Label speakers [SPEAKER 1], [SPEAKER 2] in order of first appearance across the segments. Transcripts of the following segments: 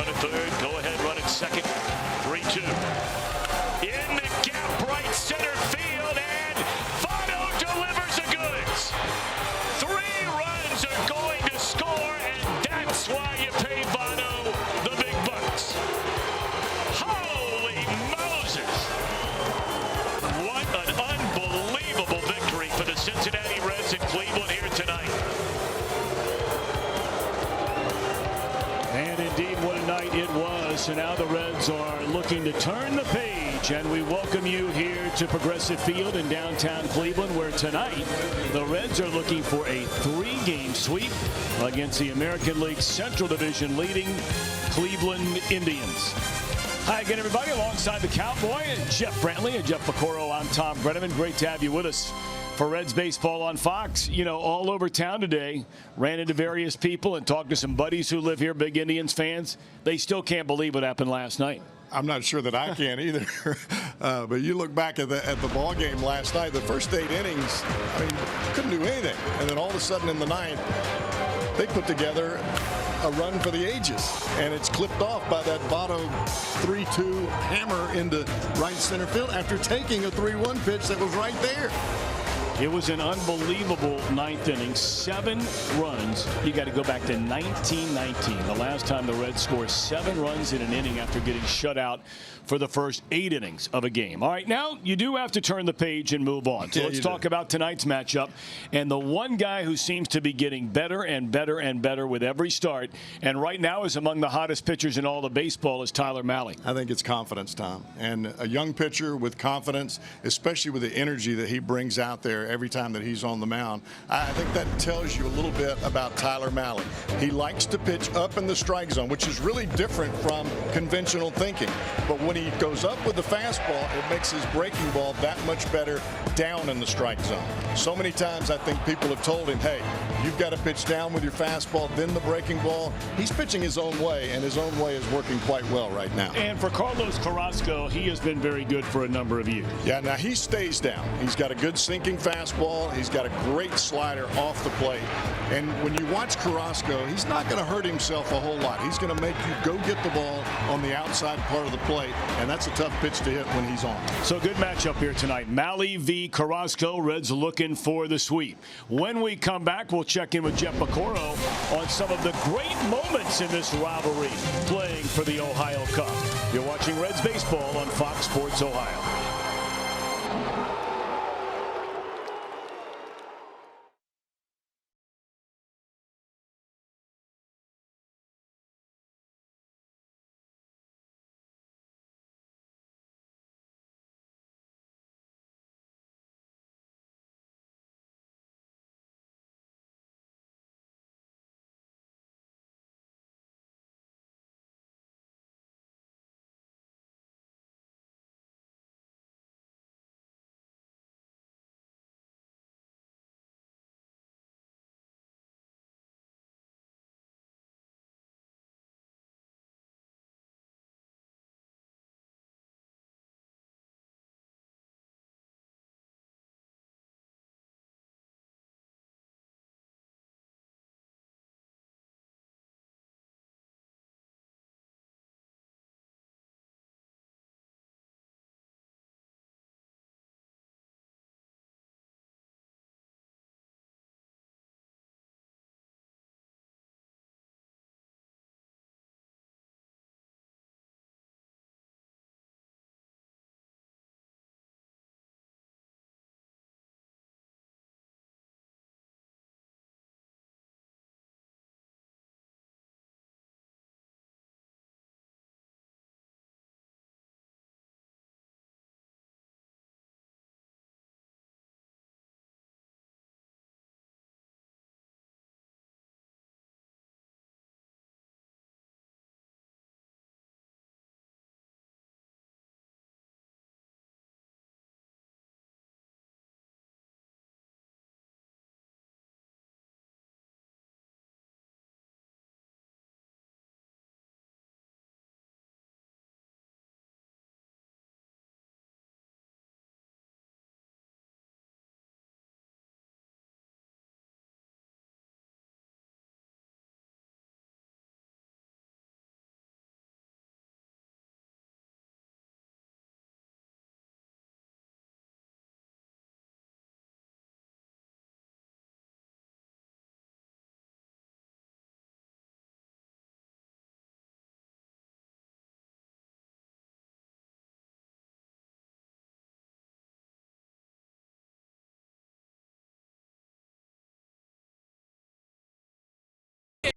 [SPEAKER 1] run at third, go ahead, run at second. 3-2. In the gap, right center field, and Votto delivers the goods. 3 runs are going to score, and that's why you pay Votto the big bucks. Holy Moses! What an unbelievable victory for the Cincinnati Reds in Cleveland here tonight.
[SPEAKER 2] And indeed, what a night it was. So now the Reds are looking to turn the page, and we welcome you here to Progressive Field in downtown Cleveland, where tonight the Reds are looking for a 3-game sweep against the American League Central Division leading Cleveland Indians. Hi again, everybody. Alongside the Cowboy, Jeff Brantley and Jeff Picoro, I'm Tom Brenneman. Great to have you with us for Reds baseball on Fox. You know, all over town today, ran into various people and talked to some buddies who live here, big Indians fans. They still can't believe what happened last night.
[SPEAKER 3] I'm not sure that I can either. But you look back at the ball game last night, the first 8 innings, I mean, couldn't do anything. And then all of a sudden in the 9th, they put together a run for the ages, and it's clipped off by that Votto 3-2 hammer into right center field after taking a 3-1 pitch that was right there.
[SPEAKER 2] It was an unbelievable 9th inning, 7 runs. You got to go back to 1919, the last time the Reds scored 7 runs in an inning after getting shut out for the first 8 innings of a game. All right, now you do have to turn the page and move on. So let's talk about tonight's matchup. And the one guy who seems to be getting better and better and better with every start, and right now is among the hottest pitchers in all of baseball, is Tyler Mahle.
[SPEAKER 3] I think it's confidence, Tom. And a young pitcher with confidence, especially with the energy that he brings out there every time that he's on the mound. I think that tells you a little bit about Tyler Mahle. He likes to pitch up in the strike zone, which is really different from conventional thinking. But when he goes up with the fastball, it makes his breaking ball that much better down in the strike zone. So many times I think people have told him, hey, you've got to pitch down with your fastball, then the breaking ball. He's pitching his own way, and his own way is working quite well right now.
[SPEAKER 2] And for Carlos Carrasco, he has been very good for a number of years.
[SPEAKER 3] Yeah, now he stays down. He's got a good sinking fastball. He's got a great slider off the plate. And when you watch Carrasco, he's not going to hurt himself a whole lot. He's going to make you go get the ball on the outside part of the plate, and that's a tough pitch to hit when he's on.
[SPEAKER 2] So good matchup here tonight. Mahle v. Carrasco. Reds looking for the sweep. When we come back, we'll check in with Jeff Picoro on some of the great moments in this rivalry playing for the Ohio Cup. You're watching Reds baseball on Fox Sports Ohio.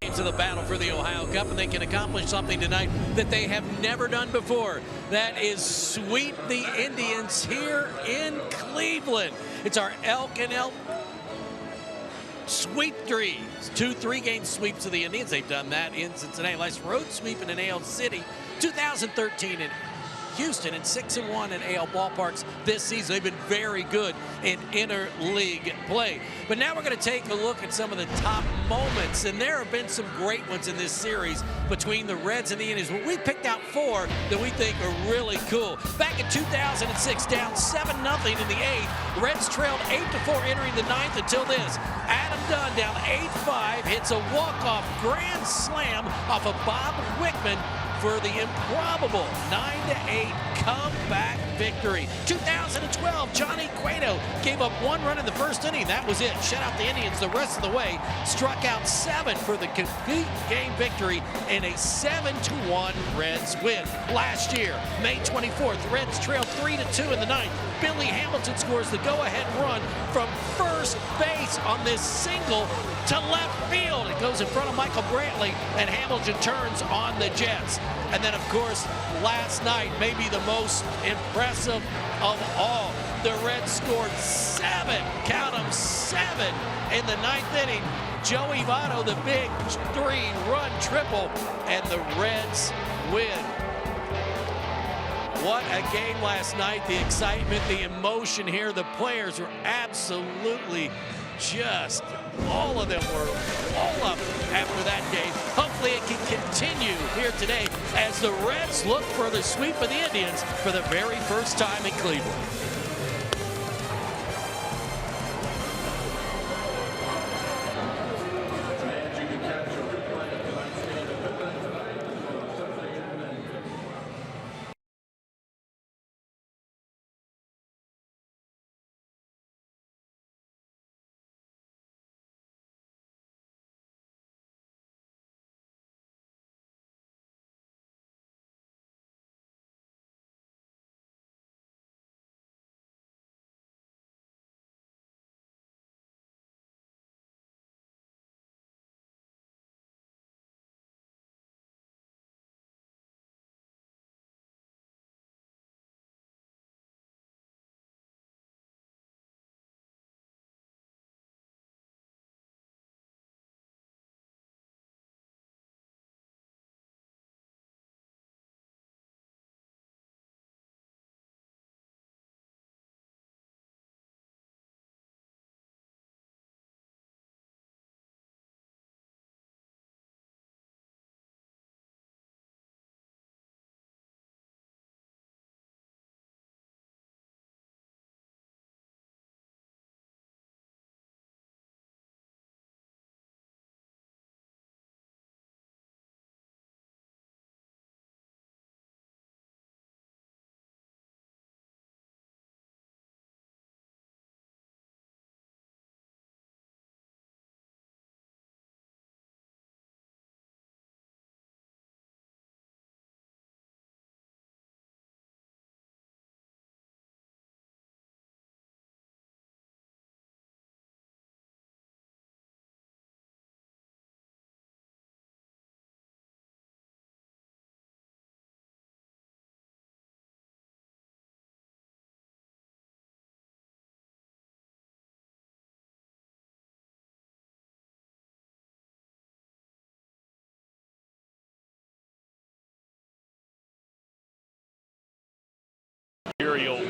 [SPEAKER 4] games of the battle for the Ohio Cup, and they can accomplish something tonight that they have never done before. That is sweep the Indians here in Cleveland. It's our Elk and Elk sweep dreams. 2 3-game sweeps of the Indians. They've done that in Cincinnati. Last road sweep in an AL city, 2013 in Houston, and 6-1 in AL ballparks this season. They've been very good in interleague play. But now we're going to take a look at some of the top moments, and there have been some great ones in this series between the Reds and the Indians. But we picked out 4 that we think are really cool. Back in 2006, down 7-0 in the 8th. Reds trailed 8-4 entering the 9th until this. Adam Dunn down 8-5 hits a walk-off grand slam off of Bob Wickman for the improbable 9-8 comeback victory. 2012, Johnny Cueto gave up 1 run in the first inning. That was it. Shut out the Indians the rest of the way. Struck out 7 for the complete game victory in a 7-1 Reds win. Last year, May 24th, Reds trailed 3-2 in the 9th. Billy Hamilton scores the go-ahead run from first base on this single to left field. It goes in front of Michael Brantley, and Hamilton turns on the Jets. And then, of course, last night, maybe the most impressive of all, the Reds scored 7, count them 7, in the 9th inning. Joey Votto, the big 3-run triple, and the Reds win. What a game last night. The excitement, the emotion here. The players were absolutely just, all of them were all up after that game. Hopefully it can continue here today as the Reds look for the sweep of the Indians for the very first time in Cleveland.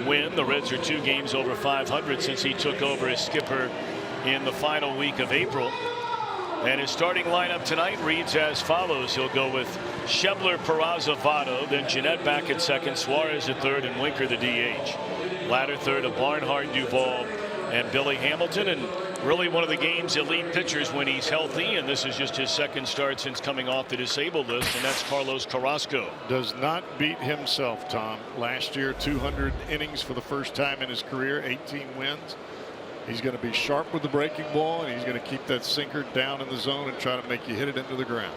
[SPEAKER 2] Win. The Reds are 2 games over 500 since he took over as skipper in the final week of April. And his starting lineup tonight reads as follows. He'll go with Schebler, Peraza, Votto, then Jeanette back at second, Suarez at third, and Winker the DH. Latter third of Barnhart, Duvall, and Billy Hamilton. And really one of the game's elite pitchers when he's healthy, and this is just his 2nd start since coming off the disabled list, and that's Carlos Carrasco.
[SPEAKER 3] Does not beat himself, Tom. Last year, 200 innings for the first time in his career, 18 wins. He's going to be sharp with the breaking ball, and he's going to keep that sinker down in the zone and try to make you hit it into the ground.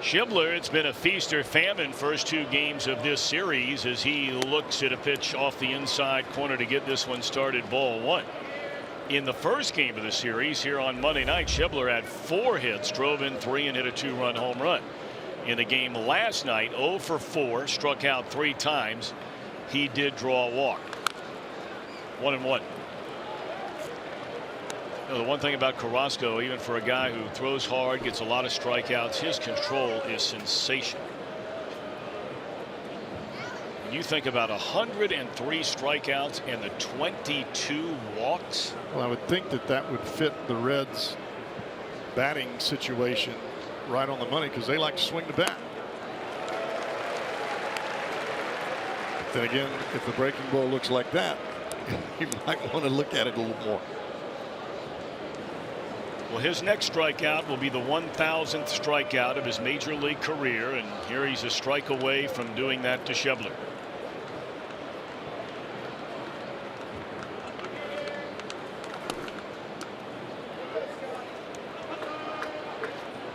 [SPEAKER 2] Schebler, it's been a feast or famine first 2 games of this series as he looks at a pitch off the inside corner to get this one started, ball 1. In the first game of the series here on Monday night, Schebler had 4 hits, drove in 3 and hit a 2-run home run. In the game last night, 0 for 4, struck out 3 times. He did draw a walk. 1-1. You know, the one thing about Carrasco, even for a guy who throws hard, gets a lot of strikeouts, his control is sensational. When you think about 103 strikeouts and the 22 walks.
[SPEAKER 3] Well, I would think that that would fit the Reds' batting situation right on the money, because they like to swing the bat. Then again, if the breaking ball looks like that, you might want to look at it a little more.
[SPEAKER 2] Well, his next strikeout will be the 1,000th strikeout of his major league career, and here he's a strike away from doing that to Schebler.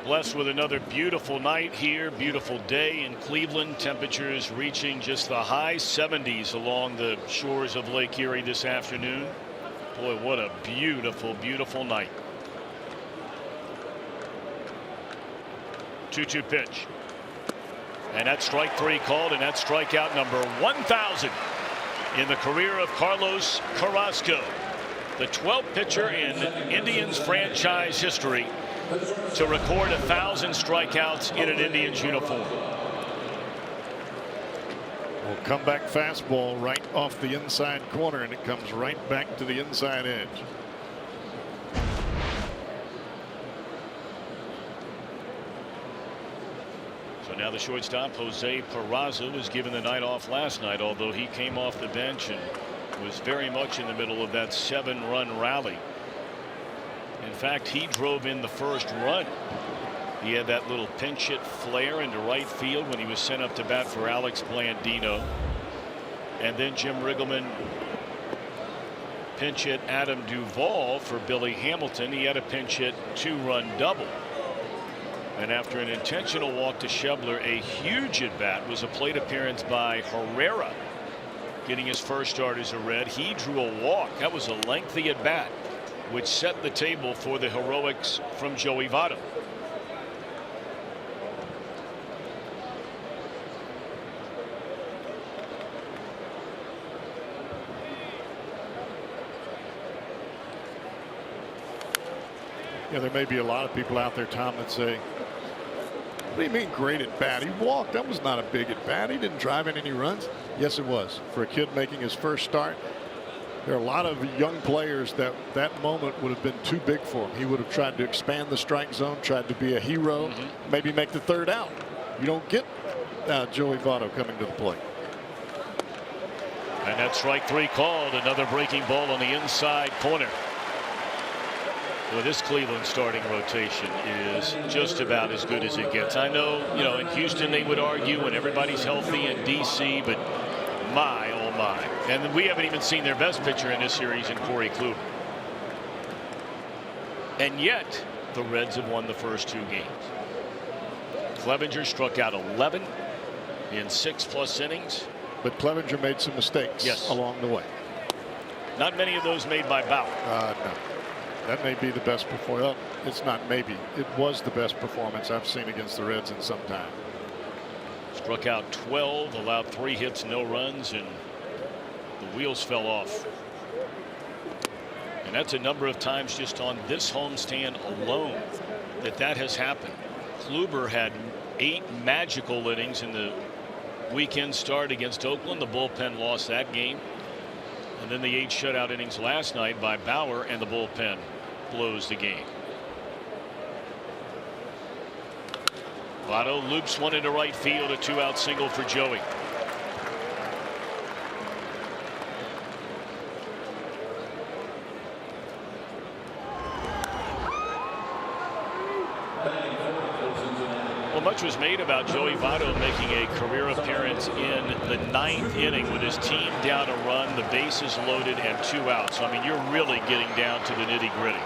[SPEAKER 2] Blessed with another beautiful night here, beautiful day in Cleveland. Temperatures reaching just the high 70s along the shores of Lake Erie this afternoon. Boy, what a beautiful, beautiful night. 2-2 pitch. And that's strike 3 called, and that's strikeout number 1,000 in the career of Carlos Carrasco, the 12th pitcher in Indians franchise history to record 1,000 strikeouts in an Indians uniform.
[SPEAKER 3] Well, comeback fastball right off the inside corner, and it comes right back to the inside edge.
[SPEAKER 2] So now the shortstop, Jose Peraza, was given the night off last night, although he came off the bench and was very much in the middle of that 7-run rally. In fact, he drove in the first run. He had that little pinch hit flare into right field when he was sent up to bat for Alex Blandino. And then Jim Riggleman pinch hit Adam Duvall for Billy Hamilton. He had a pinch hit 2-run double. And after an intentional walk to Schebler, a huge at bat was a plate appearance by Herrera, getting his first start as a Red. He drew a walk. That was a lengthy at bat, which set the table for the heroics from Joey Votto.
[SPEAKER 3] Yeah, there may be a lot of people out there, Tom, that say, what do you mean great at bat? He walked. That was not a big at bat. He didn't drive in any runs. Yes, it was. For a kid making his first start, there are a lot of young players that moment would have been too big for him. He would have tried to expand the strike zone, tried to be a hero, maybe make the third out. You don't get Joey Votto coming to the plate.
[SPEAKER 2] And that's strike 3 called. Another breaking ball on the inside corner. Well, this Cleveland starting rotation is just about as good as it gets. I know, you know, in Houston they would argue when everybody's healthy, in DC, but my, oh my. And we haven't even seen their best pitcher in this series in Corey Kluber. And yet the Reds have won the first 2 games. Clevenger struck out 11 in 6+ innings.
[SPEAKER 3] But Clevenger made some mistakes along the way.
[SPEAKER 2] Not many of those made by Bauer.
[SPEAKER 3] No. That may be the best performance. It's not maybe. It was the best performance I've seen against the Reds in some time.
[SPEAKER 2] Struck out 12, allowed 3 hits, no runs, and the wheels fell off. And that's a number of times just on this homestand alone that has happened. Kluber had 8 magical innings in the weekend start against Oakland. The bullpen lost that game. And then the 8 shutout innings last night by Bauer, and the bullpen blows the game. Votto loops one into right field, a 2-out single for Joey. Well, much was made about Joey Votto making a career appearance in the 9th inning with his team down a run, the bases loaded, and 2 outs. So, I mean, you're really getting down to the nitty-gritty.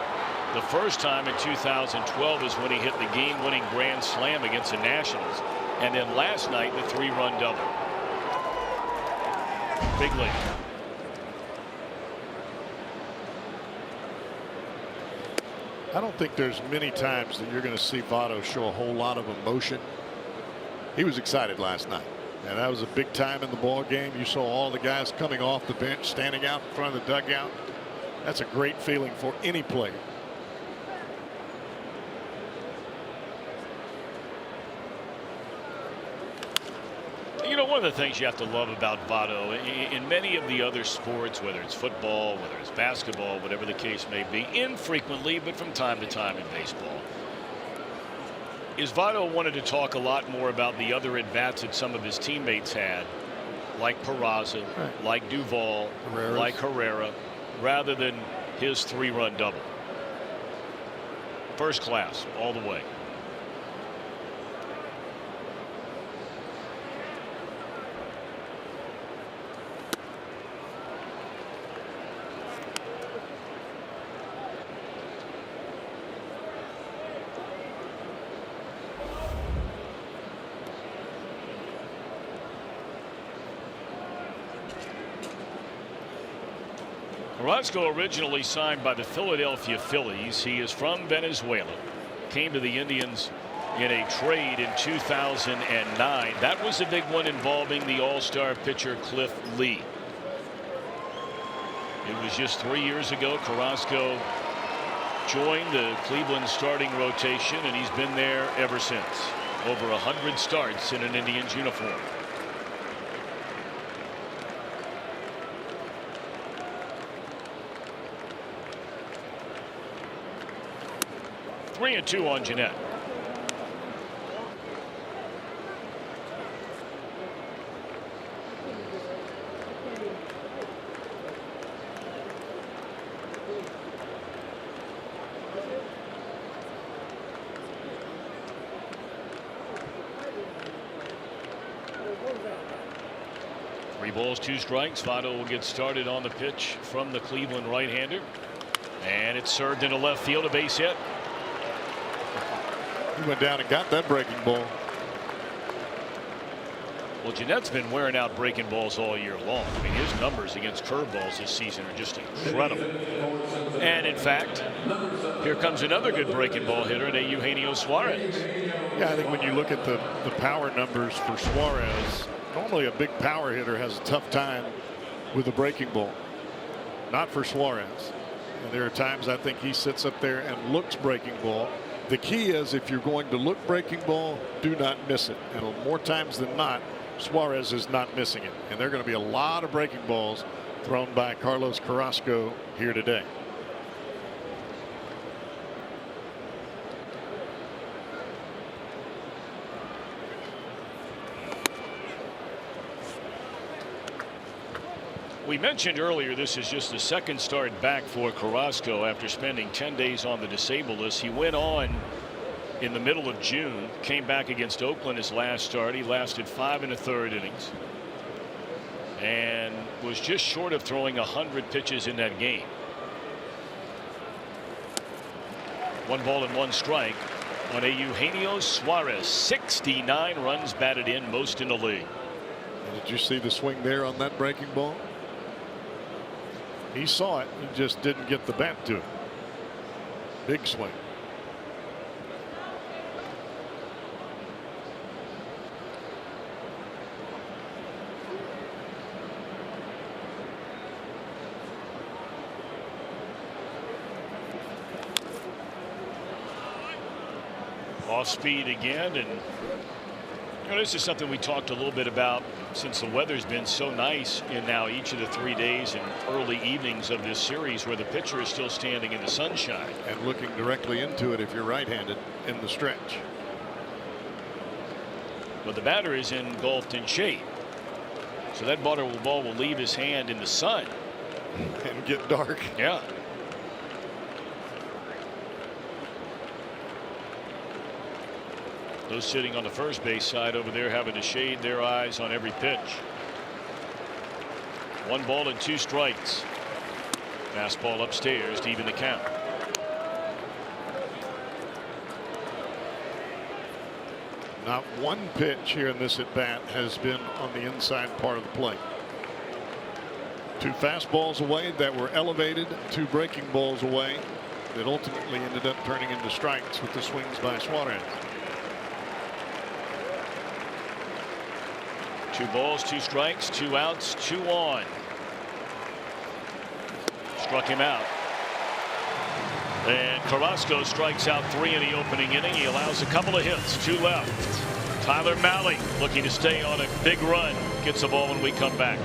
[SPEAKER 2] The first time in 2012 is when he hit the game-winning grand slam against the Nationals. And then last night, the 3-run double. Big league.
[SPEAKER 3] I don't think there's many times that you're going to see Votto show a whole lot of emotion. He was excited last night, and that was a big time in the ball game. You saw all the guys coming off the bench, standing out in front of the dugout. That's a great feeling for any player.
[SPEAKER 2] You know, one of the things you have to love about Votto in many of the other sports, whether it's football, whether it's basketball, whatever the case may be, infrequently, but from time to time in baseball, is Votto wanted to talk a lot more about the other at-bats that some of his teammates had, like Peraza, like Duvall, like Herrera, rather than his 3-run double. First class, all the way. Carrasco originally signed by the Philadelphia Phillies. He is from Venezuela. Came to the Indians in a trade in 2009. That was a big one involving the all-star pitcher Cliff Lee. It was just 3 years ago Carrasco joined the Cleveland starting rotation, and he's been there ever since. Over 100 starts in an Indians uniform. 3-2 on Jeanette. Three balls, 2 strikes. Votto will get started on the pitch from the Cleveland right-hander, and it's served into left field, a base hit.
[SPEAKER 3] He went down and got that breaking ball.
[SPEAKER 2] Well, Jeanette's been wearing out breaking balls all year long. I mean, his numbers against curveballs this season are just incredible. And in fact, here comes another good breaking ball hitter in Eugenio Suarez.
[SPEAKER 3] Yeah, I think when you look at the power numbers for Suarez, normally a big power hitter has a tough time with a breaking ball. Not for Suarez. And there are times I think he sits up there and looks breaking ball. The key is, if you're going to look breaking ball, do not miss it. And more times than not, Suarez is not missing it. And there are going to be a lot of breaking balls thrown by Carlos Carrasco here today.
[SPEAKER 2] We mentioned earlier this is just the second start back for Carrasco after spending 10 days on the disabled list. He went on in the middle of June, came back against Oakland his last start. He lasted 5 1/3 innings and was just short of throwing 100 pitches in that game. 1 ball and 1 strike on Eugenio Suarez. 69 runs batted in, most in the league.
[SPEAKER 3] Did you see the swing there on that breaking ball? He saw it, he just didn't get the bat to it. Big swing.
[SPEAKER 2] Off speed again, and you know, this is something we talked a little bit about since the weather's been so nice in now each of the 3 days and early evenings of this series, where the pitcher is still standing in the sunshine
[SPEAKER 3] and looking directly into it if you're right-handed in the stretch.
[SPEAKER 2] But the batter is engulfed in shade, so that ball will leave his hand in the sun
[SPEAKER 3] and get dark.
[SPEAKER 2] Yeah. Those sitting on the first base side over there having to shade their eyes on every pitch. 1 ball and 2 strikes. Fastball upstairs to even the count.
[SPEAKER 3] Not one pitch here in this at bat has been on the inside part of the plate. 2 fastballs away that were elevated, 2 breaking balls away.
[SPEAKER 5] that ultimately ended up turning into strikes with the swings by Suarez.
[SPEAKER 2] 2 balls, 2 strikes, 2 outs, 2 on. Struck him out. And Carrasco strikes out 3 in the opening inning. He allows a couple of hits, 2 left. Tyler Mahle looking to stay on a big run. Gets the ball when we come back.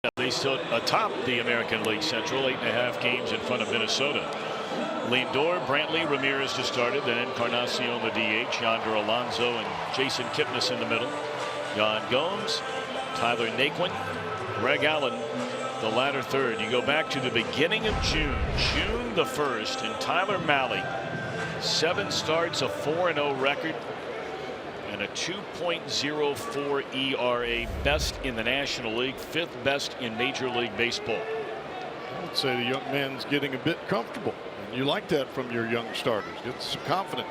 [SPEAKER 2] At least atop the American League Central, 8.5 games in front of Minnesota. Lindor, Brantley, Ramirez just started, then Encarnacion the DH, Yonder Alonso and Jason Kipnis in the middle. Yan Gomes, Tyler Naquin, Greg Allen, the latter third. You go back to the beginning of June the 1st, and Tyler Mahle, 7 starts, a 4-0 record, and a 2.04 ERA, best in the National League, 5th best in Major League Baseball.
[SPEAKER 5] I would say the young man's getting a bit comfortable, and you like that from your young starters. Get some confidence.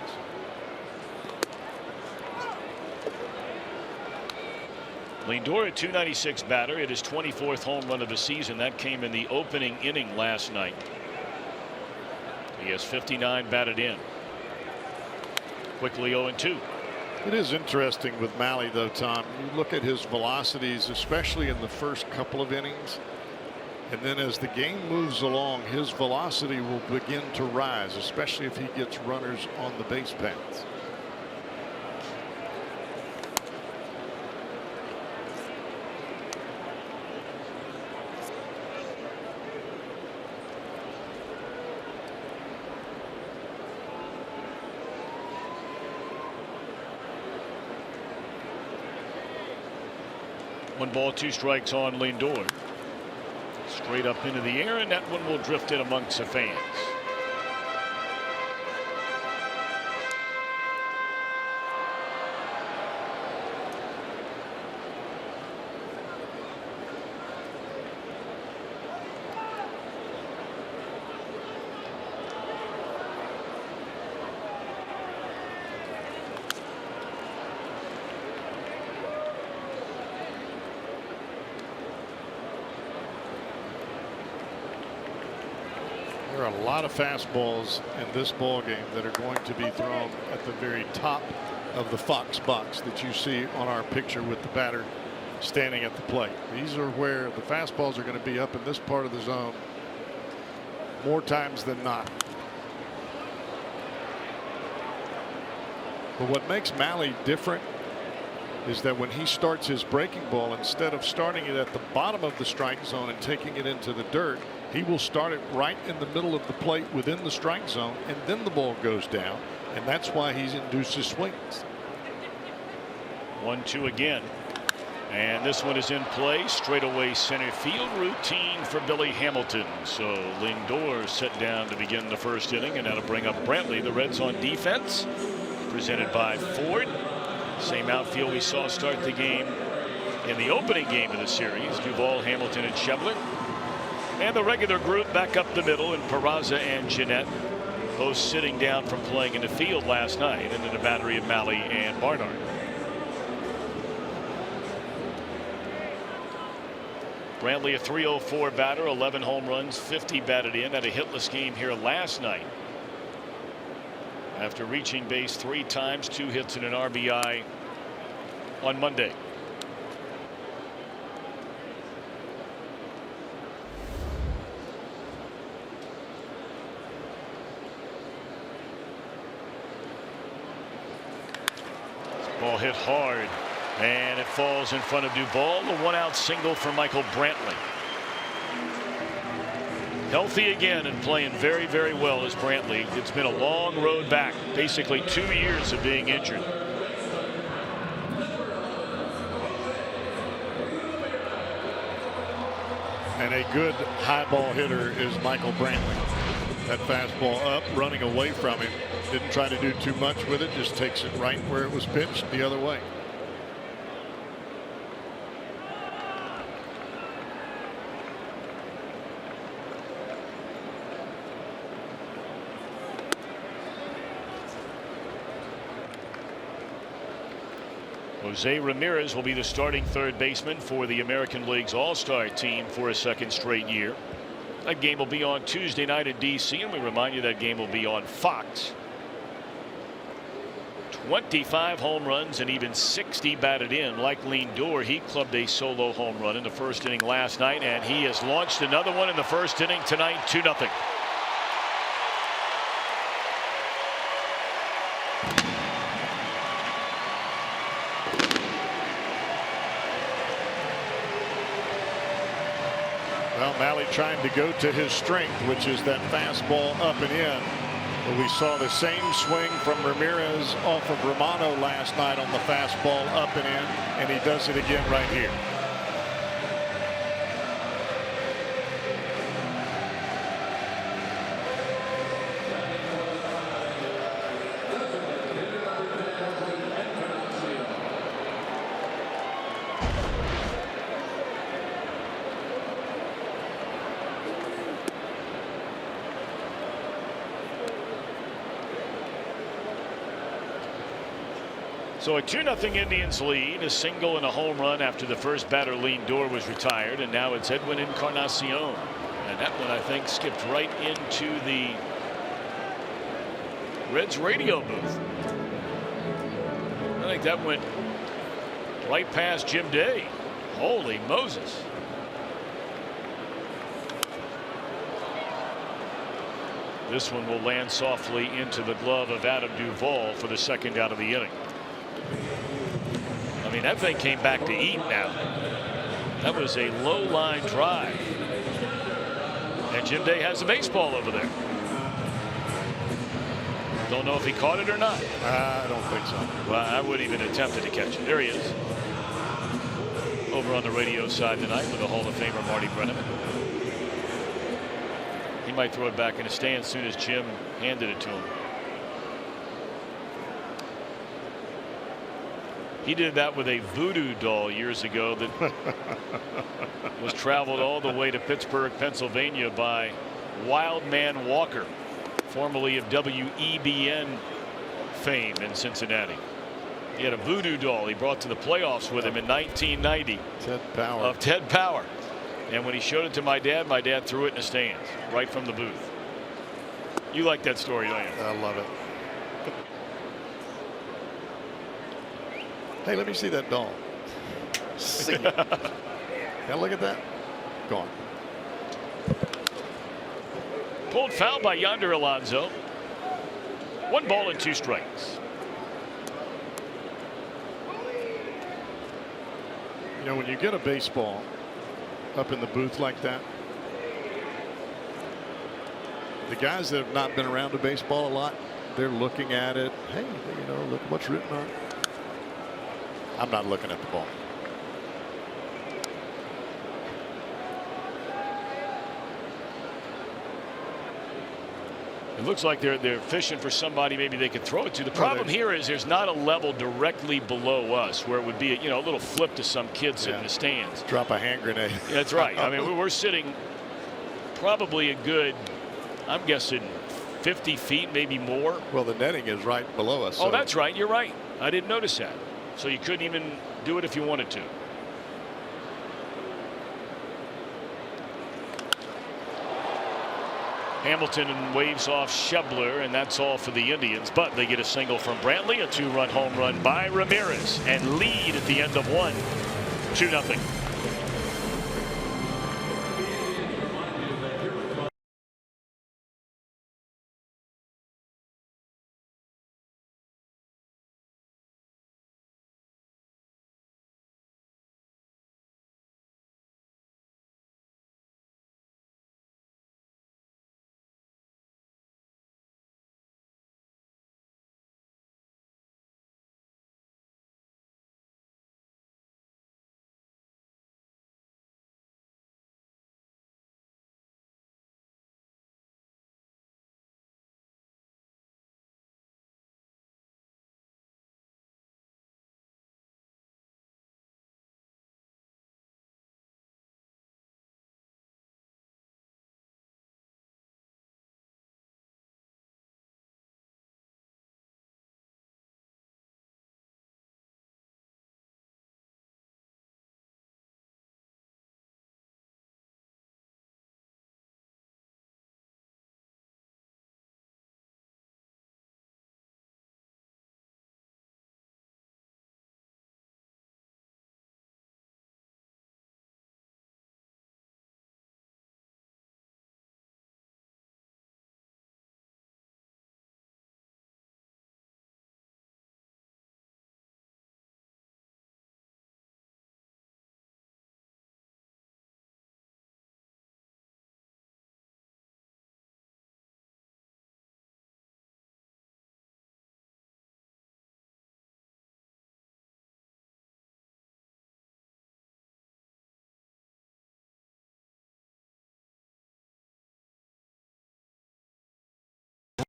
[SPEAKER 2] Lindor, a .296 batter. It is 24th home run of the season. That came in the opening inning last night. He has 59 batted in. Quickly 0-2.
[SPEAKER 5] It is interesting with Mahle, though, Tom. You look at his velocities, especially in the first couple of innings, and then as the game moves along, his velocity will begin to rise, especially if he gets runners on the base paths.
[SPEAKER 2] One ball, 2 strikes on Lindor. Straight up into the air, and that one will drift in amongst the fans.
[SPEAKER 5] There are a lot of fastballs in this ball game that are going to be thrown at the very top of the Fox box that you see on our picture with the batter standing at the plate. These are where the fastballs are going to be up in this part of the zone more times than not. But what makes Mahle different is that when he starts his breaking ball, instead of starting it at the bottom of the strike zone and taking it into the dirt, he will start it right in the middle of the plate within the strike zone, and then the ball goes down, and that's why he induces swings.
[SPEAKER 2] 1-2 again, and this one is in play. Straightaway center field routine for Billy Hamilton. So Lindor set down to begin the first inning, and that'll bring up Brantley. The Reds on defense. presented by Ford. Same outfield we saw start the game in the opening game of the series. Duvall, Hamilton, and Schebler. And the regular group back up the middle in Peraza and Jeanette, both sitting down from playing in the field last night, and then a battery of Malley and Barnard. Brantley, a .304 batter, 11 home runs, 50 batted in, had a hitless game here last night after reaching base 3 times, 2 hits and an RBI on Monday. Ball hit hard, and it falls in front of Duvall. The 1-out single for Michael Brantley. Healthy again and playing very, very well is Brantley. It's been a long road back, basically 2 years of being injured.
[SPEAKER 5] And a good high ball hitter is Michael Brantley. That fastball up, running away from him. Didn't try to do too much with it, just takes it right where it was pitched the other way.
[SPEAKER 2] Jose Ramirez will be the starting third baseman for the American League's All-Star team for a second straight year. That game will be on Tuesday night in D.C., and we remind you that game will be on Fox. 25 home runs and even 60 batted in. Like Lindor, he clubbed a solo home run in the first inning last night, and he has launched another one in the first inning tonight, 2-0.
[SPEAKER 5] Well, Malley trying to go to his strength, which is that fastball up and in. But we saw the same swing from Ramirez off of Romano last night on the fastball up and in, and he does it again right here.
[SPEAKER 2] So a 2-0 Indians lead, a single and a home run after the first batter Lindor was retired, and now it's Edwin Encarnacion, and that one I think skipped right into the Reds radio booth. I think that went right past Jim Day. Holy Moses. This one will land softly into the glove of Adam Duvall for the second out of the inning. I mean, that thing came back to eat now. That was a low line drive. And Jim Day has a baseball over there. Don't know if he caught it or not.
[SPEAKER 5] I don't think so.
[SPEAKER 2] Well, I wouldn't even attempted to catch it. There he is. Over on the radio side tonight with the Hall of Famer Marty Brennaman. He might throw it back in the stand as soon as Jim handed it to him. He did that with a voodoo doll years ago that was traveled all the way to Pittsburgh, Pennsylvania by Wildman Walker, formerly of WEBN fame in Cincinnati. He had a voodoo doll he brought to the playoffs with him in 1990.
[SPEAKER 5] Ted Power.
[SPEAKER 2] Of Ted Power. And when he showed it to my dad threw it in the stands right from the booth. You like that story, don't you?
[SPEAKER 5] I love it. Hey, let me see that doll. See it. Now look at that. Gone.
[SPEAKER 2] Pulled foul by Yonder Alonso. 1 ball and 2 strikes.
[SPEAKER 5] You know, when you get a baseball up in the booth like that, the guys that have not been around a baseball a lot, they're looking at it. Hey, you know, look what's written on it. I'm not looking at the ball.
[SPEAKER 2] It looks like they're fishing for somebody maybe they could throw it to. The problem here is there's not a level directly below us where it would be a little flip to some kid sitting in the stands.
[SPEAKER 5] Drop a hand grenade.
[SPEAKER 2] Yeah, that's right. I mean, we're sitting probably a good, I'm guessing, 50 feet, maybe more.
[SPEAKER 5] Well, the netting is right below us.
[SPEAKER 2] Oh, that's right. You're right. I didn't notice that. So you couldn't even do it if you wanted to. Hamilton waves off Schebler, and that's all for the Indians. But they get a single from Brantley, a 2-run home run by Ramirez, and lead at the end of one, 2-0.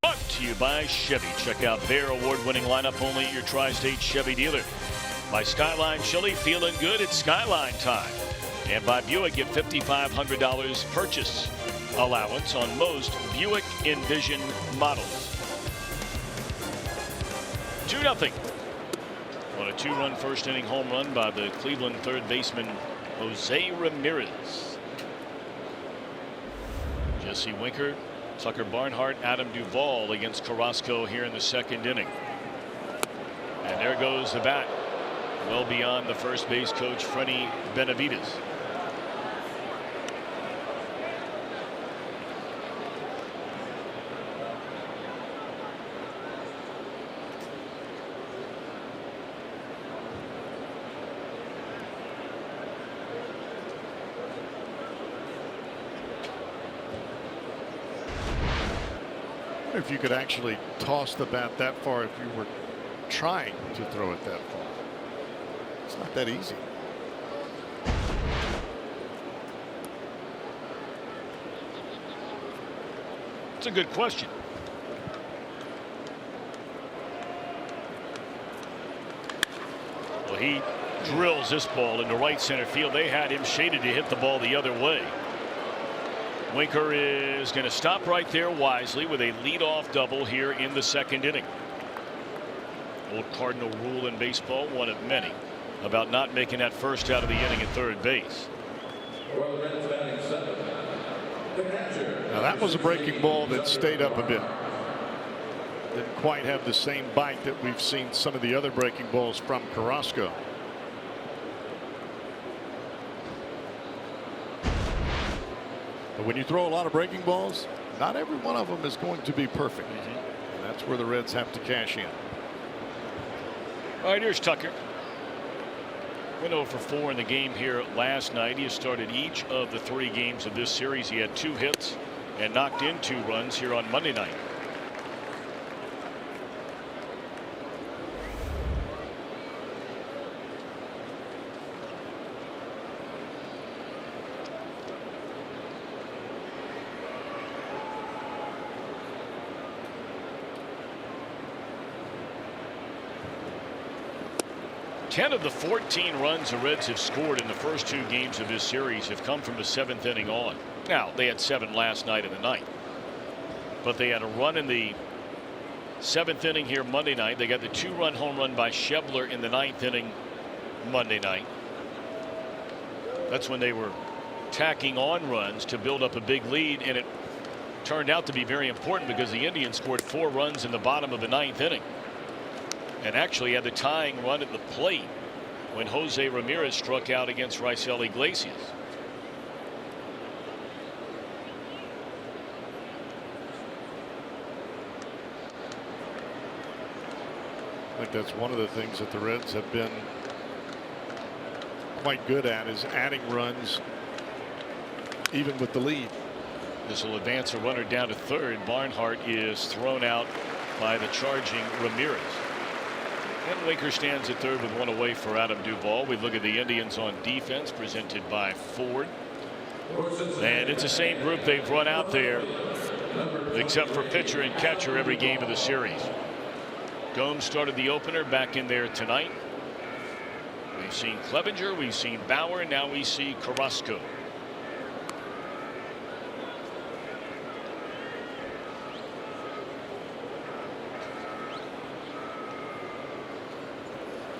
[SPEAKER 2] Brought to you by Chevy. Check out their award-winning lineup only at your Tri-State Chevy dealer. By Skyline Chili, feeling good, it's Skyline time. And by Buick, get $5,500 purchase allowance on most Buick Envision models. 2-0. On a 2-run first inning home run by the Cleveland third baseman Jose Ramirez. Jesse Winker, Tucker Barnhart, Adam Duvall against Carrasco here in the second inning. And there goes the bat, well beyond the first base coach, Freddie Benavides.
[SPEAKER 5] If you could actually toss the bat that far if you were trying to throw it that far. It's not that easy.
[SPEAKER 2] It's a good question. Well, he drills this ball into right center field. They had him shaded to hit the ball the other way. Winker is going to stop right there wisely with a leadoff double here in the second inning. Old Cardinal rule in baseball, one of many, about not making that first out of the inning at third base.
[SPEAKER 5] Now that was a breaking ball that stayed up a bit. Didn't quite have the same bite that we've seen some of the other breaking balls from Carrasco. But when you throw a lot of breaking balls, not every one of them is going to be perfect. And that's where the Reds have to cash in.
[SPEAKER 2] All right, here's Tucker. Went 0 for 4 in the game here last night. He has started each of the 3 games of this series. He had 2 hits and knocked in 2 runs here on Monday night. 10 of the 14 runs the Reds have scored in the first 2 games of this series have come from the 7th inning on. Now, they had 7 last night in the 9th. But they had a run in the 7th inning here Monday night. They got the 2-run home run by Schebler in the 9th inning Monday night. That's when they were tacking on runs to build up a big lead, and it turned out to be very important because the Indians scored 4 runs in the bottom of the 9th inning and actually had the tying run at the plate when Jose Ramirez struck out against Raisel Iglesias.
[SPEAKER 5] I think that's one of the things that the Reds have been quite good at, is adding runs even with the lead.
[SPEAKER 2] This will advance a runner down to third. Barnhart is thrown out by the charging Ramirez. And Winker stands at third with 1 away for Adam Duvall. We look at the Indians on defense, presented by Ford. And it's the same group they've run out there, except for pitcher and catcher, every game of the series. Gomes started the opener, back in there tonight. We've seen Clevenger, we've seen Bauer, now we see Carrasco.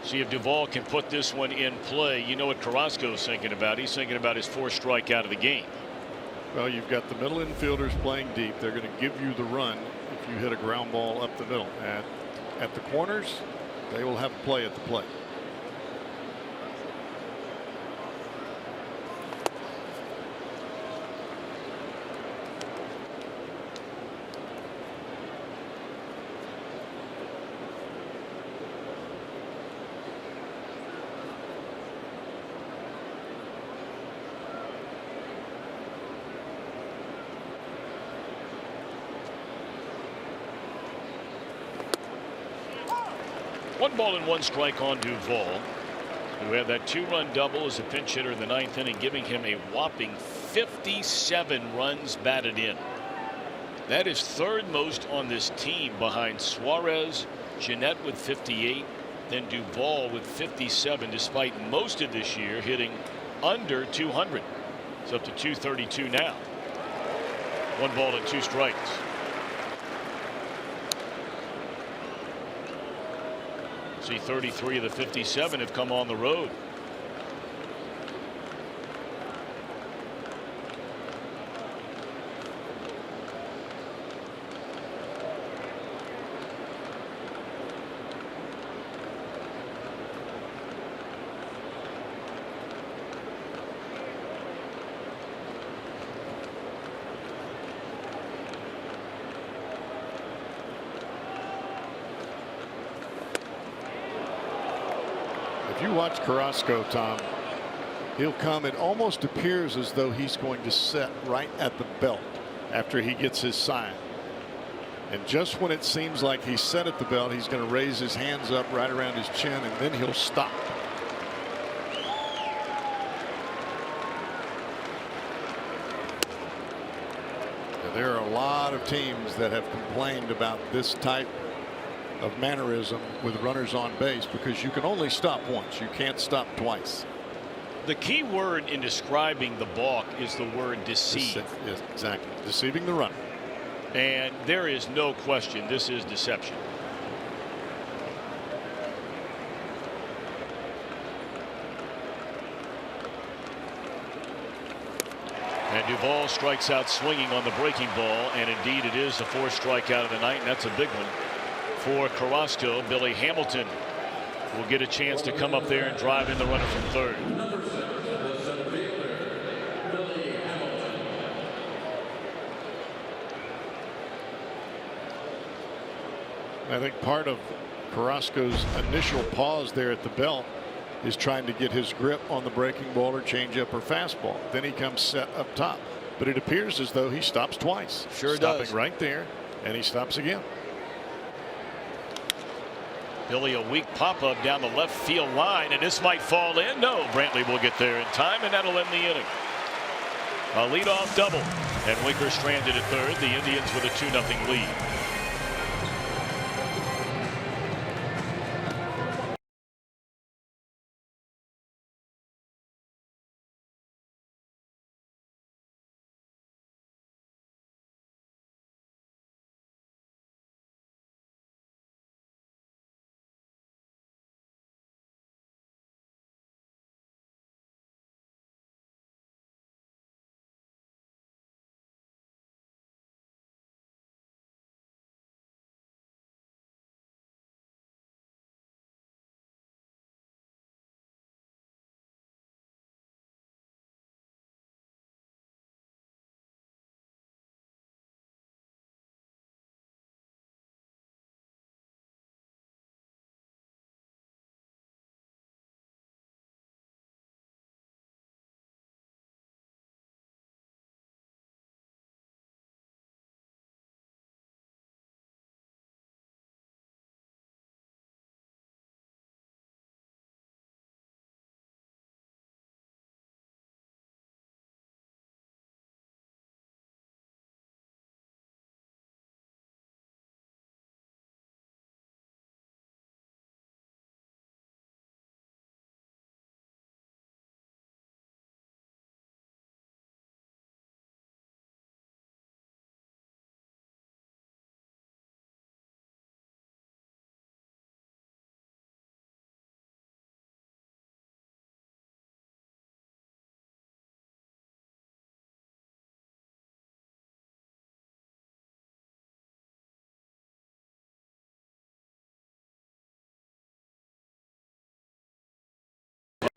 [SPEAKER 2] See if Duvall can put this one in play. You know what Carrasco's thinking about. He's thinking about his 4th strikeout of the game.
[SPEAKER 5] Well, you've got the middle infielders playing deep. They're going to give you the run if you hit a ground ball up the middle. At the corners, they will have play at the plate.
[SPEAKER 2] One ball and 1 strike on Duvall, who had that 2-run double as a pinch hitter in the 9th inning, giving him a whopping 57 runs batted in. That is 3rd most on this team, behind Suarez, Jeanette with 58, then Duvall with 57, despite most of this year hitting under 200. It's up to 232 now. 1 ball and 2 strikes. See, 33 of the 57 have come on the road.
[SPEAKER 5] If you watch Carrasco, Tom, he'll come. It almost appears as though he's going to set right at the belt after he gets his sign. And just when it seems like he's set at the belt, he's going to raise his hands up right around his chin, and then he'll stop. There are a lot of teams that have complained about this type of mannerism with runners on base, because you can only stop once. You can't stop twice.
[SPEAKER 2] The key word in describing the balk is the word deceive.
[SPEAKER 5] Yes, exactly. Deceiving the runner.
[SPEAKER 2] And there is no question this is deception. And Duvall strikes out swinging on the breaking ball, and indeed it is the 4th strikeout of the night, and that's a big one for Carrasco. Billy Hamilton will get a chance to come up there and drive in the runner from third.
[SPEAKER 5] I think part of Carrasco's initial pause there at the belt is trying to get his grip on the breaking ball or changeup or fastball. Then he comes set up top, but it appears as though he stops twice.
[SPEAKER 2] Sure does.
[SPEAKER 5] Stopping right there, and he stops again.
[SPEAKER 2] Billy, a weak pop-up down the left field line, and this might fall in. No, Brantley will get there in time, and that'll end the inning. A leadoff double, and Winker stranded at third. The Indians with a 2-0 lead.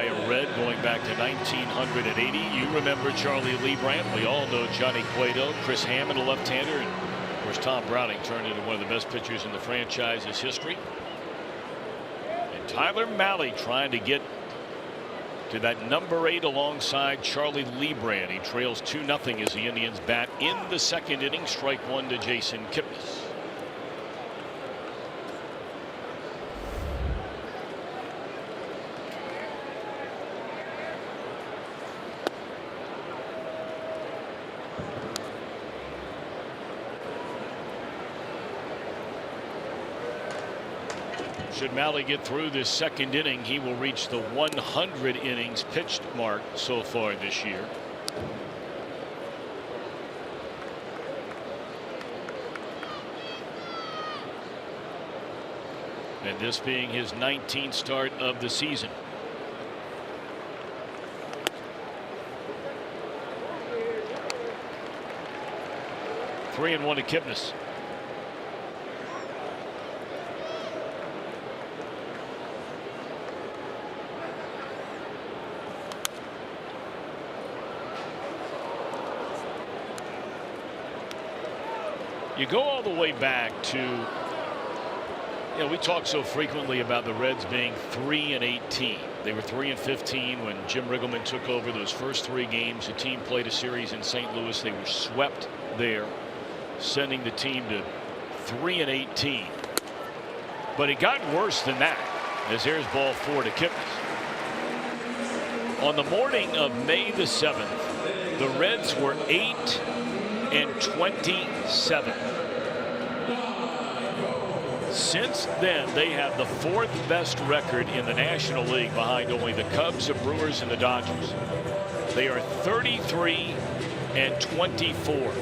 [SPEAKER 2] A Red going back to 1980. You remember Charlie Leibrandt. We all know Johnny Cueto, Chris Hammond, a left-hander, and of course Tom Browning turned into one of the best pitchers in the franchise's history. And Tyler Mahle trying to get to that number 8 alongside Charlie Leibrandt. He trails 2-0 as the Indians bat in the second inning. Strike one to Jason Kipnis. Should Mahle get through this second inning, he will reach the 100 innings pitched mark so far this year. And this being his 19th start of the season. Three and 1 to Kipnis. You go all the way back to, we talk so frequently about the Reds being 3-18. They were 3-15 when Jim Riggleman took over those first 3 games. The team played a series in St. Louis. They were swept there, sending the team to 3-18. But it got worse than that, as here's ball 4 to Kipnis. On the morning of May the 7th, the Reds were 8-27. Since then, they have the 4th best record in the National League, behind only the Cubs, the Brewers, and the Dodgers. They are 33-24.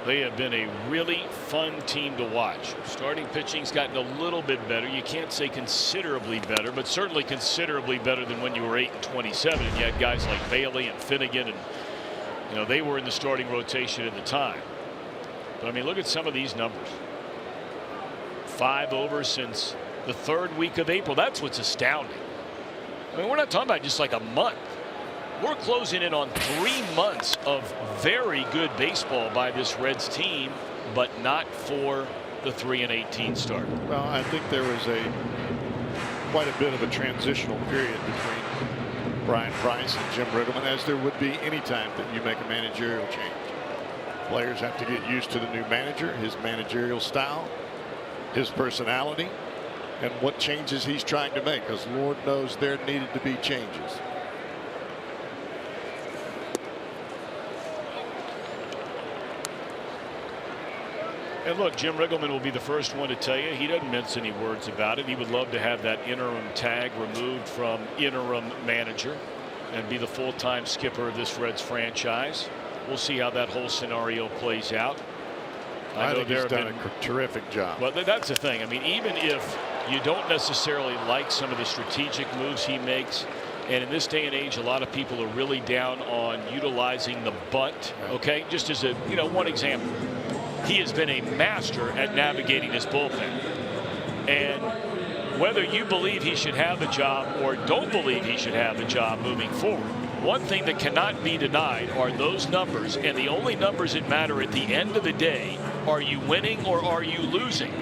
[SPEAKER 2] They have been a really fun team to watch. Starting pitching's gotten a little bit better. You can't say considerably better, but certainly considerably better than when you were 8-27 and you had guys like Bailey and Finnegan, and they were in the starting rotation at the time. But I mean, look at some of these numbers. 5 over since the 3rd week of April. That's what's astounding. I mean, we're not talking about just like a month. We're closing in on 3 months of very good baseball by this Reds team, but not for the 3-18 start.
[SPEAKER 5] Well, I think there was quite a bit of a transitional period between Brian Price and Jim Riggleman, as there would be any time that you make a managerial change. Players have to get used to the new manager, his managerial style, his personality, and what changes he's trying to make, because Lord knows there needed to be changes.
[SPEAKER 2] And look, Jim Riggleman will be the first one to tell you he doesn't mince any words about it. He would love to have that interim tag removed from interim manager and be the full-time skipper of this Reds franchise. We'll see how that whole scenario plays out.
[SPEAKER 5] I think he's done a terrific job.
[SPEAKER 2] Well, that's the thing. I mean, even if you don't necessarily like some of the strategic moves he makes, and in this day and age, a lot of people are really down on utilizing the bunt. Okay, just as a one example. He has been a master at navigating this bullpen. And whether you believe he should have the job or don't believe he should have the job moving forward, one thing that cannot be denied are those numbers. And the only numbers that matter at the end of the day, are you winning or are you losing?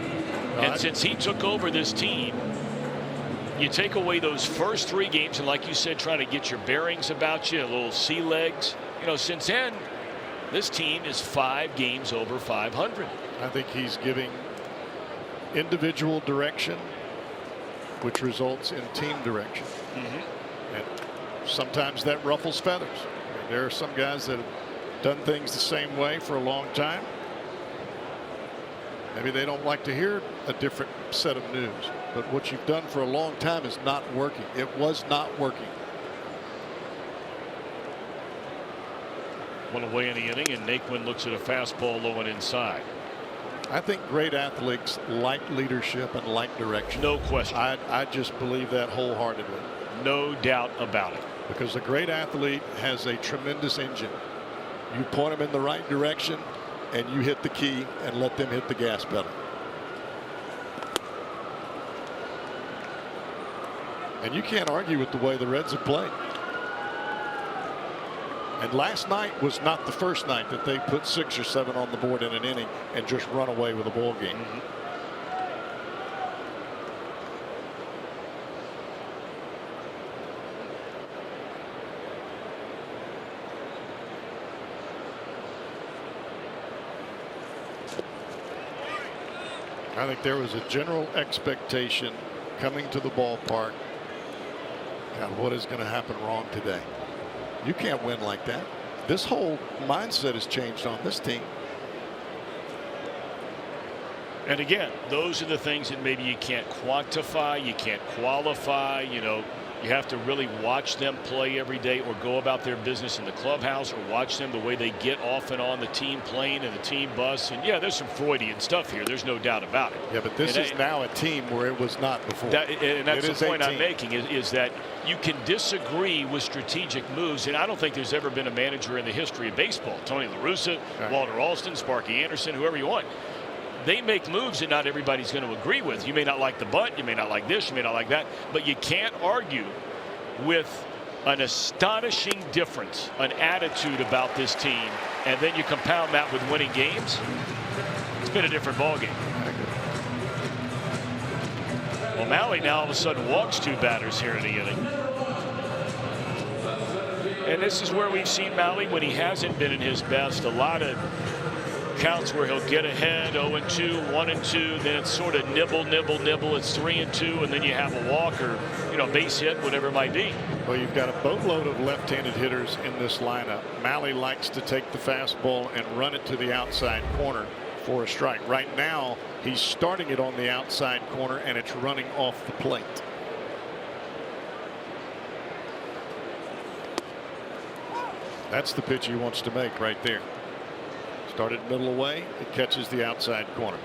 [SPEAKER 2] And since he took over this team, you take away those first 3 games, and like you said, trying to get your bearings about you, a little sea legs. Since then, this team is 5 games over 500.
[SPEAKER 5] I think he's giving individual direction, which results in team direction. And sometimes that ruffles feathers. I mean, there are some guys that have done things the same way for a long time. Maybe they don't like to hear a different set of news, but what you've done for a long time is not working. It was not working.
[SPEAKER 2] One away in the inning, and Naquin looks at a fastball low and inside.
[SPEAKER 5] I think great athletes like leadership and like direction.
[SPEAKER 2] No question.
[SPEAKER 5] I just believe that wholeheartedly.
[SPEAKER 2] No doubt about it.
[SPEAKER 5] Because a great athlete has a tremendous engine. You point them in the right direction, and you hit the key and let them hit the gas pedal. And you can't argue with the way the Reds have played. And last night was not the first night that they put 6 or 7 on the board in an inning and just run away with a ball game. I think there was a general expectation coming to the ballpark. God, what is going to happen wrong today? You can't win like that. This whole mindset has changed on this team.
[SPEAKER 2] And again, those are the things that maybe you can't quantify, you can't qualify. You know, you have to really watch them play every day, or go about their business in the clubhouse, or watch them the way they get off and on the team plane and the team bus. And yeah, there's some Freudian stuff here. There's no doubt about it.
[SPEAKER 5] Yeah, but this is now a team where it was not before.
[SPEAKER 2] And that's the point I'm making, is that you can disagree with strategic moves. And I don't think there's ever been a manager in the history of baseball, Tony La Russa, Walter Alston, Sparky Anderson, whoever you want. They make moves that not everybody's going to agree with. You may not like the bunt, you may not like this, you may not like that, but you can't argue with an astonishing difference, an attitude about this team, and then you compound that with winning games. It's been a different ballgame. Well, Mahle now all of a sudden walks 2 batters here in the inning. And this is where we've seen Mahle when he hasn't been in his best. A lot of counts where he'll get ahead 0-2, 1-2, then it's sort of nibble, it's 3-2, and then you have a walk or, you know, base hit, whatever it might be.
[SPEAKER 5] Well, you've got a boatload of left-handed hitters in this lineup. Mahle likes to take the fastball and run it to the outside corner for a strike. Right now, he's starting it on the outside corner, and it's running off the plate. That's the pitch he wants to make right there. Started middle away, it catches the outside corner.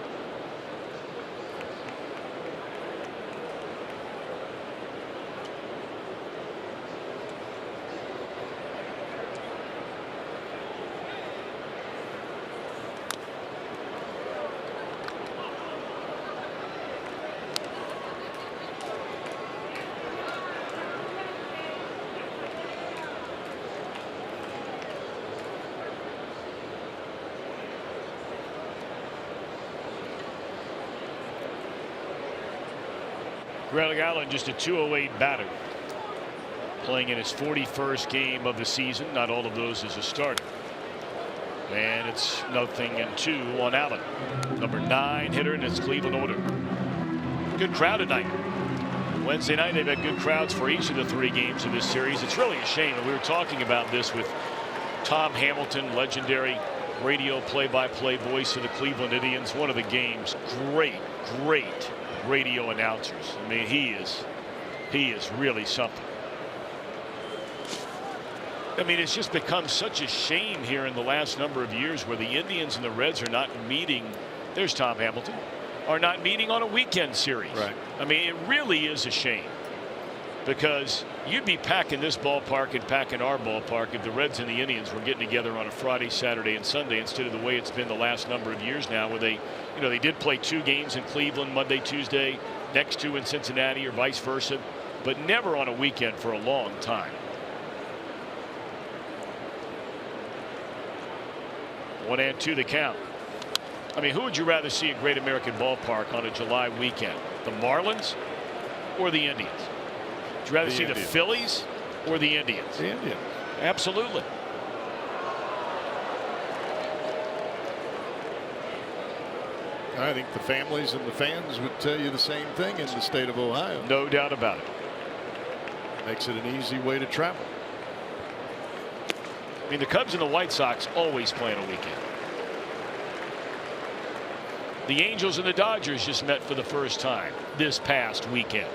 [SPEAKER 2] Greg Allen, just a 208 batter, playing in his 41st game of the season. Not all of those as a starter. And it's 0-2 on Allen, number 9 hitter in his Cleveland order. Good crowd tonight. Wednesday night they've had good crowds for each of the 3 games of this series. It's really a shame, and we were talking about this with Tom Hamilton, legendary radio play-by-play voice of the Cleveland Indians. One of the game's great radio announcers. I mean, he is really something. I mean, it's just become such a shame here in the last number of years where the Indians and the Reds are not meeting. There's Tom Hamilton. Are not meeting on a weekend series.
[SPEAKER 5] Right.
[SPEAKER 2] I mean, it really is a shame, because you'd be packing this ballpark and packing our ballpark if the Reds and the Indians were getting together on a Friday, Saturday, and Sunday, instead of the way it's been the last number of years now, where they, you know, they did play 2 games in Cleveland, Monday, Tuesday, next 2 in Cincinnati, or vice versa, but never on a weekend for a long time. 1-2 the count. I mean, who would you rather see at Great American Ballpark on a July weekend? The Marlins or the Indians? Would you rather see the Phillies or the Indians?
[SPEAKER 5] The Indians.
[SPEAKER 2] Absolutely.
[SPEAKER 5] I think the families and the fans would tell you the same thing in the state of Ohio.
[SPEAKER 2] No doubt about it.
[SPEAKER 5] Makes it an easy way to travel.
[SPEAKER 2] I mean, the Cubs and the White Sox always play on a weekend. The Angels and the Dodgers just met for the first time this past weekend.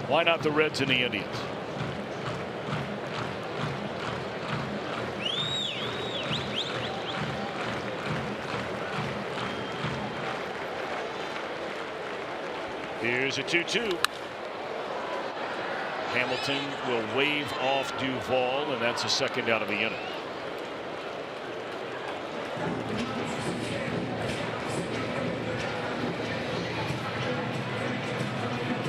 [SPEAKER 2] Why not the Reds and the Indians? Here's a 2-2. Hamilton will wave off Duvall, and that's a second out of the inning.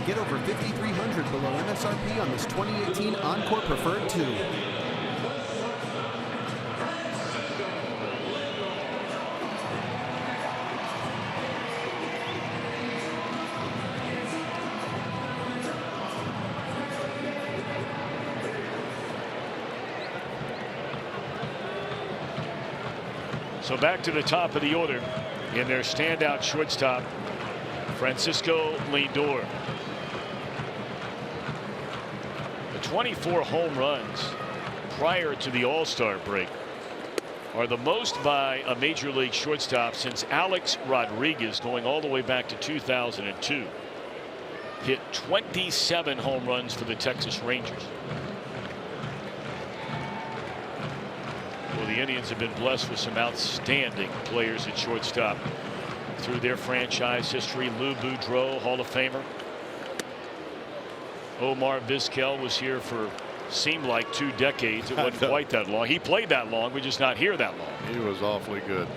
[SPEAKER 6] Get over $5,300 below MSRP on this 2018 Encore Preferred 2.
[SPEAKER 2] So back to the top of the order in their standout shortstop, Francisco Lindor. The 24 home runs prior to the All-Star break are the most by a major league shortstop since Alex Rodriguez, going all the way back to 2002. Hit 27 home runs for the Texas Rangers. Well, the Indians have been blessed with some outstanding players at shortstop through their franchise history. Lou Boudreau, Hall of Famer. Omar Vizquel was here for, seemed like, 2 decades. It wasn't quite that long. He played that long. We're just not here that long.
[SPEAKER 5] He was awfully good.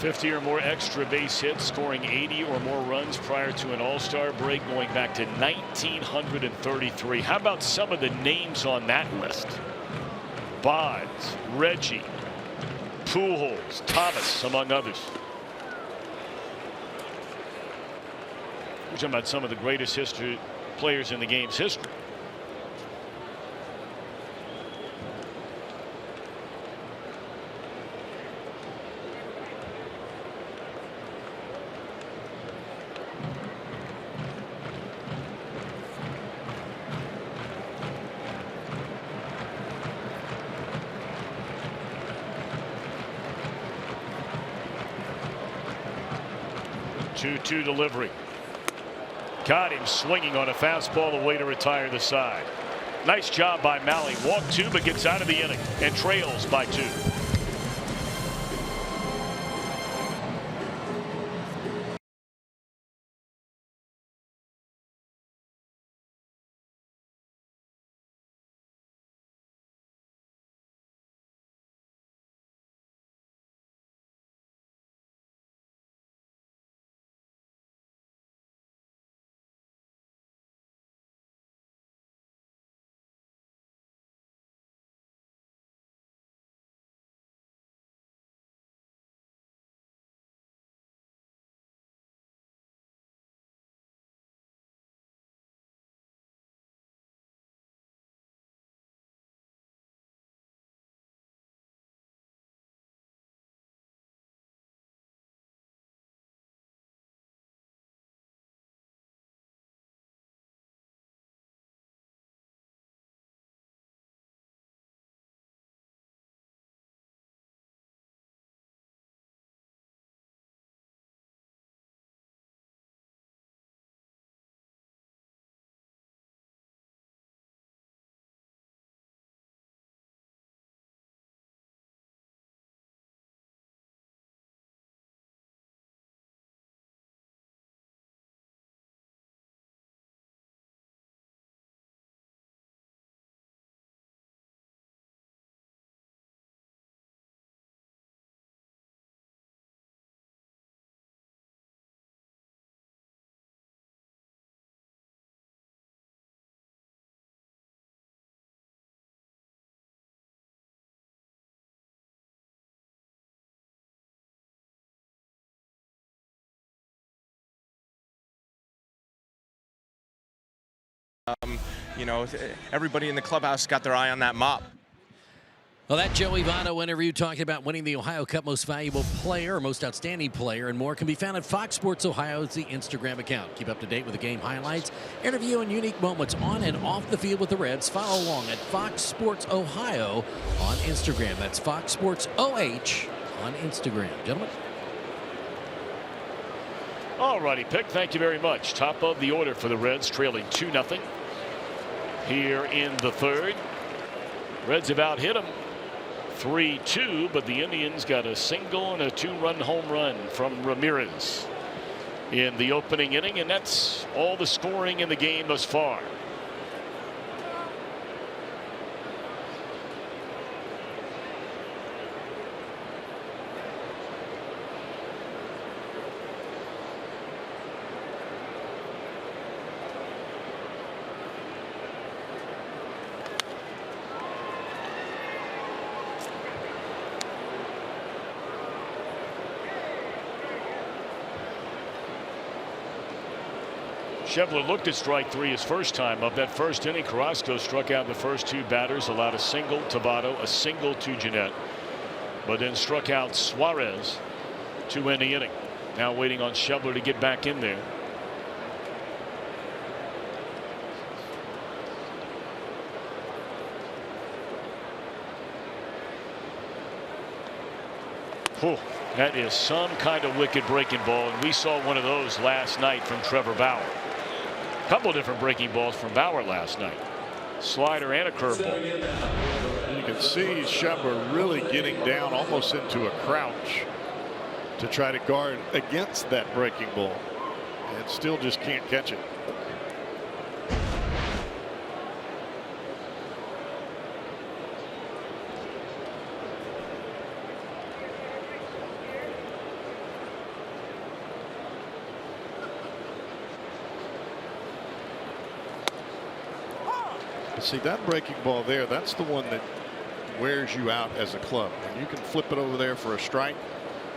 [SPEAKER 2] '50 or more extra base hits, scoring 80 or more runs prior to an All-Star break going back to 1933. How about some of the names on that list? Bonds, Reggie, Pujols, Thomas, among others. We're talking about some of the greatest players in the game's history. Two delivery. Got him swinging on a fastball, a way to retire the side. Nice job by Mahle. Walked 2 but gets out of the inning and trails by 2.
[SPEAKER 7] You know, everybody in the clubhouse got their eye on that mop.
[SPEAKER 4] Well, that Joey Votto interview talking about winning the Ohio Cup Most Valuable Player or Most Outstanding Player and more can be found at Fox Sports Ohio's the Instagram account. Keep up to date with the game highlights, interview, and unique moments on and off the field with the Reds. Follow along at Fox Sports Ohio on Instagram. That's Fox Sports OH on Instagram. Gentlemen.
[SPEAKER 2] All righty, Pick. Thank you very much. Top of the order for the Reds, trailing 2-0 here in the third. Reds about hit them 3-2, but the Indians got a single and a 2-run home run from Ramirez in the opening inning, and that's all the scoring in the game thus far. Schebler looked at strike three his first time of that first inning. Carrasco struck out the first two batters, allowed a single to Votto, a single to Jeanette, but then struck out Suarez to end the inning. Now waiting on Schebler to get back in there. Whew, that is some kind of wicked breaking ball, and we saw one of those last night from Trevor Bauer. A couple of different breaking balls from Bauer last night. Slider and a curveball.
[SPEAKER 5] You can see Schebler really getting down almost into a crouch to try to guard against that breaking ball, and still just can't catch it. See, that breaking ball there, that's the one that wears you out as a club. And you can flip it over there for a strike.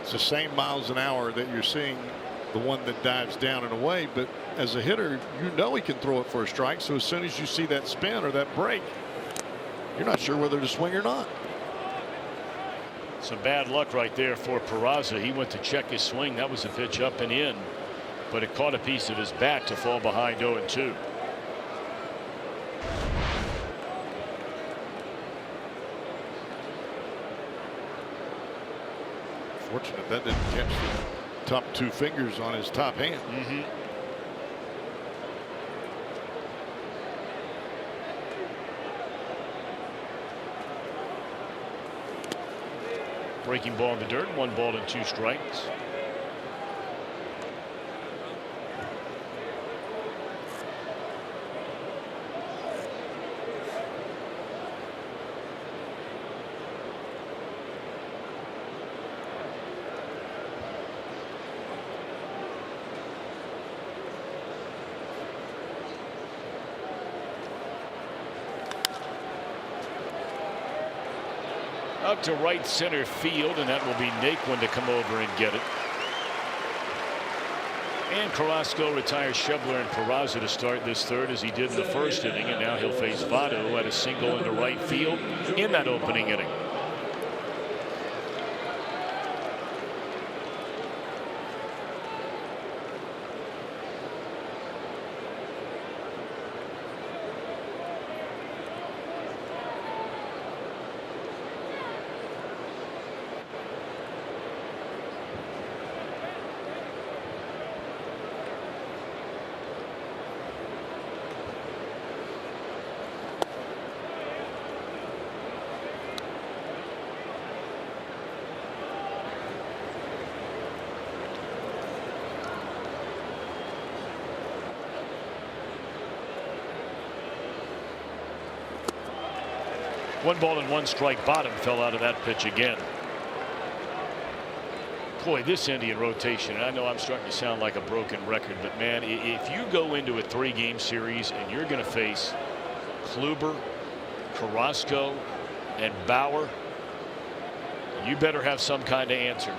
[SPEAKER 5] It's the same miles an hour that you're seeing the one that dives down and away. But as a hitter, you know he can throw it for a strike. So as soon as you see that spin or that break, you're not sure whether to swing or not.
[SPEAKER 2] Some bad luck right there for Peraza. He went to check his swing. That was a pitch up and in, but it caught a piece of his bat to fall behind 0-2.
[SPEAKER 5] Fortunate that didn't catch the top two fingers on his top hand.
[SPEAKER 2] Breaking ball in the dirt, 1 ball and 2 strikes. Out to right center field, and that will be Naquin to come over and get it. And Carrasco retires Schebler and Peraza to start this third, as he did in the first inning, and now he'll face Votto at a single into right field in that opening inning. One ball and 1 strike. Bottom fell out of that pitch again. Boy, this Indian rotation, and I know I'm starting to sound like a broken record, but man, if you go into a 3-game series and you're going to face Kluber, Carrasco, and Bauer, you better have some kind of answer.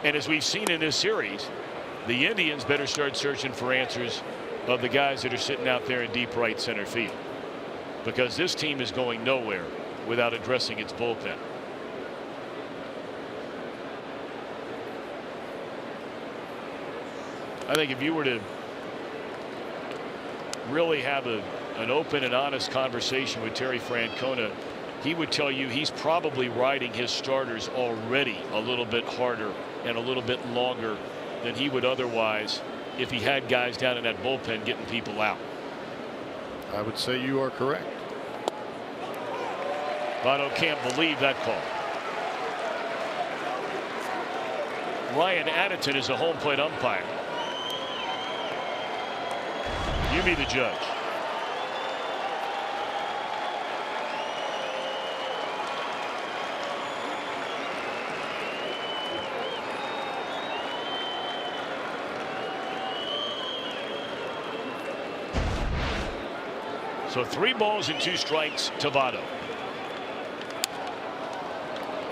[SPEAKER 2] And as we've seen in this series, the Indians better start searching for answers of the guys that are sitting out there in deep right center field, because this team is going nowhere without addressing its bullpen. I think if you were to really have an open and honest conversation with Terry Francona, he would tell you he's probably riding his starters already a little bit harder and a little bit longer than he would otherwise if he had guys down in that bullpen getting people out.
[SPEAKER 5] I would say you are correct.
[SPEAKER 2] Votto can't believe that call. Ryan Addington is a home plate umpire. You be the judge. So 3 balls and 2 strikes to Votto.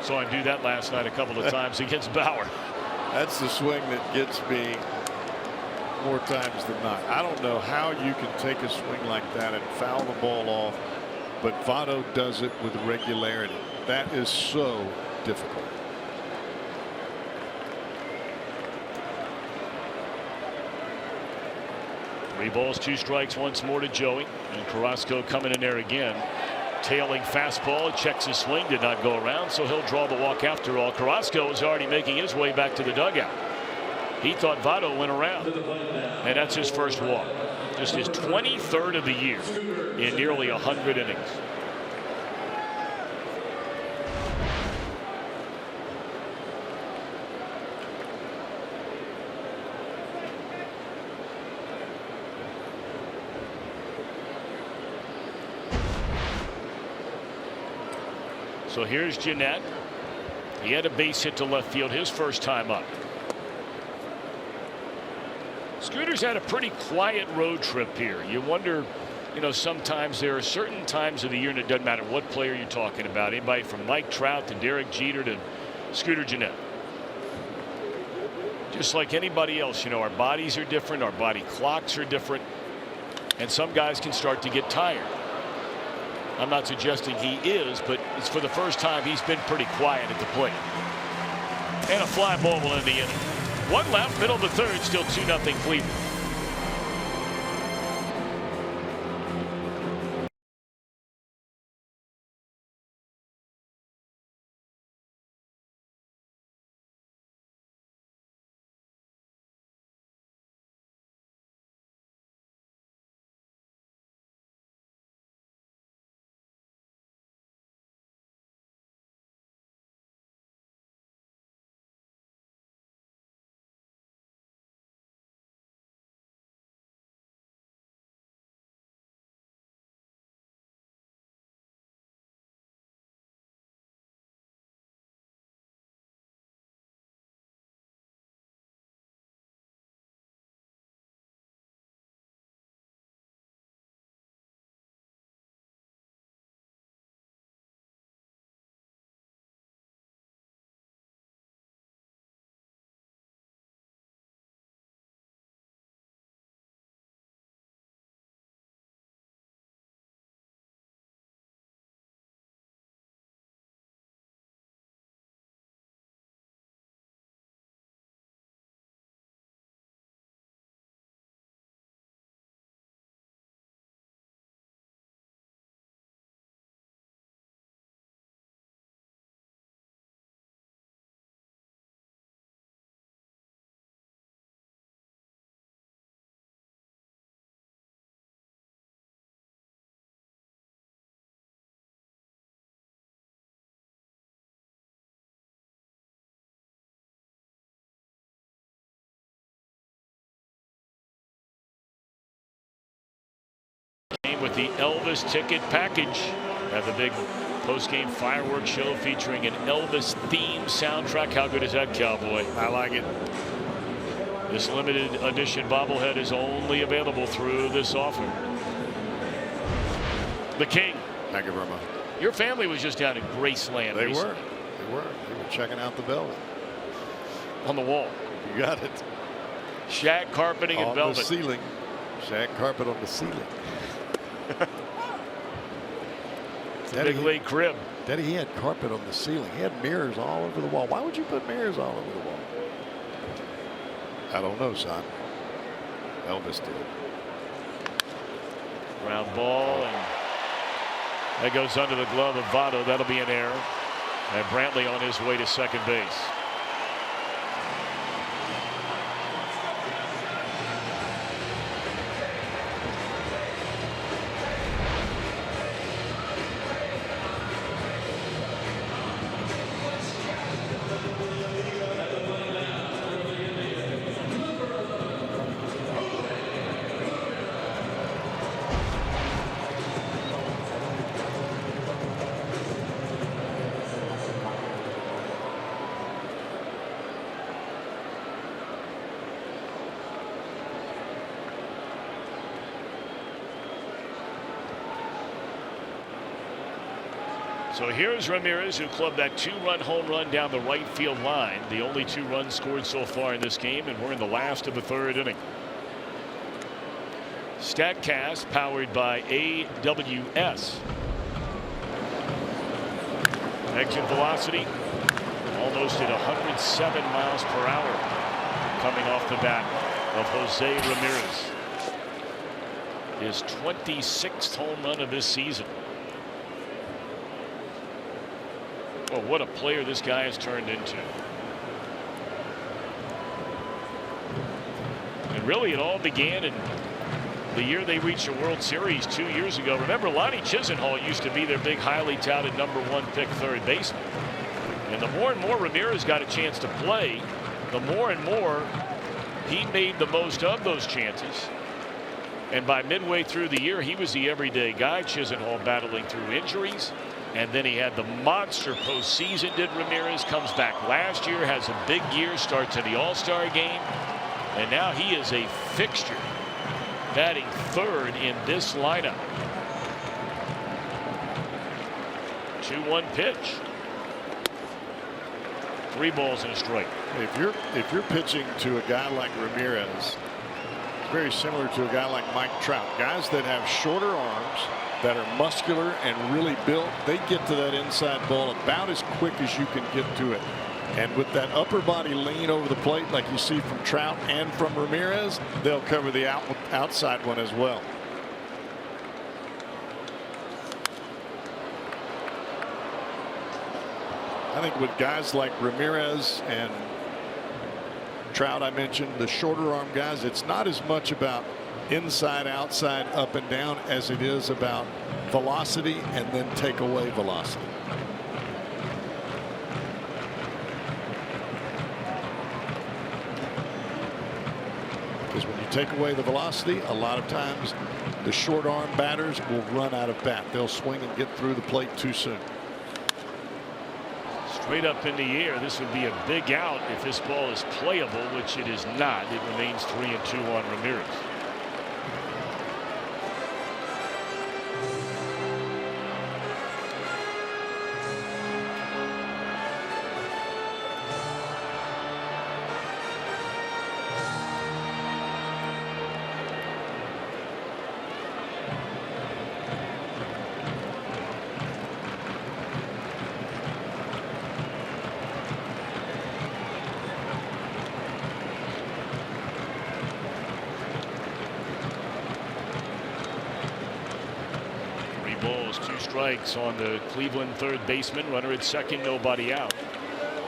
[SPEAKER 2] Saw him do that last night a couple of times against Bauer.
[SPEAKER 5] That's the swing that gets me more times than not. I don't know how you can take a swing like that and foul the ball off, but Votto does it with regularity. That is so difficult.
[SPEAKER 2] Three balls, 2 strikes once more to Joey, and Carrasco coming in there again. Tailing fastball, checks his swing, did not go around, so he'll draw the walk after all. Carrasco is already making his way back to the dugout. He thought Votto went around, and that's his first walk. Just his 23rd of the year in nearly 100 innings. So here's Jeanette. He had a base hit to left field his first time up. Scooter's had a pretty quiet road trip here. You wonder, you know, sometimes there are certain times of the year, and it doesn't matter what player you're talking about. Anybody from Mike Trout to Derek Jeter to Scooter Jeanette. Just like anybody else, you know, our bodies are different, our body clocks are different, and some guys can start to get tired. I'm not suggesting he is, but it's for the first time he's been pretty quiet at the plate. And a fly ball will end the inning. 1 left, middle of the third, still 2-0 Cleveland. With the Elvis ticket package, have the big post-game fireworks show featuring an Elvis themed soundtrack. How good is that, Cowboy?
[SPEAKER 5] I like it.
[SPEAKER 2] This limited edition bobblehead is only available through this offer. The King.
[SPEAKER 5] Thank you very much.
[SPEAKER 2] Your family was just down in Graceland.
[SPEAKER 5] They
[SPEAKER 2] recently.
[SPEAKER 5] were. They were. They were checking out the velvet.
[SPEAKER 2] On the wall.
[SPEAKER 5] You got it.
[SPEAKER 2] Shag carpeting and velvet.
[SPEAKER 5] On the ceiling. Shag carpet on the ceiling.
[SPEAKER 2] Big league crib.
[SPEAKER 5] Daddy, he had carpet on the ceiling. He had mirrors all over the wall. Why would you put mirrors all over the wall? I don't know, son. Elvis did.
[SPEAKER 2] Ground ball, and that goes under the glove of Votto. That'll be an error. And Brantley on his way to second base. So here's Ramirez, who clubbed that 2-run home run down the right field line. The only 2 runs scored so far in this game, and we're in the last of the 3rd inning. StatCast powered by AWS. Exit velocity almost at 107 miles per hour coming off the bat of Jose Ramirez. His 26th home run of this season. Oh, what a player this guy has turned into. And really, it all began in the year they reached a World Series 2 years ago. Remember, Lonnie Chisenhall used to be their big, highly touted #1 pick third baseman. And the more and more Ramirez got a chance to play, the more and more he made the most of those chances. And by midway through the year, he was the everyday guy. Chisenhall battling through injuries. And then he had the monster postseason. Did Ramirez. Comes back last year, has a big year, starts in the All-Star game, and now he is a fixture, batting 3rd in this lineup. 2-1 pitch. 3 balls and a strike.
[SPEAKER 5] If you're pitching to a guy like Ramirez, it's very similar to a guy like Mike Trout. Guys that have shorter arms, that are muscular and really built, they get to that inside ball about as quick as you can get to it. And with that upper body lean over the plate like you see from Trout and from Ramirez, they'll cover the outside one as well. I think with guys like Ramirez and Trout, I mentioned the shorter arm guys, it's not as much about inside, outside, up and down as it is about velocity and then take away velocity. Because when you take away the velocity, a lot of times the short arm batters will run out of bat. They'll swing and get through the plate too soon.
[SPEAKER 2] Straight up in the air. This would be a big out if this ball is playable, which it is not. It remains 3-2 on Ramirez. Strikes on the Cleveland third baseman. Runner at second, nobody out.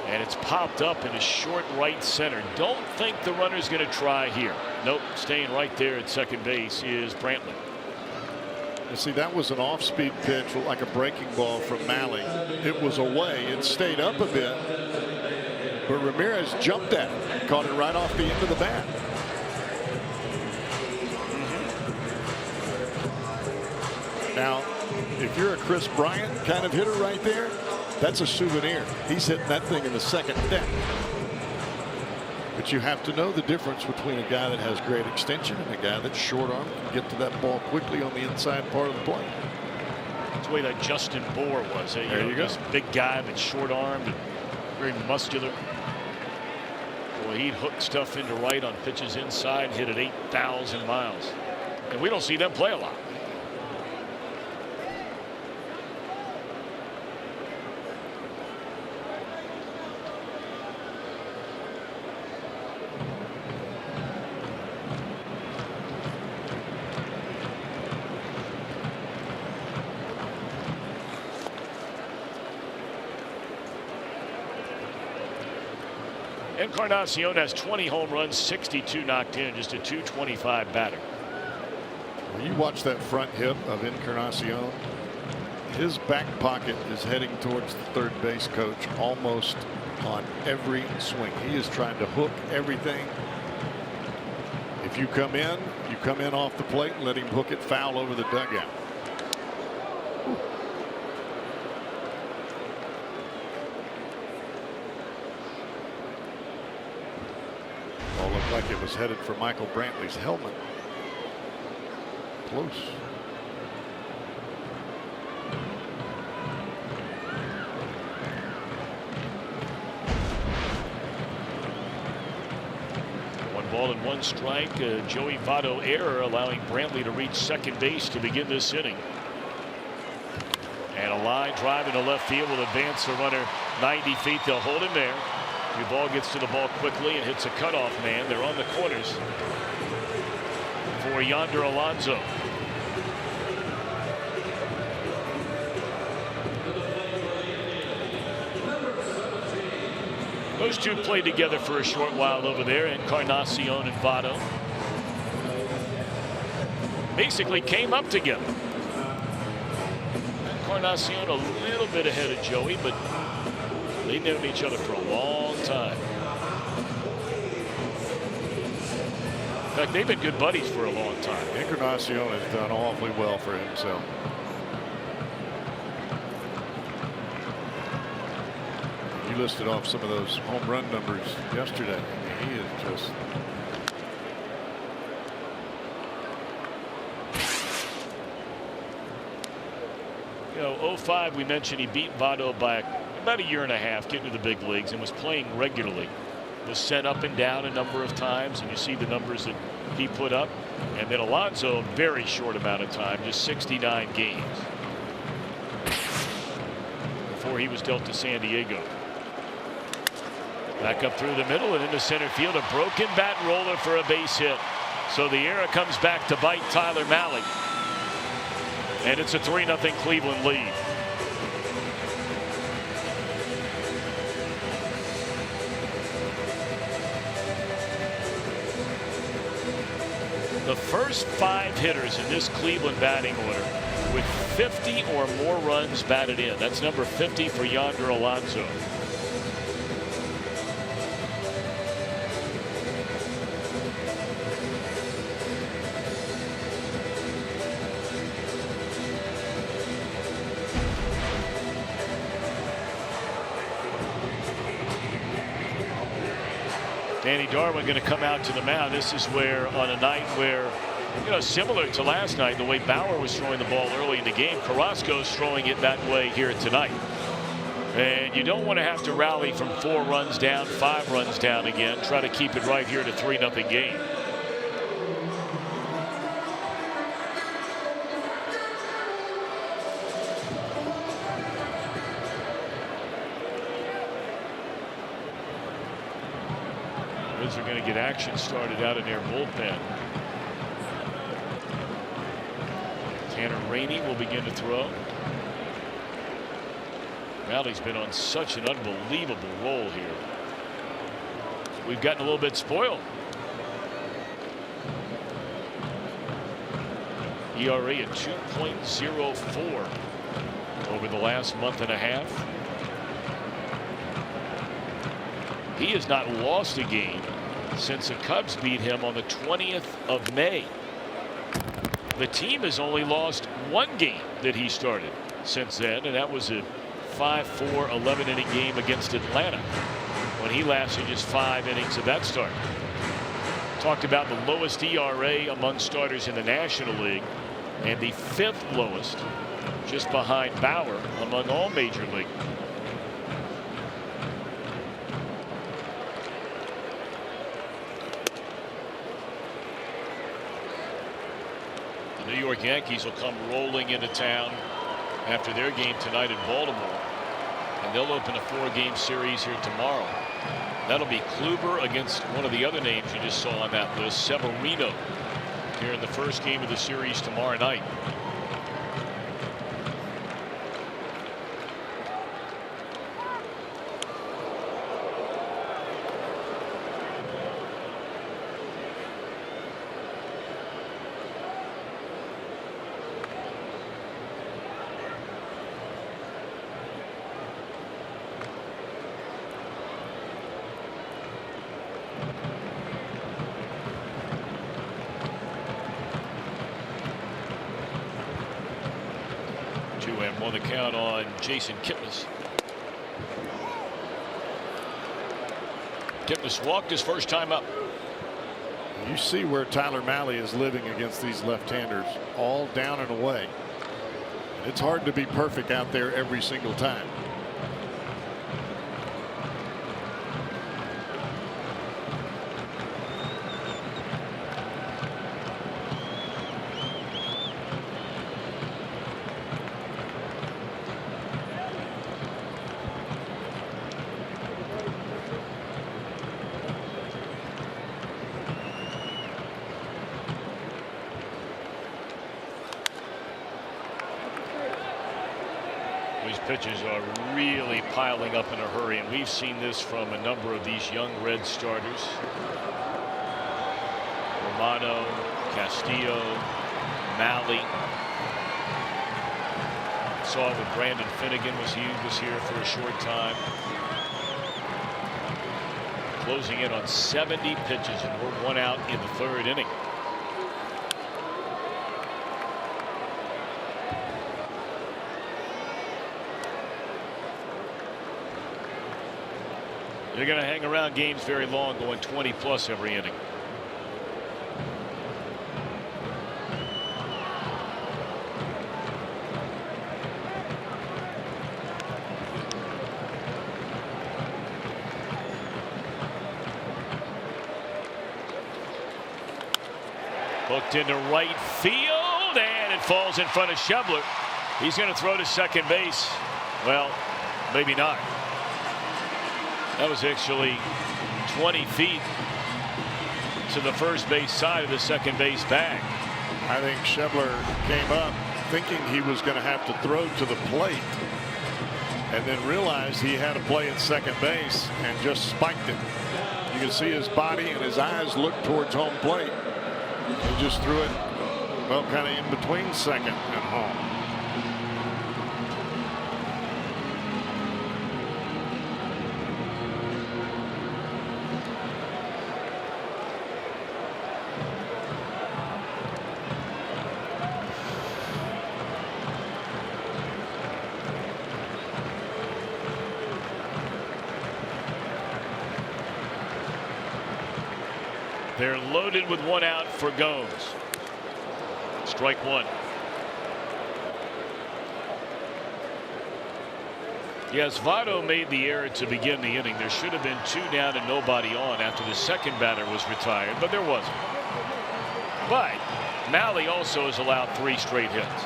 [SPEAKER 2] And it's popped up in a short right center. Don't think the runner's going to try here. Nope, staying right there at second base is Brantley.
[SPEAKER 5] You see, that was an off-speed pitch, like a breaking ball from Malley. It was away. It stayed up a bit, but Ramirez jumped at it, caught it right off the end of the bat. Now, if you're a Chris Bryant kind of hitter right there, that's a souvenir. He's hitting that thing in the second deck. But you have to know the difference between a guy that has great extension and a guy that's short arm, can get to that ball quickly on the inside part of the plate.
[SPEAKER 2] That's the way that Justin Bour was.
[SPEAKER 5] There you go.
[SPEAKER 2] This big guy, but short armed and very muscular. Boy, he'd hook stuff into right on pitches inside, hit at 8,000 miles. And we don't see them play a lot. Encarnacion has 20 home runs, 62 knocked in, just a .225 batter.
[SPEAKER 5] When you watch that front hip of Encarnacion, his back pocket is heading towards the third base coach almost on every swing. He is trying to hook everything. If you come in off the plate and let him hook it foul over the dugout. Ball looked like it was headed for Michael Brantley's helmet. Close.
[SPEAKER 2] Ball and 1 strike. Joey Votto error allowing Brantley to reach second base to begin this inning. And a line drive into left field will advance the runner 90 feet. They'll hold him there. Duvall gets to the ball quickly and hits a cutoff man. They're on the corners for Yonder Alonso. Those two played together for a short while over there, Encarnacion and Votto. Basically came up together. Encarnacion a little bit ahead of Joey, but they've known each other for a long time. In fact, they've been good buddies for a long time.
[SPEAKER 5] Encarnacion has done awfully well for himself. You listed off some of those home run numbers yesterday. I mean, he is just.
[SPEAKER 2] You know, 05, we mentioned he beat Votto by about a year and a half getting to the big leagues and was playing regularly. Was sent up and down a number of times, and you see the numbers that he put up. And then Alonso, a very short amount of time, just 69 games before he was dealt to San Diego. Back up through the middle and into center field, a broken bat roller for a base hit. So the error comes back to bite Tyler Mahle. And it's a 3-0 Cleveland lead. The first 5 hitters in this Cleveland batting order with 50 or more runs batted in. That's number 50 for Yonder Alonso. Danny Darwin going to come out to the mound. This is where, on a night where, you know, similar to last night, the way Bauer was throwing the ball early in the game, Carrasco's throwing it that way here tonight. And you don't want to have to rally from 4 runs down, 5 runs down again. Try to keep it right here at a 3-0 game. Reds are going to get action started out in their bullpen. Tanner Rainey will begin to throw. Mahle's been on such an unbelievable roll here. We've gotten a little bit spoiled. ERA at 2.04 over the last month and a half. He has not lost a game since the Cubs beat him on the 20th of May. The team has only lost 1 game that he started since then, and that was a 5-4 11-inning game against Atlanta when he lasted just 5 innings of that start. Talked about the lowest ERA among starters in the National League and the 5th lowest, just behind Bauer, among all major leaguers. The New York Yankees will come rolling into town after their game tonight in Baltimore, and they'll open a 4-game series here tomorrow. That'll be Kluber against one of the other names you just saw on that list, Severino, here in the first game of the series tomorrow night. 1 on the count on Jason Kipnis. Kipnis walked his first time up.
[SPEAKER 5] You see where Tyler Mahle is living against these left-handers, all down and away. It's hard to be perfect out there every single time.
[SPEAKER 2] These pitches are really piling up in a hurry, and we've seen this from a number of these young Red starters. Romano, Castillo, Mahle. Saw it with Brandon Finnegan. Was here for a short time. Closing in on 70 pitches, and we're 1 out in the 3rd inning. They're going to hang around games very long, going 20+ every inning. Hooked into right field, and it falls in front of Schebler. He's going to throw to second base. Well, maybe not. That was actually 20 feet to the first base side of the second base bag.
[SPEAKER 5] I think Schebler came up thinking he was going to have to throw to the plate, and then realized he had to play at second base and just spiked it. You can see his body and his eyes look towards home plate. He just threw it, well, kind of in between second and home.
[SPEAKER 2] They're loaded with 1 out for Gomes. Strike 1. Yes, Votto made the error to begin the inning. There should have been 2 down and nobody on after the second batter was retired, but there wasn't. But Mahle also has allowed 3 straight hits.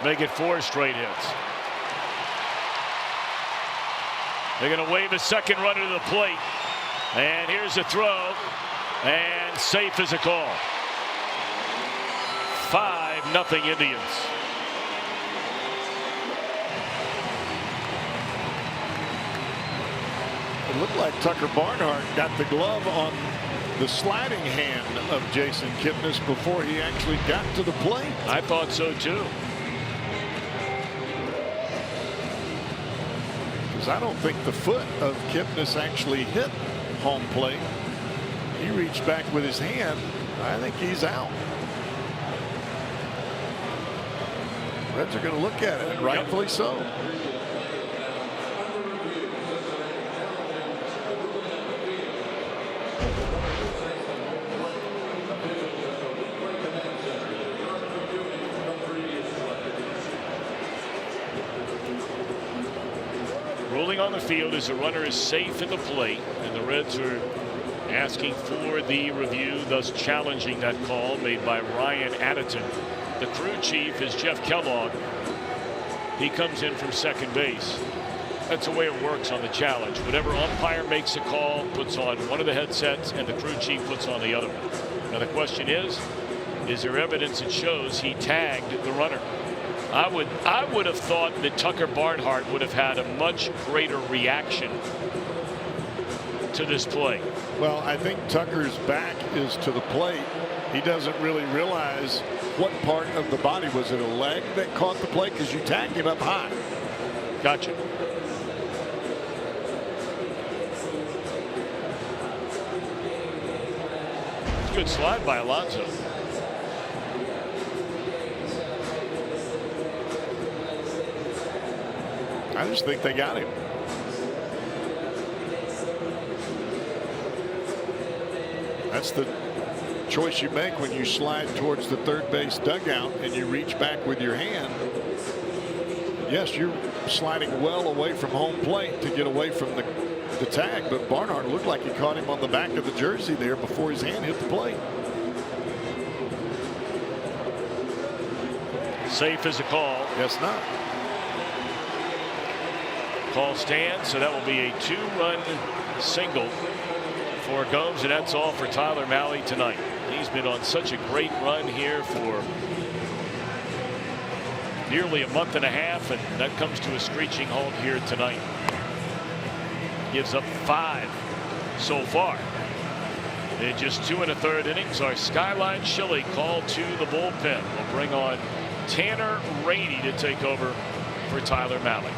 [SPEAKER 2] Make it 4 straight hits. They're going to wave a second runner to the plate. And here's a throw. And safe as a call. 5-0 Indians.
[SPEAKER 5] It looked like Tucker Barnhart got the glove on the sliding hand of Jason Kipnis before he actually got to the plate.
[SPEAKER 2] I thought so too.
[SPEAKER 5] I don't think the foot of Kipnis actually hit home plate. He reached back with his hand. I think he's out. Reds are going to look at it, and rightfully so.
[SPEAKER 2] Ruling on the field as the runner is safe at the plate, and the Reds are asking for the review, thus challenging that call made by Ryan Addison. The crew chief is Jeff Kellogg. He comes in from second base. That's the way it works on the challenge. Whatever umpire makes a call puts on one of the headsets, and the crew chief puts on the other one. Now the question is there evidence that shows he tagged the runner? I would have thought that Tucker Barnhart would have had a much greater reaction to this play.
[SPEAKER 5] Well, I think Tucker's back is to the plate. He doesn't really realize what part of the body. Was it a leg that caught the play? Because you tagged him up high.
[SPEAKER 2] Gotcha. Good slide by Alonso.
[SPEAKER 5] I just think they got him. That's the choice you make when you slide towards the third base dugout and you reach back with your hand. Yes, you're sliding well away from home plate to get away from the tag, but Barnhart looked like he caught him on the back of the jersey there before his hand hit the plate.
[SPEAKER 2] Safe as a call.
[SPEAKER 5] Guess not.
[SPEAKER 2] Call stands, so that will be a 2-run single for Gomes, and that's all for Tyler Mahle tonight. He's been on such a great run here for nearly a month and a half, and that comes to a screeching halt here tonight. Gives up 5 so far in just 2 1/3 innings. Our Skyline Chili called to the bullpen. We'll bring on Tanner Rainey to take over for Tyler Mahle.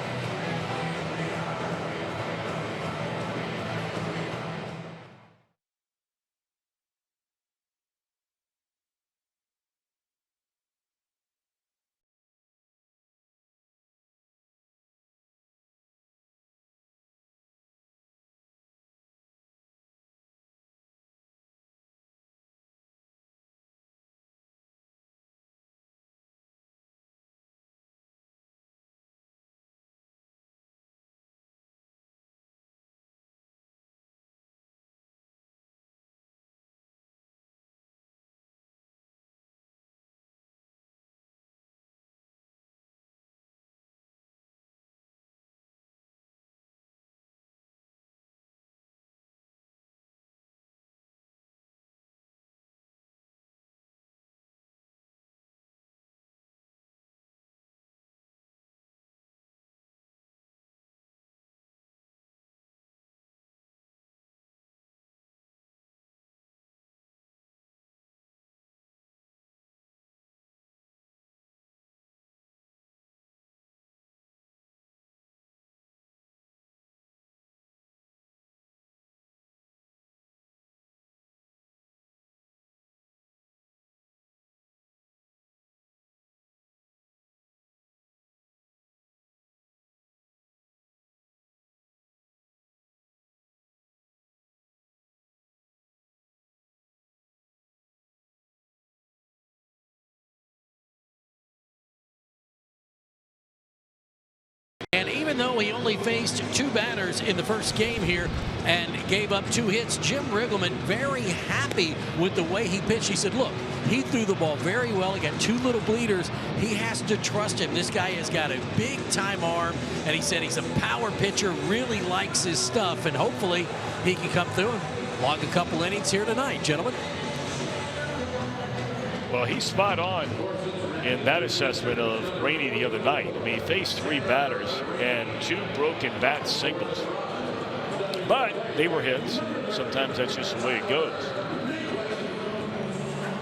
[SPEAKER 4] And even though he only faced 2 batters in the first game here and gave up 2 hits, Jim Riggleman very happy with the way he pitched. He said, look, he threw the ball very well. He got 2 little bleeders. He has to trust him. This guy has got a big-time arm, and he said he's a power pitcher, really likes his stuff, and hopefully he can come through and log a couple innings here tonight, gentlemen.
[SPEAKER 2] Well, he's spot on in that assessment of Rainey the other night. I mean, he faced 3 batters and 2 broken bat singles, but they were hits. Sometimes that's just the way it goes.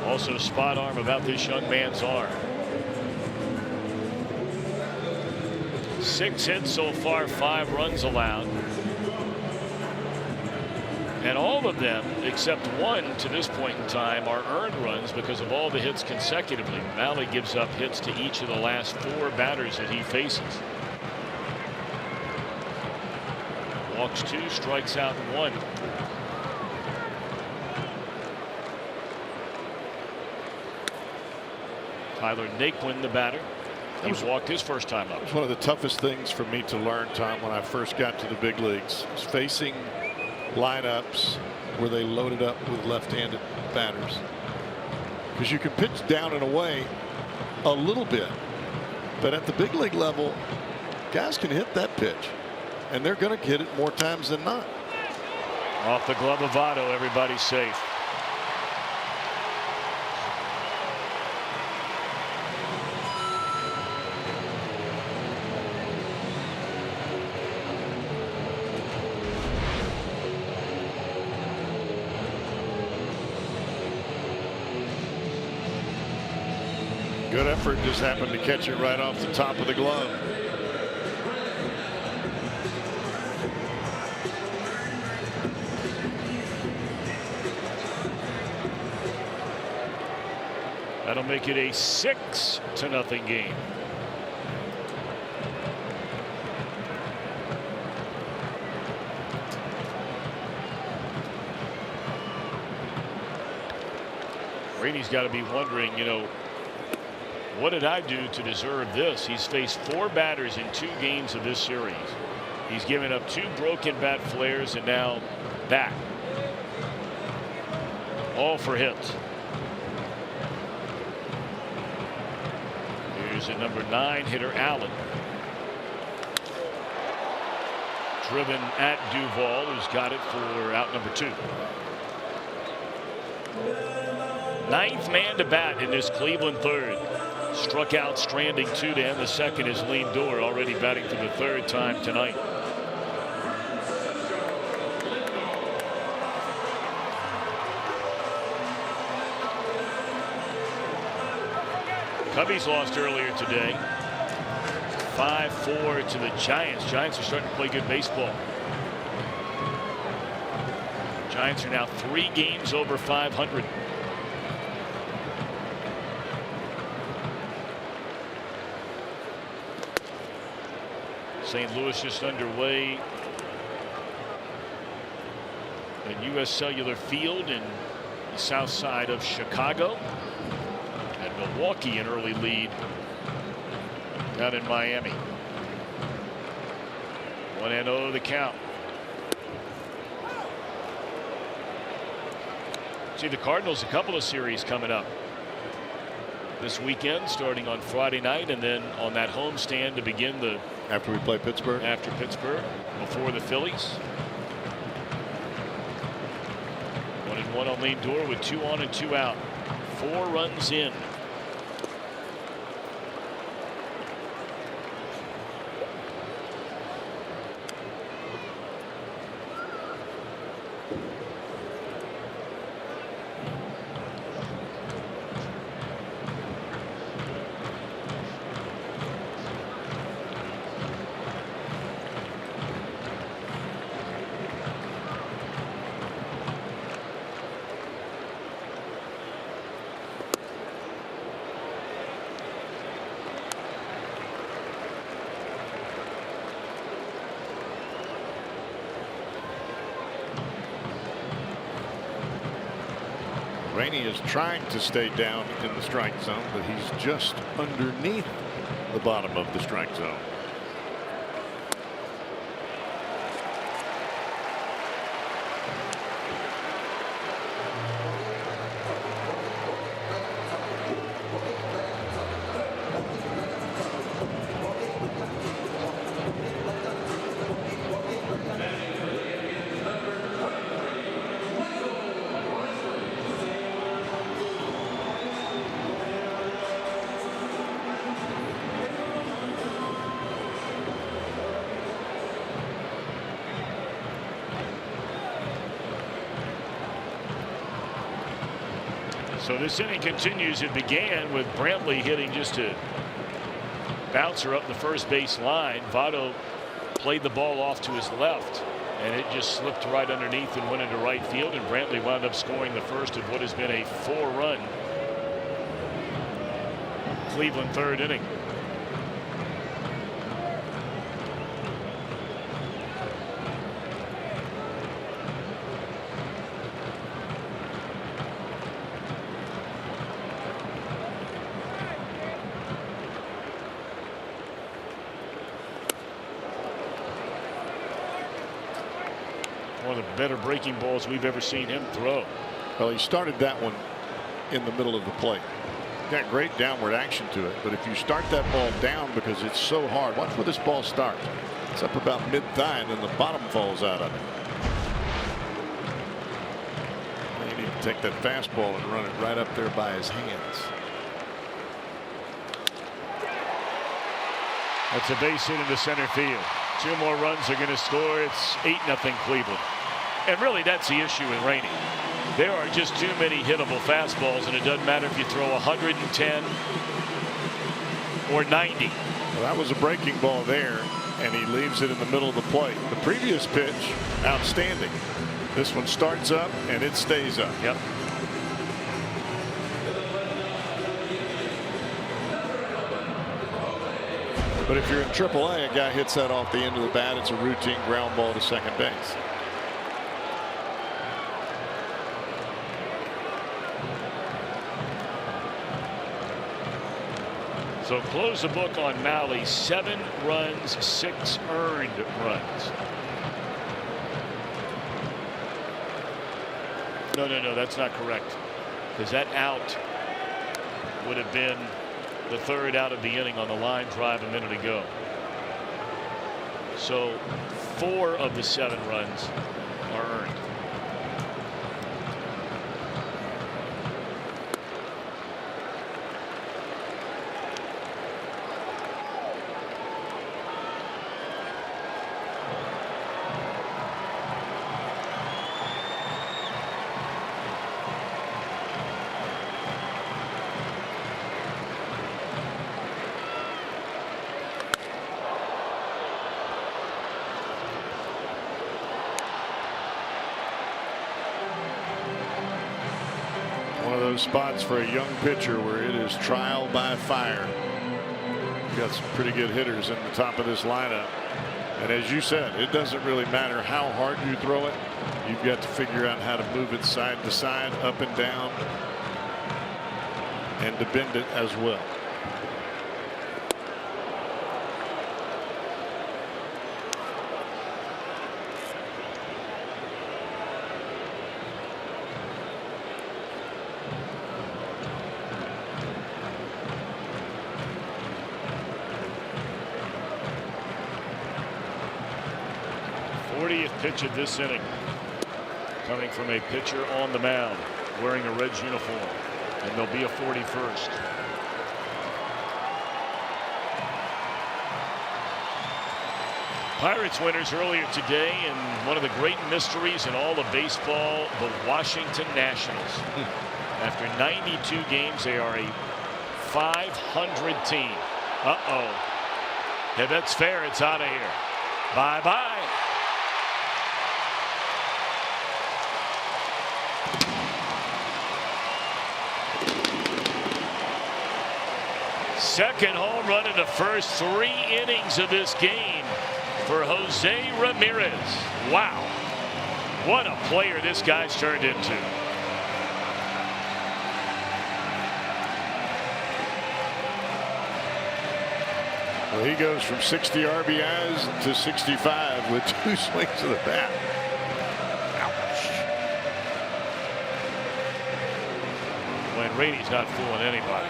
[SPEAKER 2] Also spot on about this young man's arm. 6 hits so far, 5 runs allowed. And all of them, except 1 to this point in time, are earned runs because of all the hits consecutively. Mahle gives up hits to each of the last 4 batters that he faces. Walks 2, strikes out 1. Tyler Naquin, the batter. He walked his first time up.
[SPEAKER 5] It was one of the toughest things for me to learn, Tom, when I first got to the big leagues. Was facing lineups where they loaded up with left-handed batters, because you can pitch down and away a little bit, but at the big league level, guys can hit that pitch, and they're going to hit it more times than not.
[SPEAKER 2] Off the glove of Votto, everybody's safe.
[SPEAKER 5] Good effort, just happened to catch it right off the top of the glove.
[SPEAKER 2] That'll make it a 6-0 game. Rainey's got to be wondering, you know, what did I do to deserve this? He's faced 4 batters in 2 games of this series. He's given up 2 broken bat flares and now that. All for hits. Here's a number 9 hitter, Allen. Driven at Duvall, who's got it for out number 2. 9th man to bat in this Cleveland third. Struck out stranding 2 to end the second is Lindor, already batting for the 3rd time tonight. Cubbies lost earlier today. 5-4 to the Giants. Giants are starting to play good baseball. Giants are now 3 games over 500. St. Louis just underway at U.S. Cellular Field in the south side of Chicago. And Milwaukee an early lead down in Miami. 1-0 the count. See the Cardinals a couple of series coming up this weekend, starting on Friday night and then on that homestand to begin the
[SPEAKER 5] after we play Pittsburgh.
[SPEAKER 2] After Pittsburgh, before the Phillies. 1-1 on Lindor with 2 on and 2 out. 4 runs in.
[SPEAKER 5] Rainey is trying to stay down in the strike zone, but he's just underneath the bottom of the strike zone.
[SPEAKER 2] So this inning continues. It began with Brantley hitting just a bouncer up the first base line. Votto played the ball off to his left, and it just slipped right underneath and went into right field, and Brantley wound up scoring the first of what has been a 4-run Cleveland third inning. One of the better breaking balls we've ever seen him throw.
[SPEAKER 5] Well, he started that one in the middle of the plate. Got great downward action to it, but if you start that ball down because it's so hard, watch where this ball starts. It's up about mid-thigh and then the bottom falls out of it. You need to take that fastball and run it right up there by his hands.
[SPEAKER 2] That's a base hit into center field. 2 more runs are going to score. It's 8-0 Cleveland. And really, that's the issue with Rainey. There are just too many hittable fastballs, and it doesn't matter if you throw 110,
[SPEAKER 1] or 90.
[SPEAKER 5] Well, that was a breaking ball there, and he leaves it in the middle of the plate. The previous pitch, outstanding. This one starts up and it stays up.
[SPEAKER 1] Yep.
[SPEAKER 5] But if you're in AAA, a guy hits that off the end of the bat, it's a routine ground ball to second base.
[SPEAKER 1] So close the book on Mahle. 7 runs, 6 earned runs. No, that's not correct. Because that out would have been the 3rd out of the inning on the line drive a minute ago. So 4 of the 7 runs are earned.
[SPEAKER 5] Spots for a young pitcher where it is trial by fire. You've got some pretty good hitters in the top of this lineup, and as you said, it doesn't really matter how hard you throw it. You've got to figure out how to move it side to side, up and down, and to bend it as well.
[SPEAKER 1] Pitch of this inning coming from a pitcher on the mound wearing a Reds uniform, and there'll be a 41st. Pirates winners earlier today, and one of the great mysteries in all of baseball, the Washington Nationals. After 92 games, they are a 500 team. If that's fair, it's out of here. Bye-bye. Second home run in the first 3 innings of this game for Jose Ramirez. Wow. What a player this guy's turned into.
[SPEAKER 5] Well, he goes from 60 RBIs to 65 with 2 swings of the bat. Ouch.
[SPEAKER 1] When Rainey's not fooling anybody.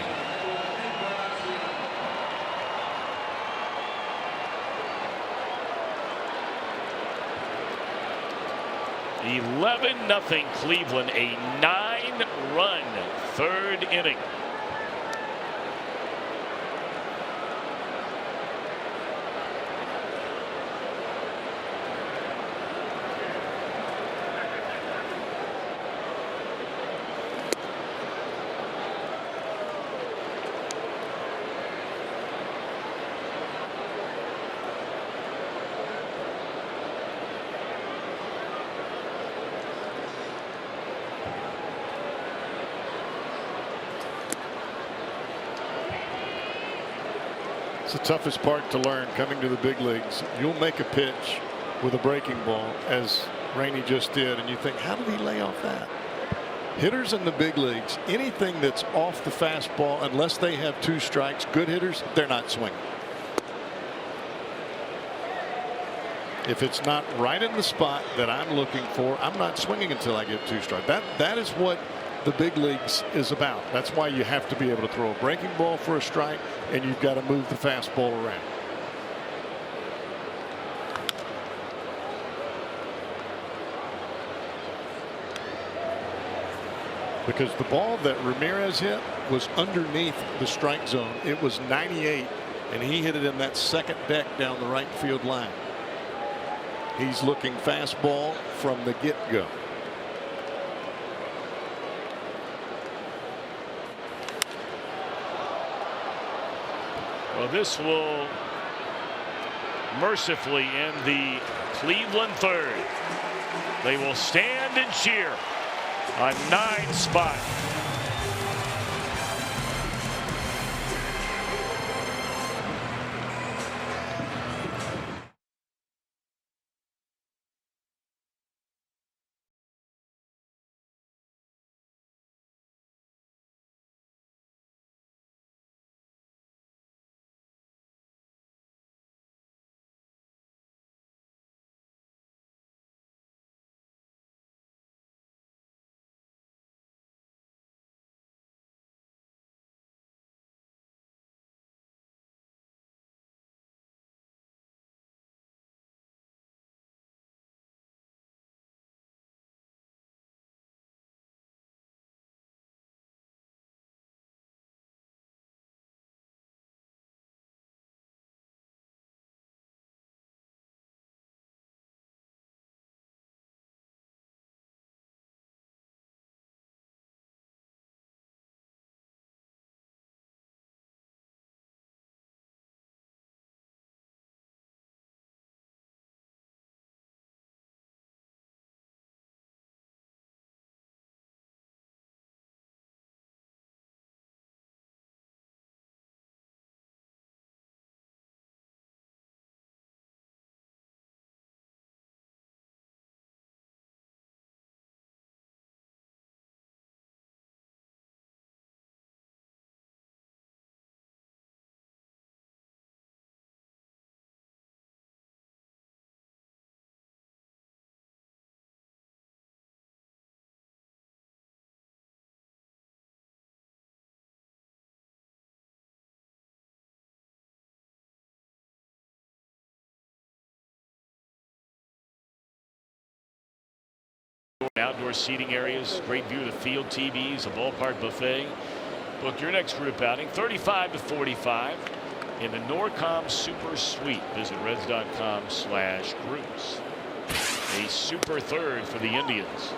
[SPEAKER 1] (11-0) Cleveland, a 9-run 3rd inning.
[SPEAKER 5] The toughest part to learn coming to the big leagues. You'll make a pitch with a breaking ball, as Rainey just did, and you think, how did he lay off that? Hitters in the big leagues, anything that's off the fastball, unless they have 2 strikes, good hitters, they're not swinging. If it's not right in the spot that I'm looking for, I'm not swinging until I get 2 strikes. That is what the big leagues is about. That's why you have to be able to throw a breaking ball for a strike, and you've got to move the fastball around. Because the ball that Ramirez hit was underneath the strike zone. It was 98, and he hit it in that second deck down the right field line. He's looking fastball from the get-go.
[SPEAKER 2] Well, this will mercifully end the Cleveland third. They will stand and cheer. A 9 spot. Outdoor seating areas, great view of the field, TVs, a ballpark buffet. Book your next group outing, 35 to 45 in the Norcom Super Suite. Visit reds.com/groups. A super third for the Indians.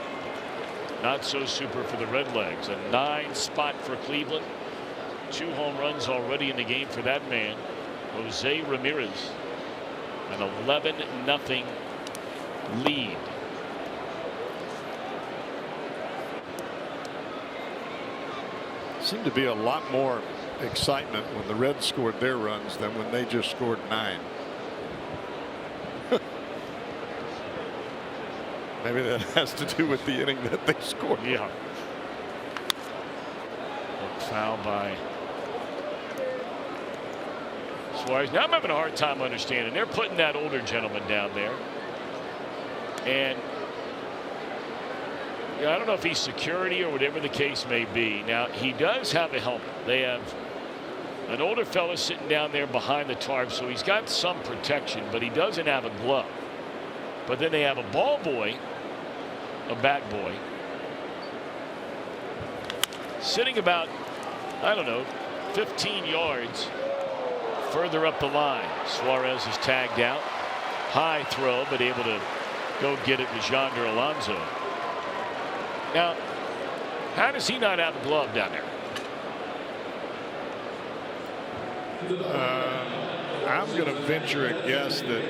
[SPEAKER 2] Not so super for the Redlegs. A 9 spot for Cleveland. 2 home runs already in the game for that man, Jose Ramirez. An 11-0 lead.
[SPEAKER 5] Seemed to be a lot more excitement when the Reds scored their runs than when they just scored 9. Maybe that has to do with the inning that they scored.
[SPEAKER 2] Yeah. Foul by Suarez. Now I'm having a hard time understanding. They're putting that older gentleman down there. And yeah, I don't know if he's security or whatever the case may be. Now, he does have a helmet. They have an older fella sitting down there behind the tarp, so he's got some protection, but he doesn't have a glove. But then they have a ball boy, a bat boy, sitting about, I don't know, 15 yards further up the line. Suarez is tagged out. High throw, but able to go get it with Yonder Alonso. Now, how does he not have a glove down there?
[SPEAKER 5] I'm going to venture a guess that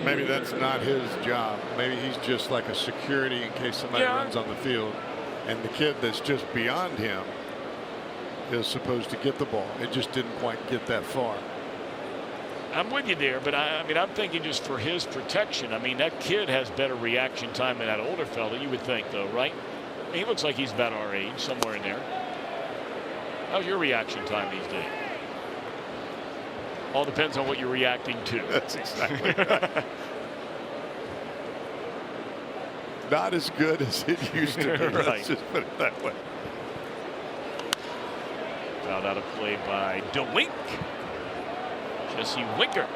[SPEAKER 5] maybe that's not his job. Maybe he's just like a security in case somebody runs on the field. And the kid that's just beyond him is supposed to get the ball. It just didn't quite get that far.
[SPEAKER 2] I'm with you there, but I mean, I'm thinking just for his protection. I mean, that kid has better reaction time than that older fella, you would think, though, right? I mean, he looks like he's about our age, somewhere in there. How's your reaction time these days? All depends on what you're reacting to.
[SPEAKER 5] That's exactly right. Not as good as it used to be.
[SPEAKER 2] Right.
[SPEAKER 5] Let's just put it that way.
[SPEAKER 2] Fouled out of play by DeWink. Jesse Winker.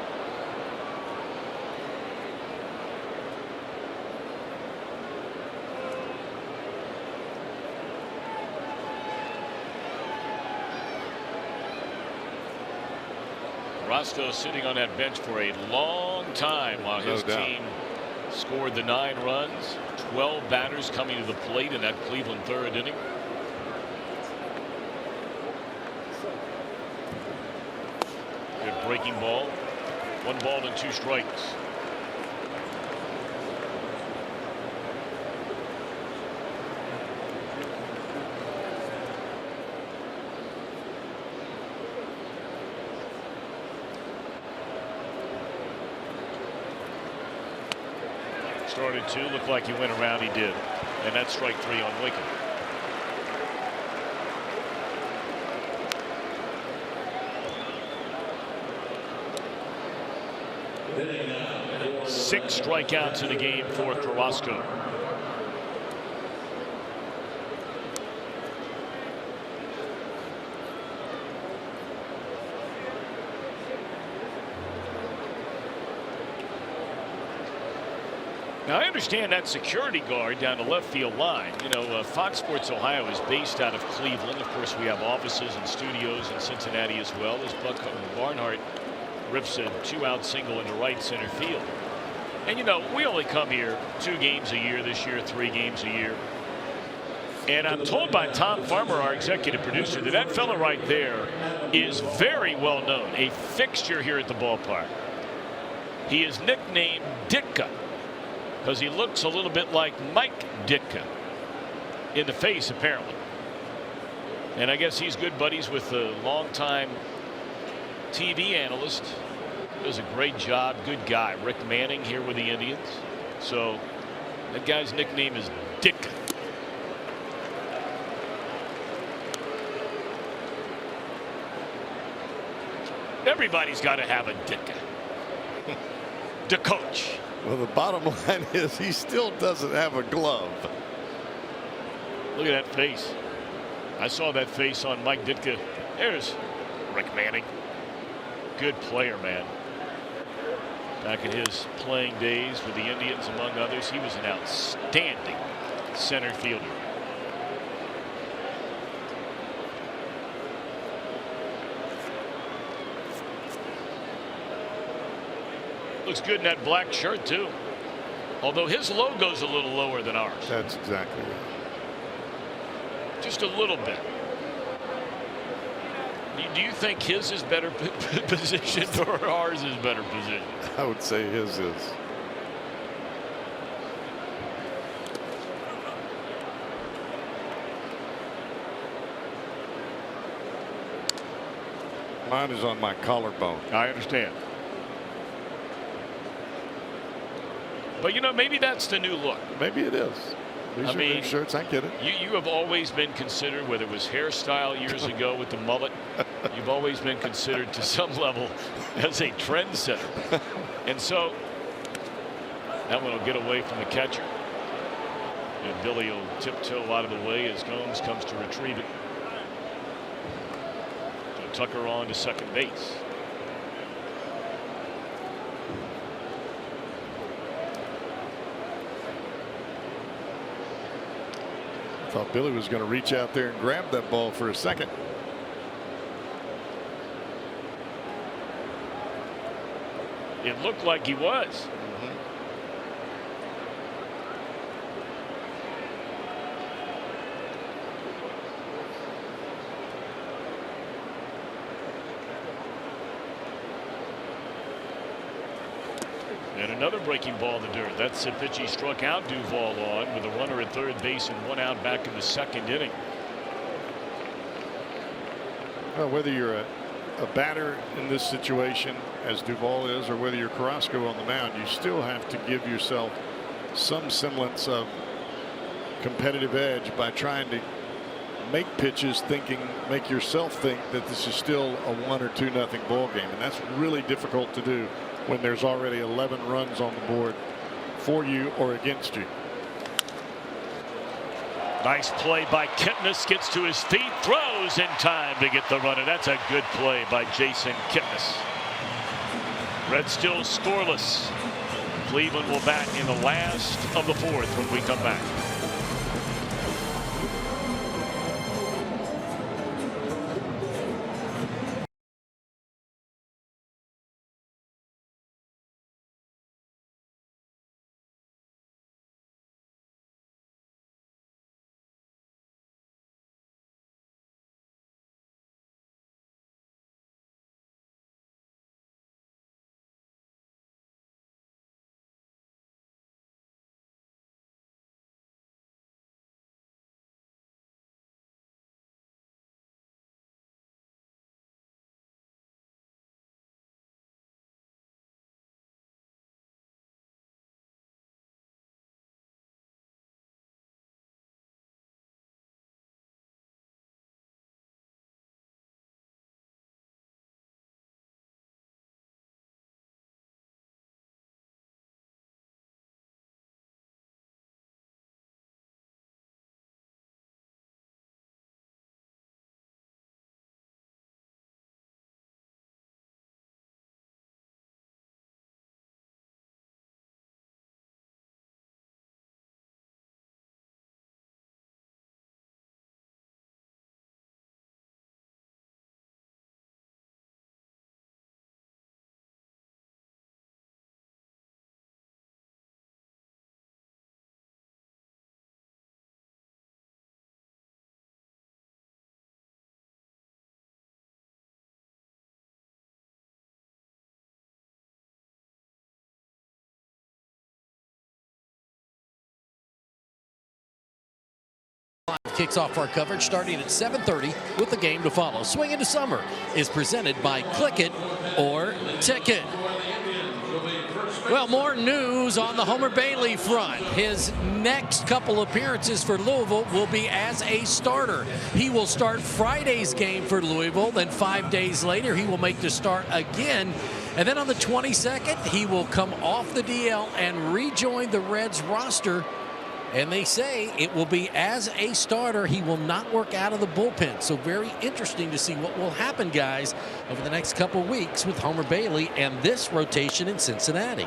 [SPEAKER 2] Roscoe sitting on that bench for a long time while his team scored the 9 runs. 12 batters coming to the plate in that Cleveland third inning. Good breaking ball. 1 ball and 2 strikes. Started 2, looked like he went around, he did. And that's strike 3 on Waken. Six strikeouts in the game for Carrasco. Now, I understand that security guard down the left field line. You know, Fox Sports Ohio is based out of Cleveland. Of course, we have offices and studios in Cincinnati as well. As Buck Barnhart rips a 2-out single into right center field. And, you know, we only come here 2 games a year this year, 3 games a year. And I'm told by Tom Farmer, our executive producer, that that fella right there is very well known, a fixture here at the ballpark. He is nicknamed Ditka because he looks a little bit like Mike Ditka in the face, apparently. And I guess he's good buddies with the longtime TV analyst. Does a great job. Good guy. Rick Manning here with the Indians. So that guy's nickname is Ditka. Everybody's got to have a Ditka. The coach.
[SPEAKER 5] Well, the bottom line is he still doesn't have a glove.
[SPEAKER 2] Look at that face. I saw that face on Mike Ditka. There's Rick Manning. Good player, man. Back in his playing days with the Indians, among others, he was an outstanding center fielder. Looks good in that black shirt, too. Although his logo's a little lower than ours.
[SPEAKER 5] That's exactly right.
[SPEAKER 2] Just a little bit. Do you think his is better positioned or ours is better positioned?
[SPEAKER 5] I would say his is. Mine is on my collarbone.
[SPEAKER 2] I understand. But, you know, maybe that's the new look.
[SPEAKER 5] Maybe it is. These are new shirts. I get it.
[SPEAKER 2] You have always been considered, whether it was hairstyle years ago with the mullet, you've always been considered to some level as a trendsetter. And so that one will get away from the catcher. And Billy will tiptoe out of the way as Gomes comes to retrieve it. So Tucker on to second base.
[SPEAKER 5] Thought Billy was going to reach out there and grab that ball for a second.
[SPEAKER 2] It looked like he was. And another breaking ball in the dirt. That's a pitch he struck out Duvall on with a runner at third base and 1 out back in the second inning.
[SPEAKER 5] Well, whether you're a batter in this situation, as Duvall is, or whether you're Carrasco on the mound, you still have to give yourself some semblance of competitive edge by trying to make pitches make yourself think that this is still a 1 or 2-0 ball game. And that's really difficult to do when there's already 11 runs on the board for you or against you.
[SPEAKER 2] Nice play by Kipnis. Gets to his feet, throws in time to get the runner. That's a good play by Jason Kipnis. Reds still scoreless. Cleveland will bat in the last of the 4th when we come back.
[SPEAKER 4] Kicks off our coverage starting at 7:30 with the game to follow. Swing into Summer is presented by Click It or Ticket. Well, more news on the Homer Bailey front. His next couple appearances for Louisville will be as a starter. He will start Friday's game for Louisville, then 5 days later he will make the start again. And then on the 22nd, he will come off the DL and rejoin the Reds roster. And they say it will be as a starter. He will not work out of the bullpen. So very interesting to see what will happen, guys, over the next couple weeks with Homer Bailey and this rotation in Cincinnati.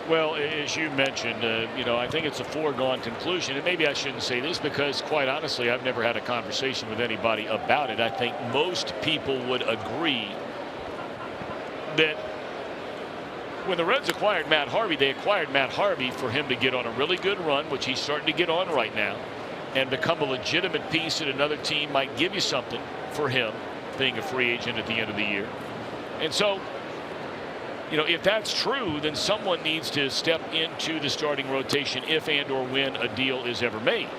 [SPEAKER 2] Well, as you mentioned, I think it's a foregone conclusion. And maybe I shouldn't say this because, quite honestly, I've never had a conversation with anybody about it. I think most people would agree that when the Reds acquired Matt Harvey, they acquired Matt Harvey for him to get on a really good run, which he's starting to get on right now, and become a legitimate piece that another team might give you something for him being a free agent at the end of the year. And so, if that's true, then someone needs to step into the starting rotation if and or when a deal is ever made.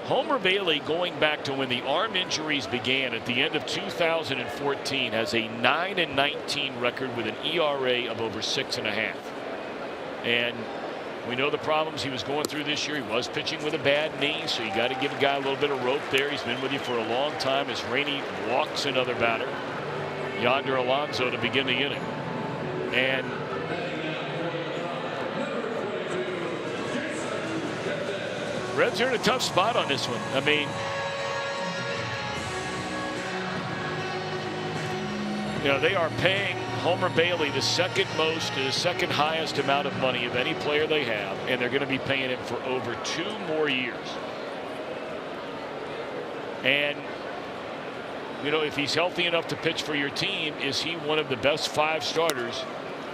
[SPEAKER 2] Homer Bailey, going back to when the arm injuries began at the end of 2014, has a 9-19 record with an ERA of over 6.5. And we know the problems he was going through this year. He was pitching with a bad knee, so you got to give a guy a little bit of rope there. He's been with you for a long time as Rainey walks another batter, Yonder Alonso, to begin the inning. And Reds are in a tough spot on this one. I mean, they are paying Homer Bailey the second highest amount of money of any player they have, and they're going to be paying him for over 2 more years. And, if he's healthy enough to pitch for your team, is he one of the best 5 starters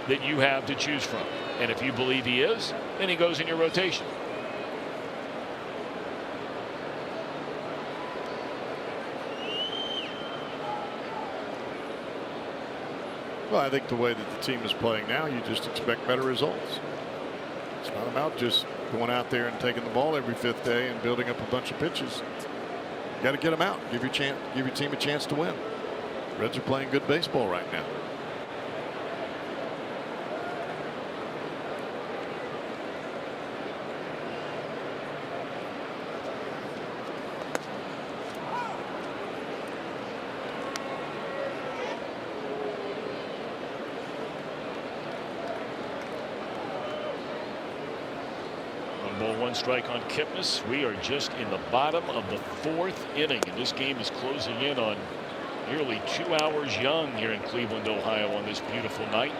[SPEAKER 2] that you have to choose from? And if you believe he is, then he goes in your rotation.
[SPEAKER 5] Well, I think the way that the team is playing now, you just expect better results. It's not about just going out there and taking the ball every 5th day and building up a bunch of pitches. You got to get them out. Give your team a chance to win. Reds are playing good baseball right now.
[SPEAKER 2] Ball 1 strike on Kipnis. We are just in the bottom of the 4th inning, and this game is closing in on nearly 2 hours young here in Cleveland, Ohio on this beautiful night.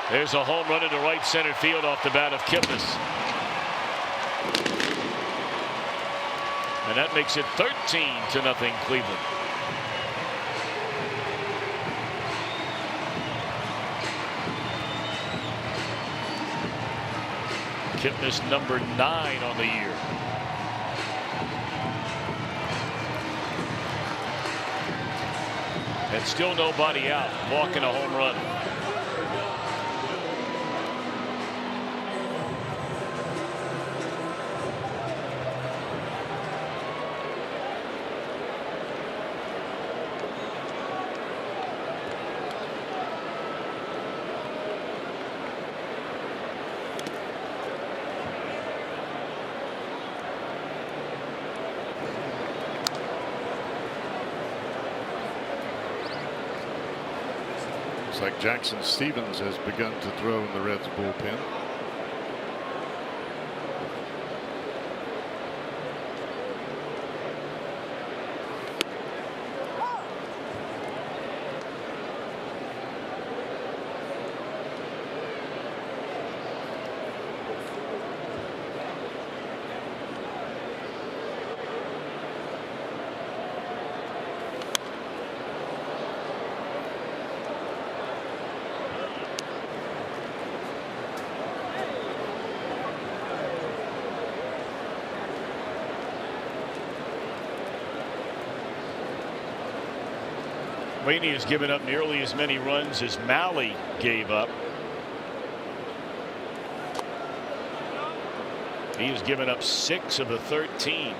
[SPEAKER 2] There's a home run into right center field off the bat of Kipnis. And that makes it 13-0 Cleveland. Kipnis number 9 on the year. And still nobody out, walking a home run.
[SPEAKER 5] Looks like Jackson Stevens has begun to throw in the Reds bullpen.
[SPEAKER 2] Rainey has given up nearly as many runs as Malley gave up. He has given up 6 of the 13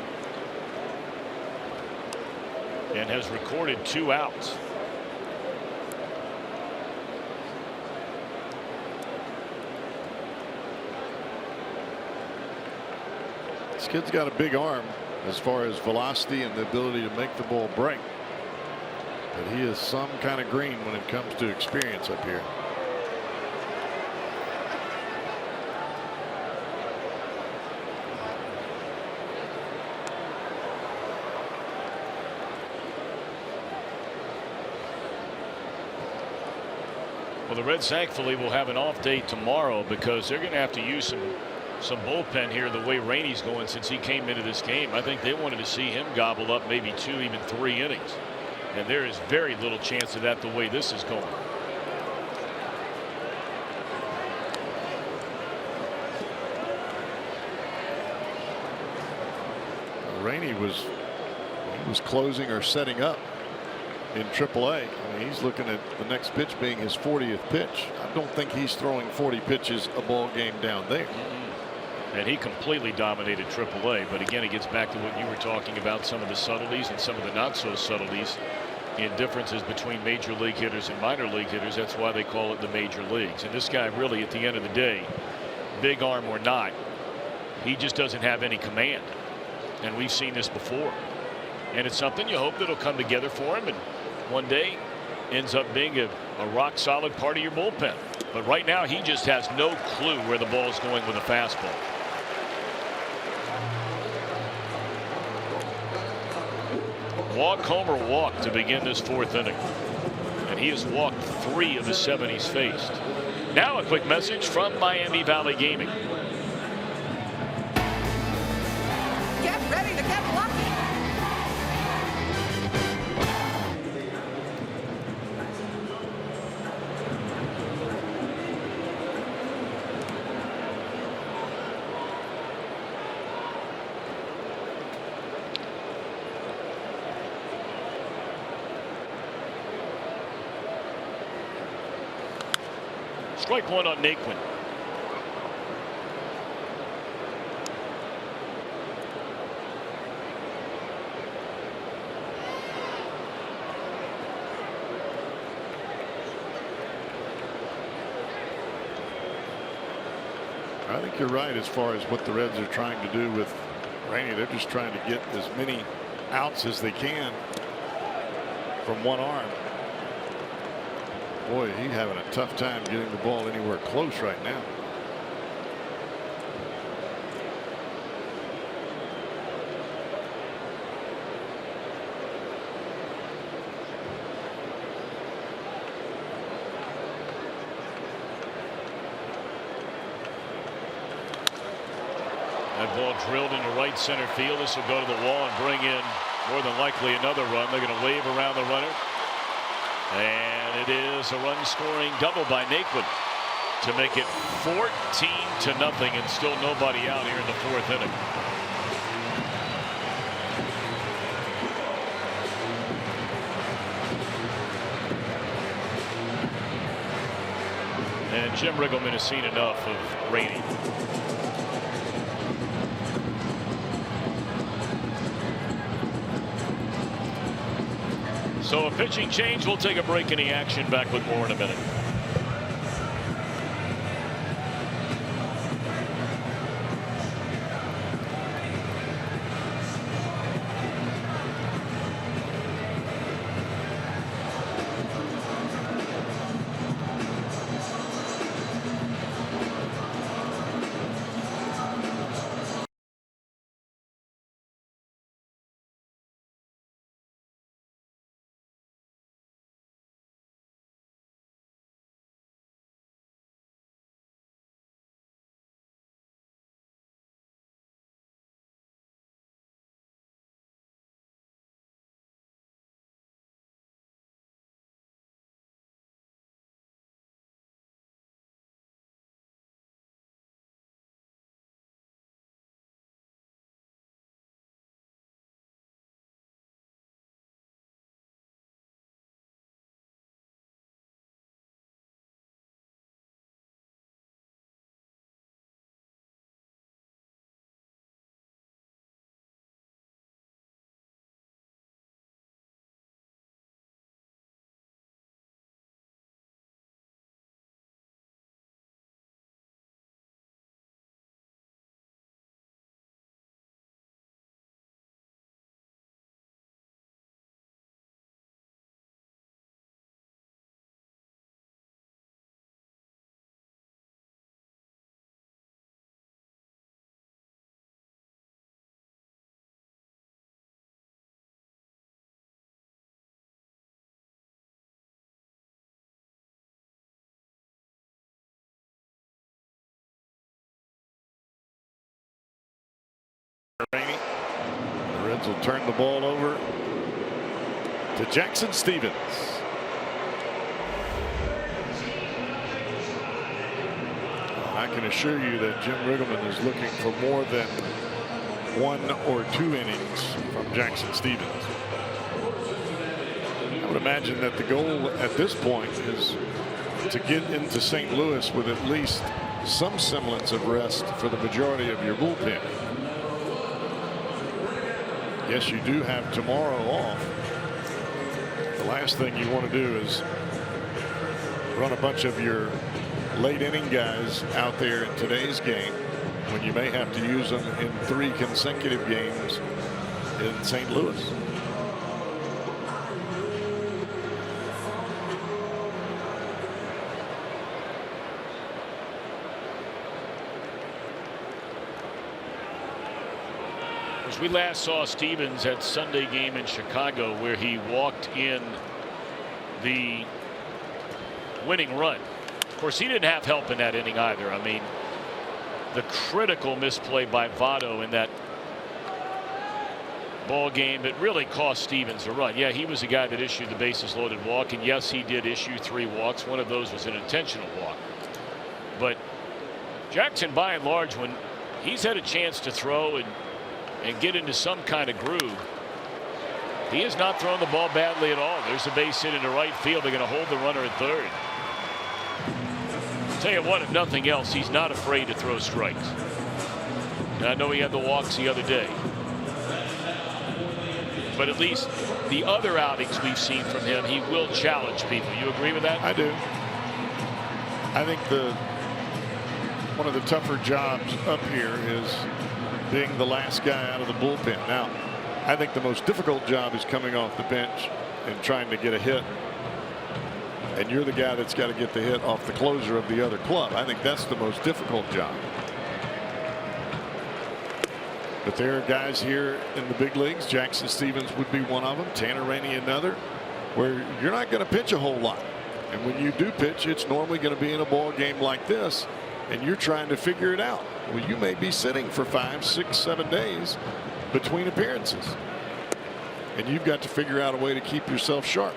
[SPEAKER 2] and has recorded 2 outs.
[SPEAKER 5] This kid's got a big arm as far as velocity and the ability to make the ball break. But he is some kind of green when it comes to experience up here.
[SPEAKER 2] Well, the Reds thankfully will have an off day tomorrow because they're going to have to use some bullpen here the way Rainey's going since he came into this game. I think they wanted to see him gobble up maybe 2, even 3 innings. And there is very little chance of that the way this is going.
[SPEAKER 5] Rainey was closing or setting up in AAA. I mean, he's looking at the next pitch being his 40th pitch. I don't think he's throwing 40 pitches a ball game down there.
[SPEAKER 2] And he completely dominated AAA. But again, it gets back to what you were talking about, some of the subtleties and some of the not so subtleties in differences between major league hitters and minor league hitters. That's why they call it the major leagues. And this guy really, at the end of the day, big arm or not, he just doesn't have any command. And we've seen this before. And it's something you hope that'll come together for him and one day ends up being a rock solid part of your bullpen. But right now he just has no clue where the ball is going with a fastball. Walk, homer, walk to begin this 4th inning. And he has walked 3 of the 7 he's faced. Now a quick message from Miami Valley Gaming.
[SPEAKER 7] Get ready to get lucky.
[SPEAKER 2] Strike 1 on Naquin.
[SPEAKER 5] I think you're right as far as what the Reds are trying to do with Rainey. They're just trying to get as many outs as they can from one arm. Boy, he's having a tough time getting the ball anywhere close right now.
[SPEAKER 2] That ball drilled into right center field. This will go to the wall and bring in more than likely another run. They're going to wave around the runner. And it is a run scoring double by Naquin to make it 14-0 and still nobody out here in the 4th inning. And Jim Riggleman has seen enough of Rainey. So a pitching change. We'll take a break in the action. Back with more in a minute.
[SPEAKER 5] Rainey. The Reds will turn the ball over to Jackson Stevens. I can assure you that Jim Riggleman is looking for more than 1 or 2 innings from Jackson Stevens. I would imagine that the goal at this point is to get into St. Louis with at least some semblance of rest for the majority of your bullpen. Yes, you do have tomorrow off. The last thing you want to do is run a bunch of your late inning guys out there in today's game when you may have to use them in 3 consecutive games in St. Louis.
[SPEAKER 2] As we last saw Stevens at Sunday game in Chicago, where he walked in the winning run. Of course, he didn't have help in that inning either. I mean, the critical misplay by Votto in that ball game, it really cost Stevens a run. Yeah, he was the guy that issued the bases loaded walk, and yes, he did issue 3 walks. One of those was an intentional walk. But Jackson, by and large, when he's had a chance to throw and get into some kind of groove, he has not thrown the ball badly at all. There's a base hit into right field. They're going to hold the runner at third. Tell you what, if nothing else, he's not afraid to throw strikes. And I know he had the walks the other day, but at least the other outings we've seen from him, he will challenge people. You agree with that?
[SPEAKER 5] I do. I think one of the tougher jobs up here is being the last guy out of the bullpen. Now, I think the most difficult job is coming off the bench and trying to get a hit. And you're the guy that's got to get the hit off the closer of the other club. I think that's the most difficult job. But there are guys here in the big leagues. Jackson Stevens would be one of them. Tanner Rainey another, where you're not going to pitch a whole lot. And when you do pitch, it's normally going to be in a ball game like this, and you're trying to figure it out. Well, you may be sitting for 5, 6, 7 days between appearances, and you've got to figure out a way to keep yourself sharp.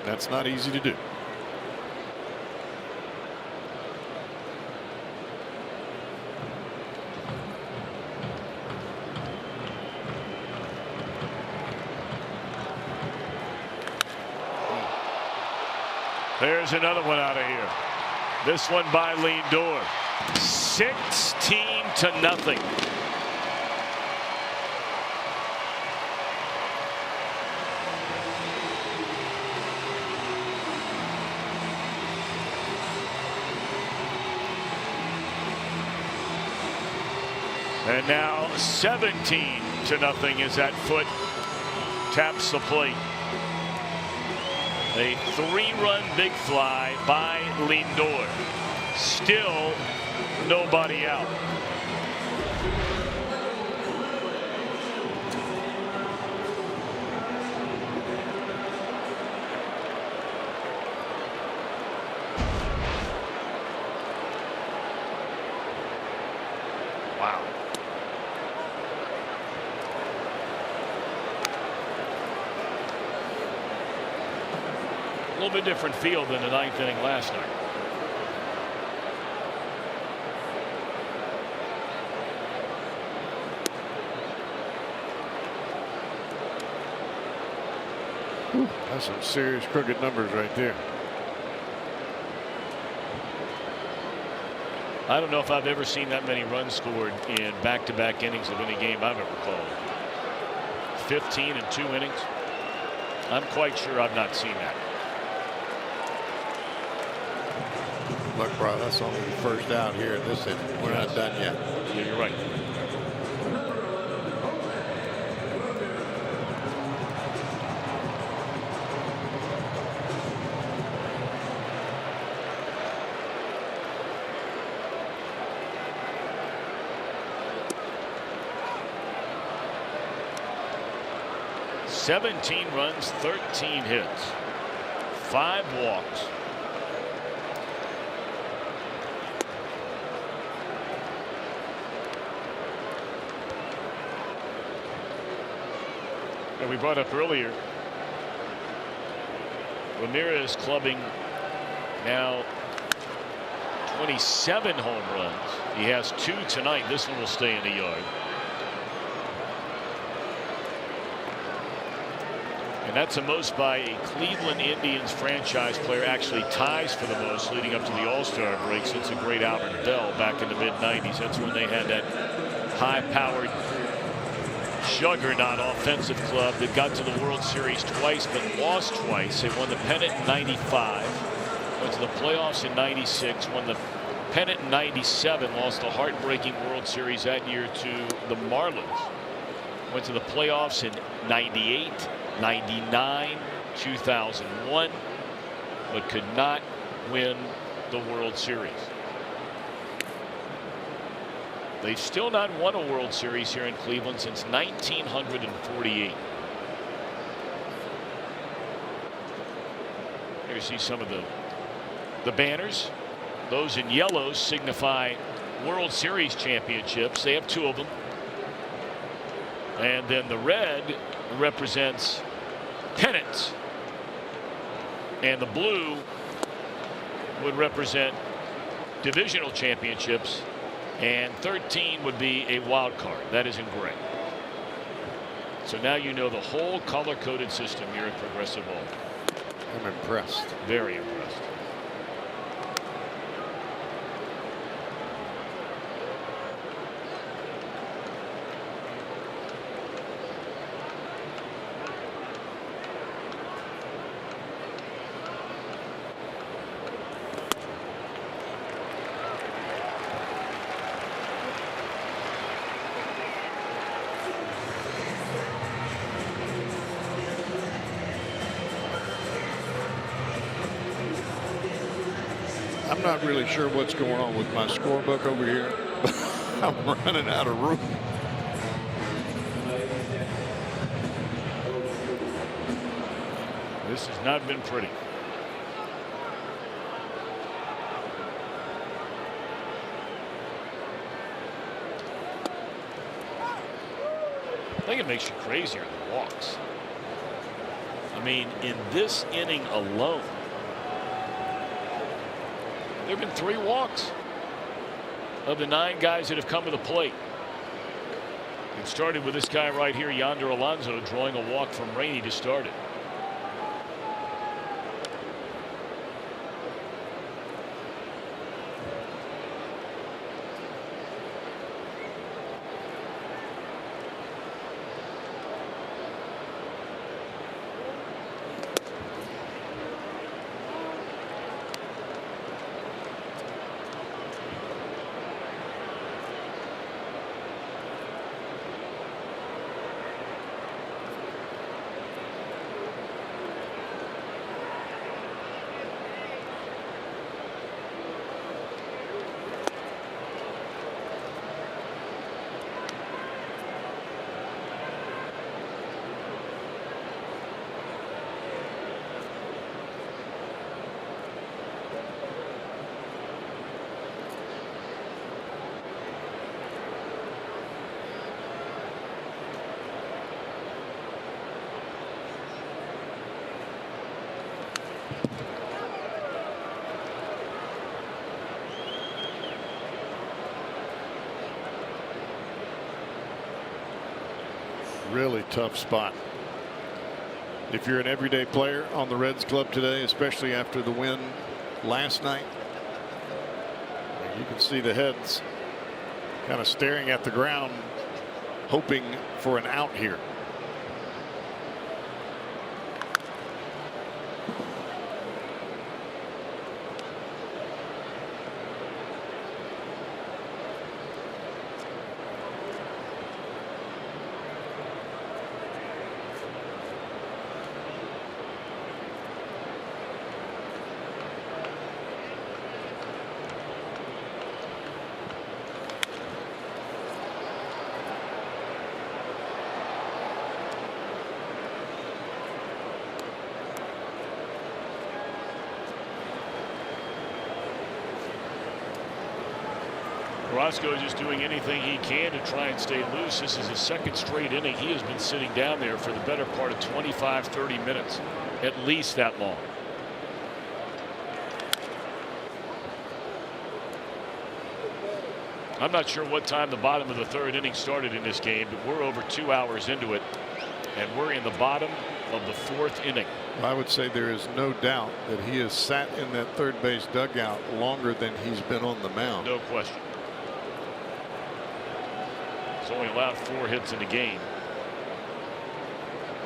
[SPEAKER 5] That's not easy to do.
[SPEAKER 2] There's another one out of here. This one by Lindor. 16-0. And now 17-0 as that foot taps the plate. A 3-run big fly by Lindor. Still nobody out. Wow. A little bit different field than the 9th inning last night.
[SPEAKER 5] That's some serious crooked numbers right there.
[SPEAKER 2] I don't know if I've ever seen that many runs scored in back-to-back innings of any game I've ever called. 15 in 2 innings. I'm quite sure I've not seen that.
[SPEAKER 3] Look, bro, that's only the first out here in this inning. We're not done yet.
[SPEAKER 2] Yeah, you're right. "17 runs, 13 hits, 5 walks." And we brought up earlier, Ramirez clubbing now 27 home runs. He has 2 tonight. This one will stay in the yard. And that's the most by a Cleveland Indians franchise player. Actually ties for the most leading up to the All-Star break since the great Albert Bell back in the mid-90s. That's when they had that high-powered juggernaut offensive club that got to the World Series twice but lost twice. They won the pennant in '95, went to the playoffs in '96, won the pennant in '97, lost the heartbreaking World Series that year to the Marlins. Went to the playoffs in '98, '99, 2001, but could not win the World Series. They've still not won a World Series here in Cleveland since 1948. Here you see some of the banners. Those in yellow signify World Series championships. They have 2 of them. And then the red represents pennants. And the blue would represent divisional championships. And 13 would be a wild card. That is in gray. So now you know the whole color-coded system here at Progressive Ball.
[SPEAKER 5] I'm impressed.
[SPEAKER 2] Very impressed.
[SPEAKER 5] I'm not really sure what's going on with my scorebook over here, but I'm running out of room.
[SPEAKER 2] This has not been pretty. I think it makes you crazier than walks. I mean, in this inning alone, there have been 3 walks of the 9 guys that have come to the plate. It started with this guy right here, Yonder Alonso, drawing a walk from Rainey to start it.
[SPEAKER 5] Really tough spot. If you're an everyday player on the Reds club today, especially after the win last night, you can see the heads kind of staring at the ground, hoping for an out here.
[SPEAKER 2] Roscoe just doing anything he can to try and stay loose. This is his second straight inning. He has been sitting down there for the better part of 25-30 minutes, at least that long. I'm not sure what time the bottom of the third inning started in this game, but we're over 2 hours into it, and we're in the bottom of the fourth inning.
[SPEAKER 5] I would say there is no doubt that he has sat in that third base dugout longer than he's been on the mound.
[SPEAKER 2] No question. He's only allowed 4 hits in the game.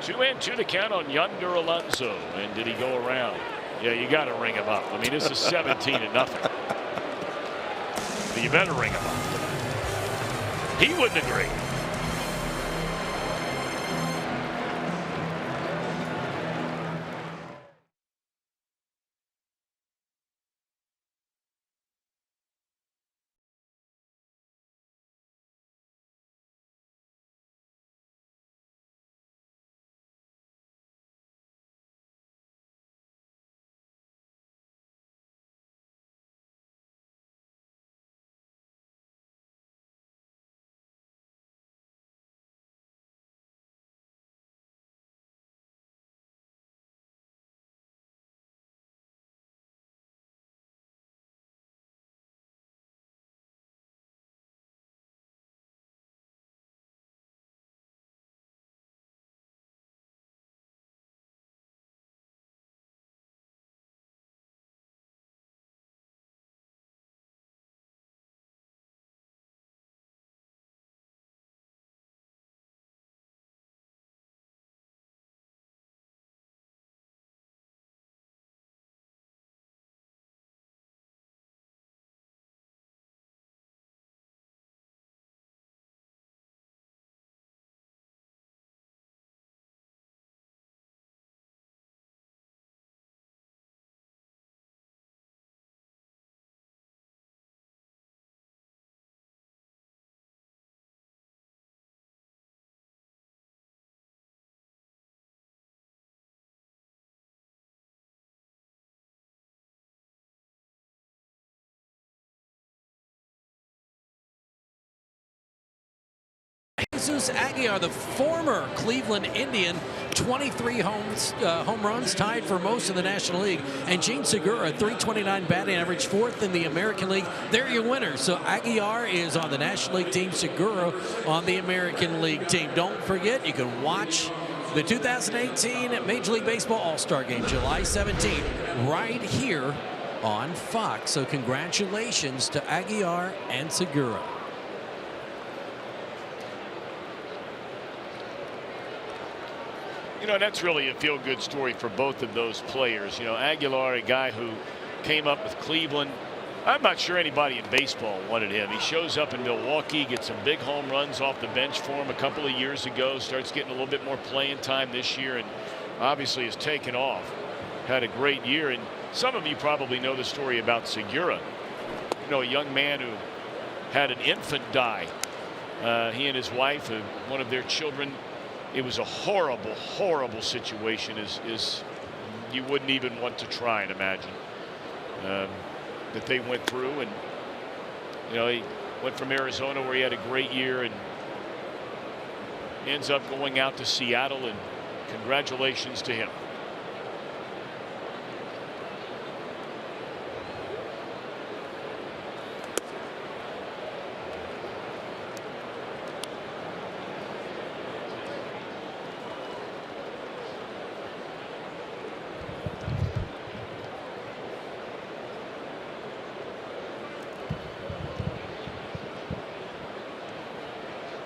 [SPEAKER 2] 2-2 to count on Yonder Alonso. And did he go around? Yeah, you got to ring him up. I mean, this is 17-0. You better ring him up. He wouldn't agree.
[SPEAKER 4] Jesus Aguilar, the former Cleveland Indian, 23 home runs, tied for most in the National League. And Gene Segura, 329 batting average, 4th in the American League. They're your winners. So Aguilar is on the National League team, Segura on the American League team. Don't forget, you can watch the 2018 Major League Baseball All-Star Game, July 17th, right here on Fox. So congratulations to Aguilar and Segura.
[SPEAKER 2] You know, that's really a feel-good story for both of those players. You know, Aguilar, a guy who came up with Cleveland. I'm not sure anybody in baseball wanted him. He shows up in Milwaukee, gets some big home runs off the bench for him a couple of years ago, starts getting a little bit more playing time this year, and obviously has taken off. Had a great year, and some of you probably know the story about Segura. You know, a young man who had an infant die. He and his wife, one of their children, it was a horrible, horrible situation, as you wouldn't even want to try and imagine, that they went through. And you know, he went from Arizona, where he had a great year, and ends up going out to Seattle, and congratulations to him.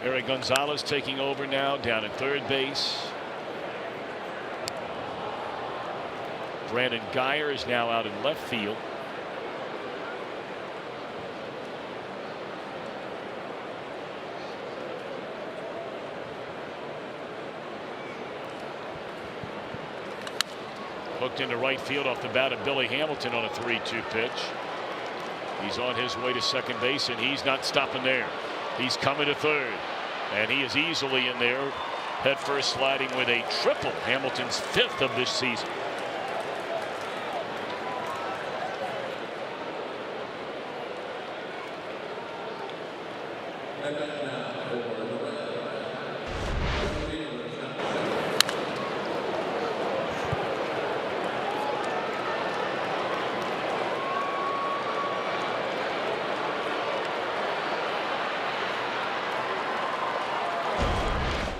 [SPEAKER 2] Eric Gonzalez taking over now down at third base. Brandon Geyer is now out in left field. Hooked into right field off the bat of Billy Hamilton on a 3-2 pitch. He's on his way to second base, and he's not stopping there. He's coming to third, and he is easily in there, head first, sliding with a triple, Hamilton's 5th of this season.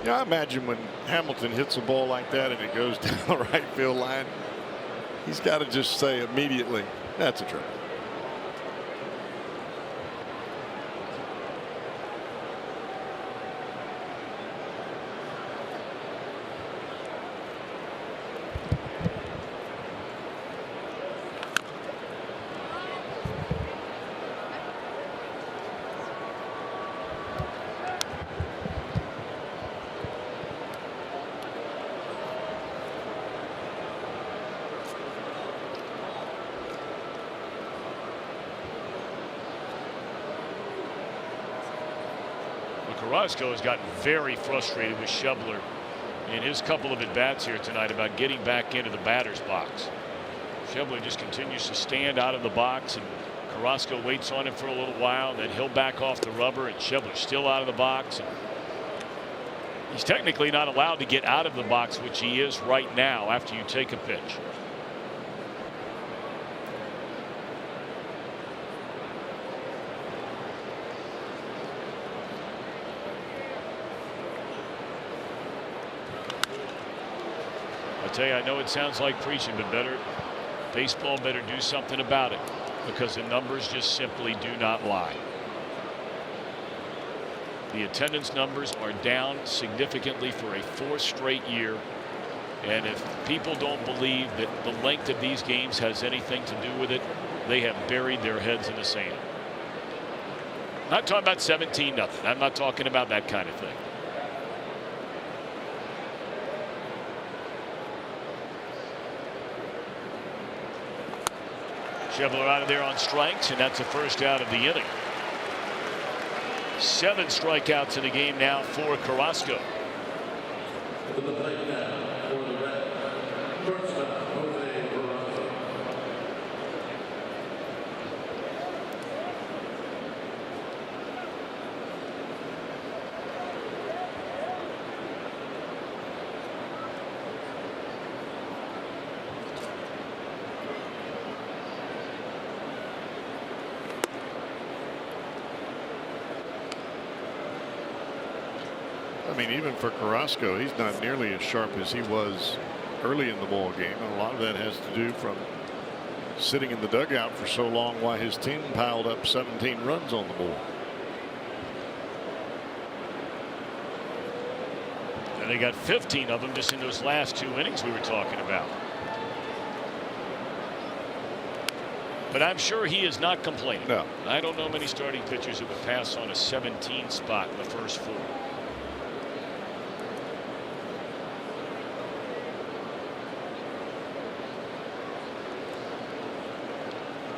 [SPEAKER 5] Yeah, I imagine when Hamilton hits a ball like that and it goes down the right field line, he's got to just say immediately, that's a triple.
[SPEAKER 2] Carrasco has gotten very frustrated with Schebler in his couple of at-bats here tonight about getting back into the batter's box. Schebler just continues to stand out of the box, and Carrasco waits on him for a little while, then he'll back off the rubber, and Schebler's still out of the box. And he's technically not allowed to get out of the box, which he is right now after you take a pitch. I tell you, I know it sounds like preaching, but baseball better do something about it, because the numbers just simply do not lie. The attendance numbers are down significantly for a 4th straight year, and if people don't believe that the length of these games has anything to do with it, they have buried their heads in the sand. I'm not talking about 17-0. I'm not talking about that kind of thing. Schebler out of there on strikes, and that's the first out of the inning. 7 strikeouts in the game now for Carrasco.
[SPEAKER 5] I mean, even for Carrasco, he's not nearly as sharp as he was early in the ball game, and a lot of that has to do from sitting in the dugout for so long while his team piled up 17 runs on the board.
[SPEAKER 2] And they got 15 of them just in those last 2 innings we were talking about. But I'm sure he is not complaining.
[SPEAKER 5] No.
[SPEAKER 2] I don't know many starting pitchers that would pass on a 17 spot in the first 4.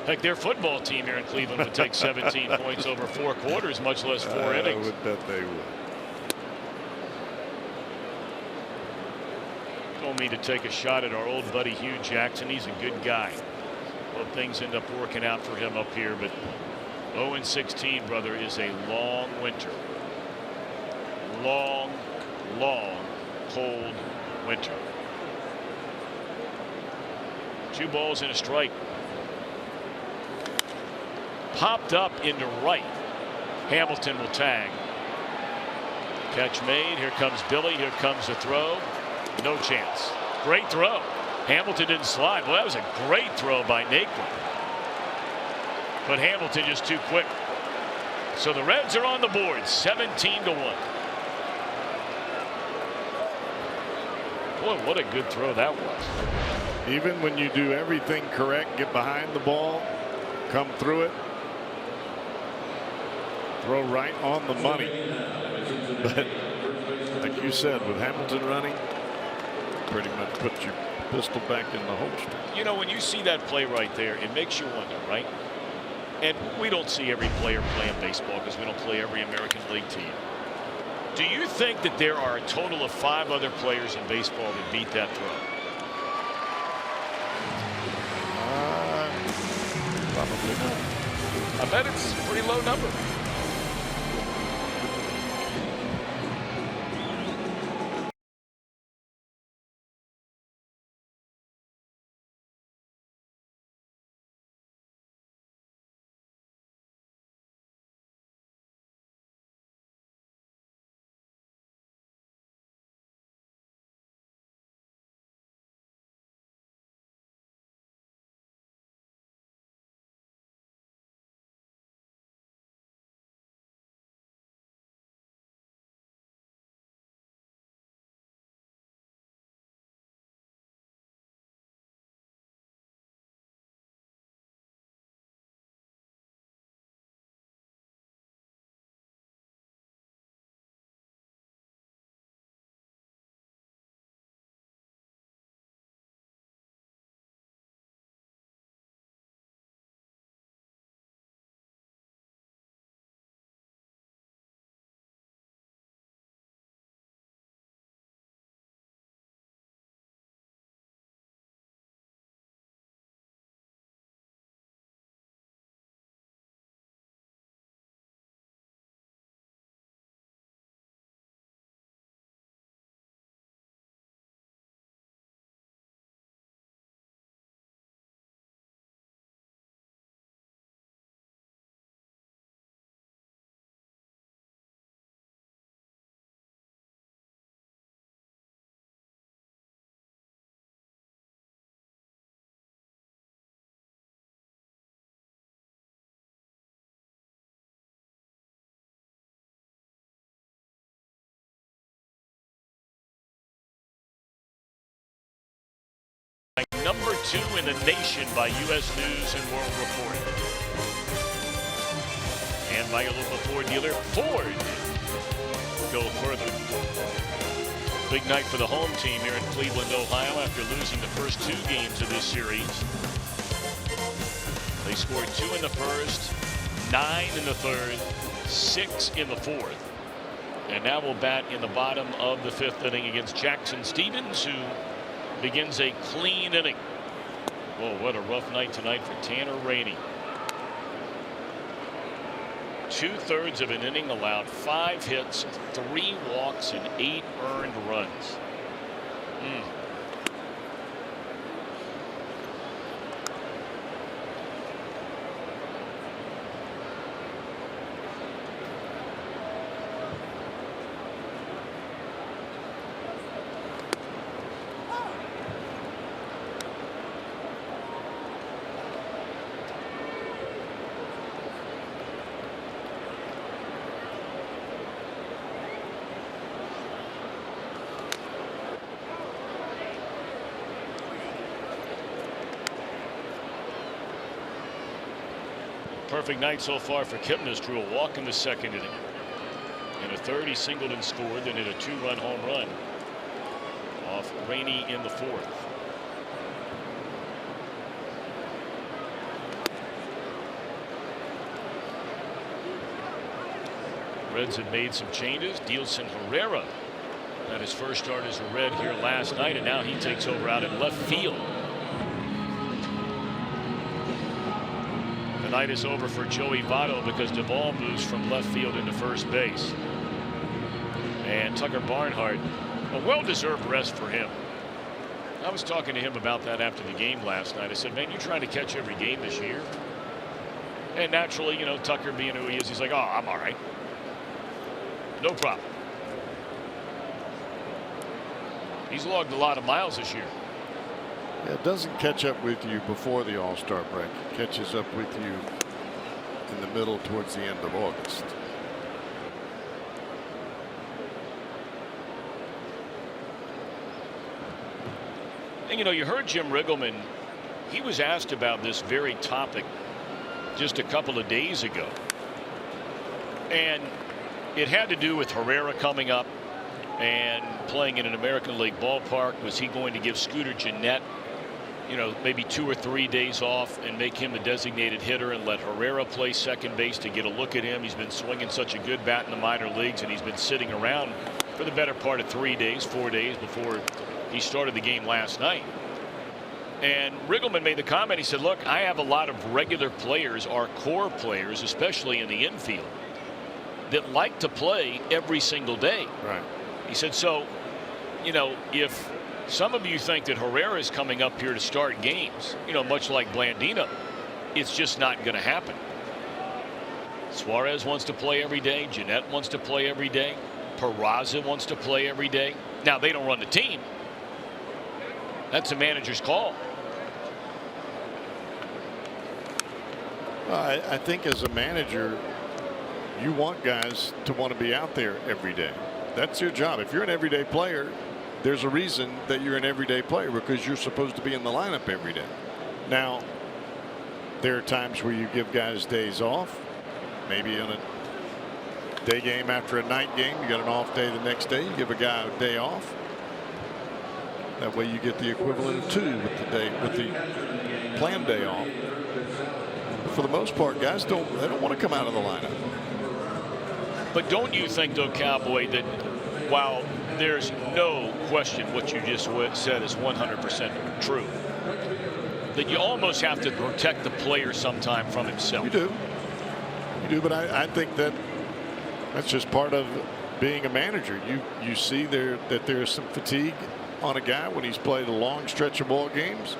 [SPEAKER 2] Heck, their football team here in Cleveland would take 17 points over 4 quarters, much less 4 innings.
[SPEAKER 5] I would bet they would.
[SPEAKER 2] Don't mean to take a shot at our old buddy Hugh Jackson. He's a good guy. Hope things end up working out for him up here, but 0-16, brother, is a long winter. Long, long, cold winter. 2 balls and a strike. Popped up into right. Hamilton will tag. Catch made. Here comes Billy. Here comes the throw. No chance. Great throw. Hamilton didn't slide. Well, that was a great throw by Naquin. But Hamilton just too quick. So the Reds are on the board, 17-1. Boy, what a good throw that was.
[SPEAKER 5] Even when you do everything correct, get behind the ball, come through it, throw right on the money. But like you said, with Hamilton running, pretty much put your pistol back in the holster.
[SPEAKER 2] You know, when you see that play right there, it makes you wonder, right? And we don't see every player playing baseball because we don't play every American League team. Do you think that there are a total of 5 other players in baseball that beat that throw?
[SPEAKER 5] Probably not.
[SPEAKER 2] I bet it's a pretty low number.
[SPEAKER 1] 2 in the nation by U.S. News and World Report. And by your local Ford dealer, Ford. Go further. Big night for the home team here in Cleveland, Ohio, after losing the first 2 games of this series. They scored 2 in the first, 9 in the third, 6 in the fourth. And now we'll bat in the bottom of the 5th inning against Jackson Stevens, who begins a clean inning. Oh, what a rough night tonight for Tanner Rainey. 2/3 of an inning, allowed 5 hits, 3 walks, and 8 earned runs. Perfect night so far for Kipnis. Drew a walk in the 2nd inning. In the 3rd, he singled and scored, then hit a 2-run home run off Rainey in the 4th. Reds have made some changes. Dielson Herrera had his first start as a Red here last night, and now he takes over out in left field. The night is over for Joey Votto because Duvall moves from left field into first base. And Tucker Barnhart, a well-deserved rest for him. I was talking to him about that after the game last night. I said, man, you're trying to catch every game this year. And naturally, you know, Tucker being who he is, he's like, oh, I'm all right. No problem. He's logged a lot of miles this year.
[SPEAKER 5] Yeah, it doesn't catch up with you before the All-Star break. It catches up with you in the middle towards the end of August.
[SPEAKER 1] And you know, you heard Jim Riggleman. He was asked about this very topic just a couple of days ago. And it had to do with Herrera coming up and playing in an American League ballpark. Was he going to give Scooter Gennett, you know, maybe 2 or 3 days off and make him the designated hitter and let Herrera play second base to get a look at him? He's been swinging such a good bat in the minor leagues, and he's been sitting around for the better part of 3 days, 4 days before he started the game last night. And Riggleman made the comment. He said, look, I have a lot of regular players, our core players, especially in the infield, that like to play every single day.
[SPEAKER 5] Right.
[SPEAKER 1] He said, so, you know, if some of you think that Herrera is coming up here to start games, you know, much like Blandino, it's just not going to happen. Suarez wants to play every day. Gennett wants to play every day. Peraza wants to play every day. Now, they don't run the team. That's a manager's call.
[SPEAKER 5] Well, I think as a manager, you want guys to want to be out there every day. That's your job. If you're an everyday player, there's a reason that you're an everyday player, because you're supposed to be in the lineup every day. Now, there are times where you give guys days off, maybe on a day game after a night game. You got an off day the next day. You give a guy a day off. That way you get the equivalent of 2 with the planned day off. But for the most part, guys don't want to come out of the lineup.
[SPEAKER 1] But don't you think, though, Cowboy, that while there's no question what you just said is 100% true, that you almost have to protect the player sometime from himself?
[SPEAKER 5] You do. You do, but I think that's just part of being a manager. You see that there's some fatigue on a guy when he's played a long stretch of ball games.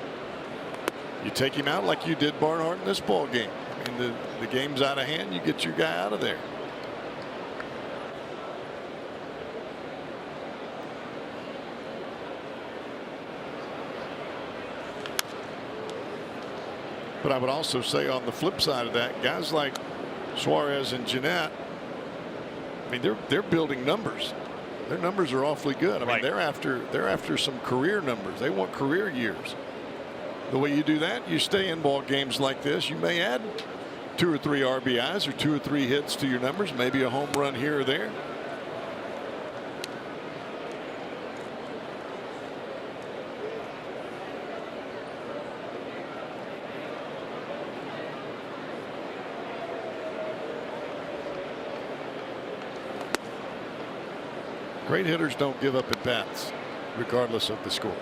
[SPEAKER 5] You take him out like you did Barnhart in this ball game. I mean, the game's out of hand. You get your guy out of there. But I would also say on the flip side of that, guys like Suarez and Gennett, I mean, they're building numbers. Their numbers are awfully good. I mean, they're after some career numbers. They want career years. The way you do that, you stay in ball games like this. You may add 2 or 3 RBIs or 2 or 3 hits to your numbers, maybe a home run here or there. Great hitters don't give up at bats, regardless of the score.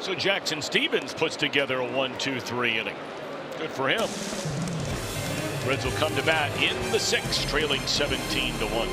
[SPEAKER 2] So Jackson Stevens puts together a 1-2-3 inning. Good for him. Reds will come to bat in the 6th, trailing 17-1.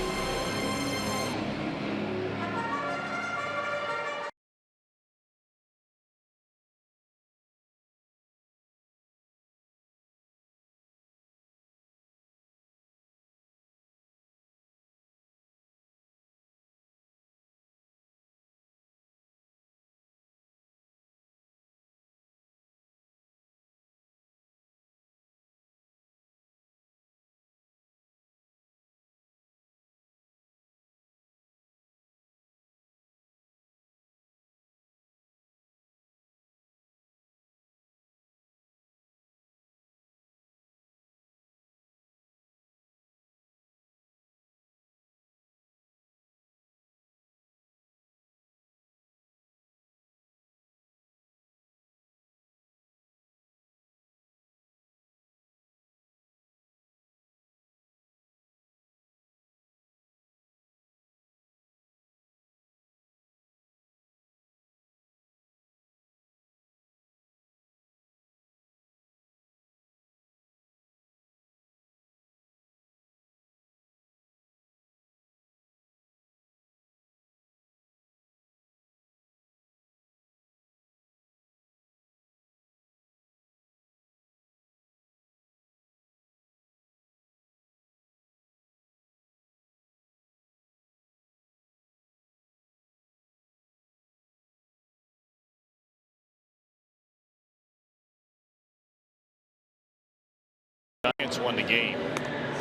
[SPEAKER 2] Giants won the game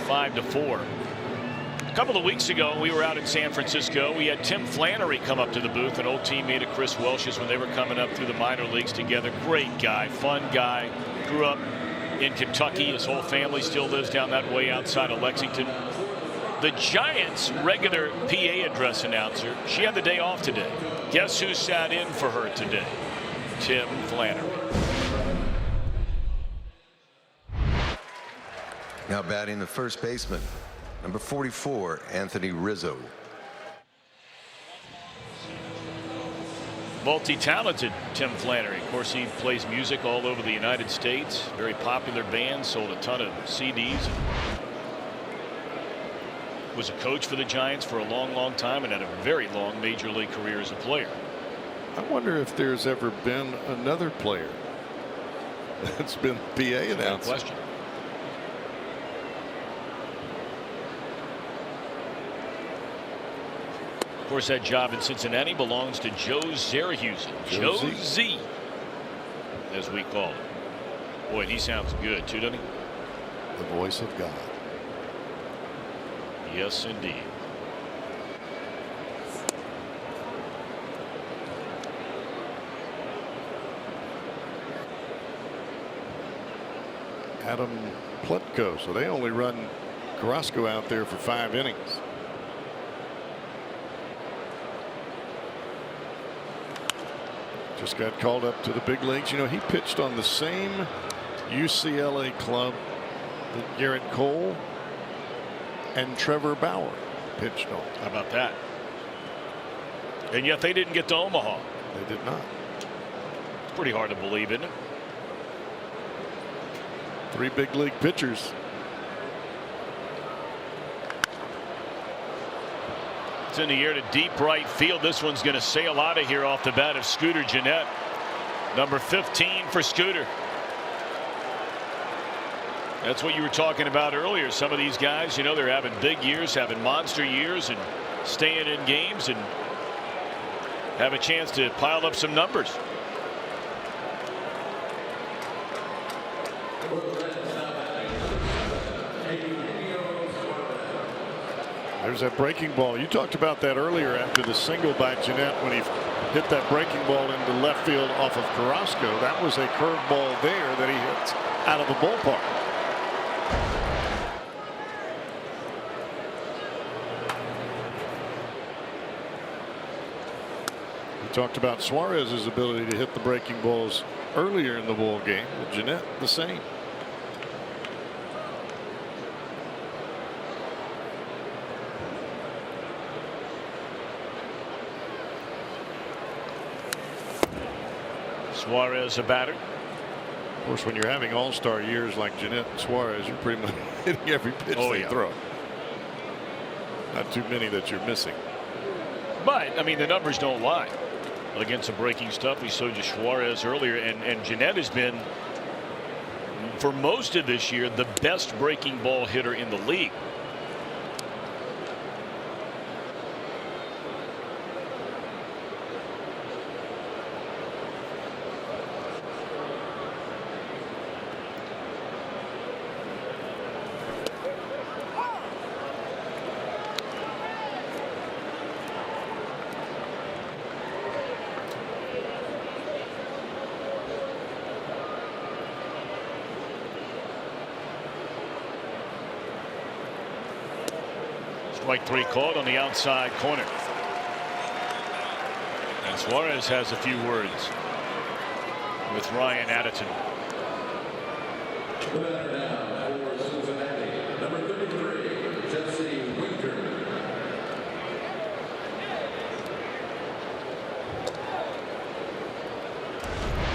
[SPEAKER 2] 5-4. A couple of weeks ago, we were out in San Francisco. We had Tim Flannery come up to the booth, an old teammate of Chris Welsh's when they were coming up through the minor leagues together. Great guy, fun guy. Grew up in Kentucky. His whole family still lives down that way outside of Lexington. The Giants' regular PA address announcer, she had the day off today. Guess who sat in for her today? Tim Flannery.
[SPEAKER 8] Now batting the first baseman, number 44, Anthony Rizzo.
[SPEAKER 2] Multi-talented Tim Flannery. Of course, he plays music all over the United States. Very popular band, sold a ton of CDs. Was a coach for the Giants for a long time and had a very long major league career as a player.
[SPEAKER 5] I wonder if there's ever been another player that's been PA announcer.
[SPEAKER 2] Question. Of course, that job in Cincinnati belongs to Joe Zarahusen. Joe Z, as we call him. Boy, he sounds good too, doesn't he?
[SPEAKER 5] The voice of God.
[SPEAKER 2] Yes, indeed.
[SPEAKER 5] Adam Plutko. So they only run Carrasco out there for 5 innings. Just got called up to the big leagues. You know, he pitched on the same UCLA club that Garrett Cole and Trevor Bauer pitched on.
[SPEAKER 2] How about that? And yet they didn't get to Omaha.
[SPEAKER 5] They did not.
[SPEAKER 2] It's pretty hard to believe, isn't it?
[SPEAKER 5] 3 big league pitchers.
[SPEAKER 2] It's in the air to deep right field. This one's going to sail out of here off the bat of Scooter Gennett. Number 15 for Scooter. That's what you were talking about earlier. Some of these guys, you know, they're having big years, having monster years, and staying in games and have a chance to pile up some numbers.
[SPEAKER 5] There's that breaking ball. You talked about that earlier after the single by Jeanette when he hit that breaking ball into left field off of Carrasco. That was a curve ball there that he hits out of the ballpark. We talked about Suarez's ability to hit the breaking balls earlier in the ball game. With Jeanette, the same.
[SPEAKER 2] Suarez a batter.
[SPEAKER 5] Of course, when you're having all-star years like Jeanette and Suarez, you're pretty much hitting every pitch they throw. Not too many that you're missing.
[SPEAKER 2] But I mean, the numbers don't lie. Against some breaking stuff, we showed you Suarez earlier, and Jeanette has been, for most of this year, the best breaking ball hitter in the league. Strike three called on the outside corner. And Suarez has a few words with Ryan Addison.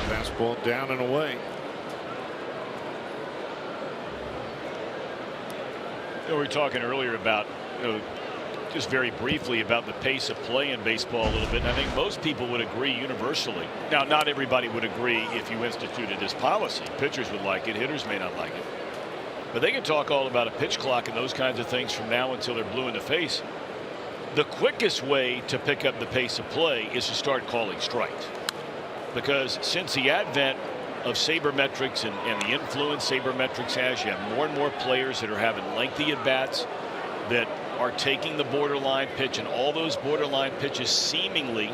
[SPEAKER 5] Fastball down and away.
[SPEAKER 2] We were talking earlier about, just very briefly about the pace of play in baseball a little bit. And I think most people would agree universally. Now, not everybody would agree if you instituted this policy. Pitchers would like it. Hitters may not like it. But they can talk all about a pitch clock and those kinds of things from now until they're blue in the face. The quickest way to pick up the pace of play is to start calling strikes. Because since the advent of sabermetrics and the influence sabermetrics has, you have more and more players that are having lengthy at-bats that are taking the borderline pitch, and all those borderline pitches seemingly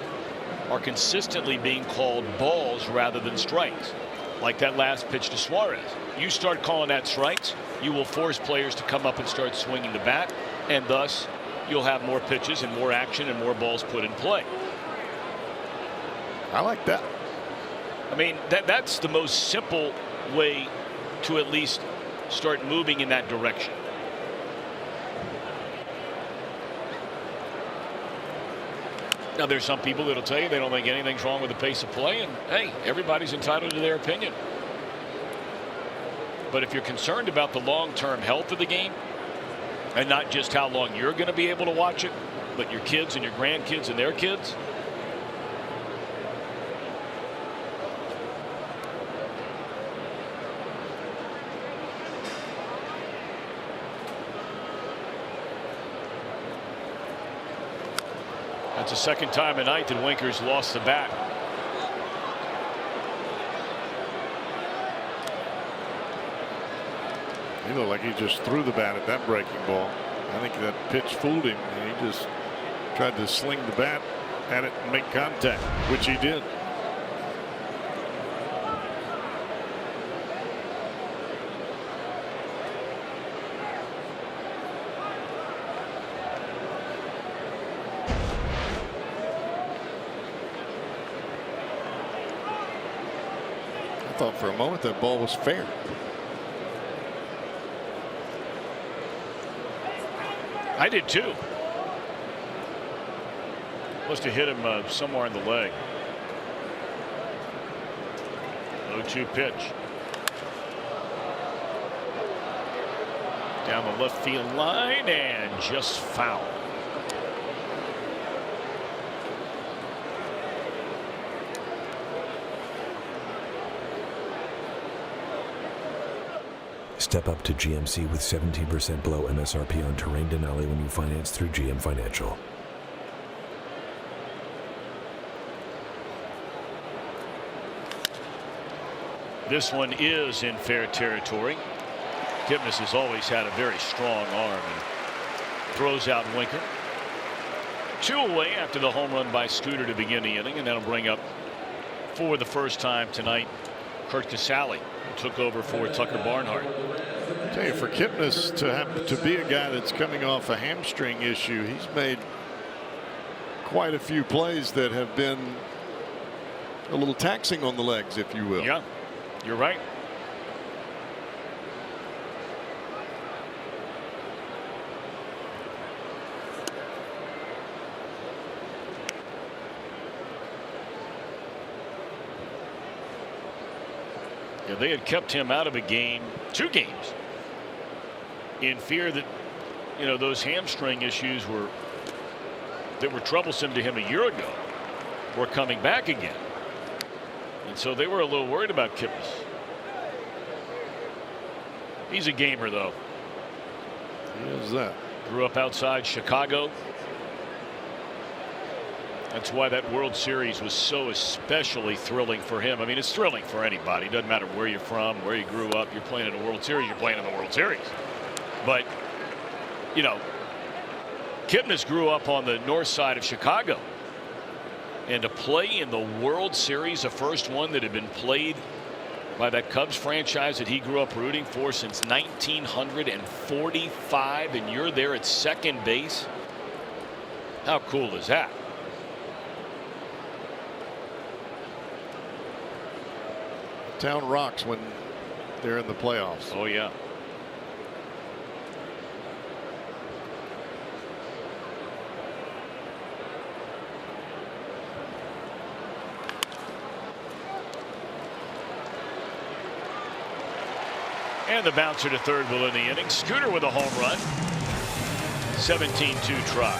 [SPEAKER 2] are consistently being called balls rather than strikes. Like that last pitch to Suarez. You start calling that strikes, you will force players to come up and start swinging the bat, and thus you'll have more pitches and more action and more balls put in play.
[SPEAKER 5] I like that.
[SPEAKER 2] I mean, that's the most simple way to at least start moving in that direction. Now, there's some people that'll tell you they don't think anything's wrong with the pace of play, and hey, everybody's entitled to their opinion. But if you're concerned about the long-term health of the game, and not just how long you're going to be able to watch it, but your kids and your grandkids and their kids, that's the second time tonight that Winker's lost the bat.
[SPEAKER 5] He looked like he just threw the bat at that breaking ball. I think that pitch fooled him, and he just tried to sling the bat at it and make contact, which he did. I thought for a moment that ball was fair.
[SPEAKER 2] I did too. Must have hit him somewhere in the leg. 0-2 pitch. Down the left field line and just foul.
[SPEAKER 9] Step up to GMC with 17% below MSRP on terrain Denali when you finance through GM Financial.
[SPEAKER 2] This one is in fair territory. Kipnis has always had a very strong arm and throws out Winker. 2 away after the home run by Scooter to begin the inning, and that'll bring up for the first time tonight Kurt Casale, who took over for Tucker Barnhart.
[SPEAKER 5] I tell you, for Kipnis to be a guy that's coming off a hamstring issue, he's made quite a few plays that have been a little taxing on the legs, if you will.
[SPEAKER 2] Yeah, you're right. Yeah, they had kept him out of a game, 2 games, in fear that, you know, those hamstring issues that were troublesome to him a year ago were coming back again. And so they were a little worried about Kipnis. He's a gamer, though.
[SPEAKER 5] He is that.
[SPEAKER 2] Grew up outside Chicago. That's why that World Series was so especially thrilling for him. I mean, it's thrilling for anybody. It doesn't matter where you're from, where you grew up. You're playing in a World Series, you're playing in the World Series. But, you know, Kipnis grew up on the north side of Chicago. And to play in the World Series, the first one that had been played by that Cubs franchise that he grew up rooting for since 1945, and you're there at second base. How cool is that?
[SPEAKER 5] Town rocks when they're in the playoffs.
[SPEAKER 2] Oh, yeah. And the bouncer to third will end the inning. Scooter with a home run. 17-2 try.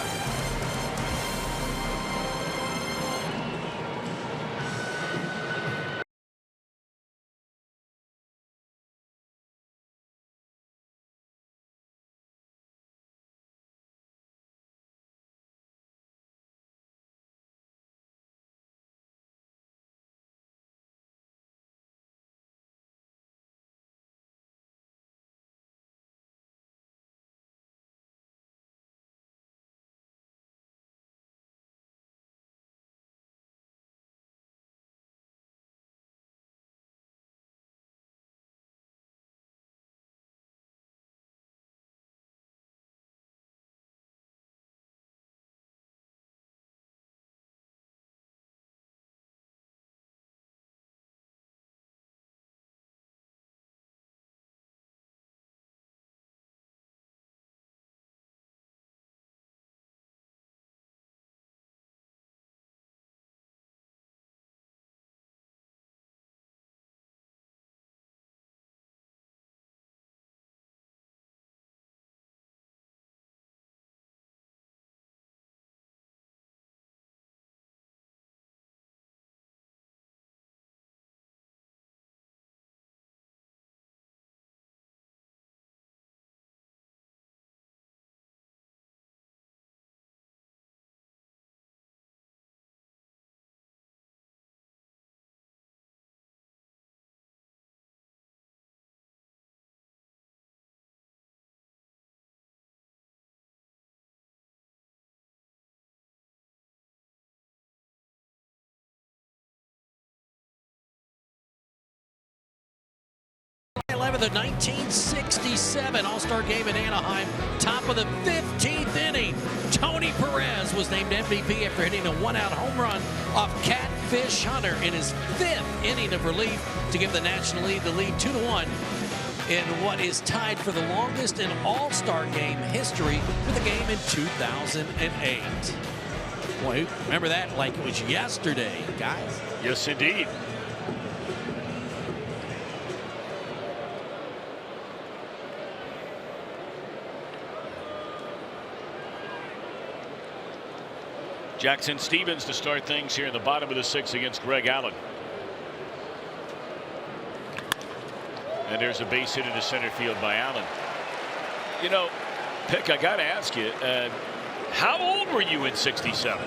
[SPEAKER 4] The 1967 All-Star Game in Anaheim, top of the 15th inning. Tony Perez was named MVP after hitting a 1-out home run off Catfish Hunter in his 5th inning of relief to give the National League the lead 2-1 in what is tied for the longest in All-Star Game history with the game in 2008. Boy, remember that like it was yesterday, guys.
[SPEAKER 2] Yes, indeed. Jackson Stevens to start things here in the bottom of the 6th against Greg Allen. And there's a base hit into center field by Allen. You know, Pick, I got to ask you, how old were you in '67?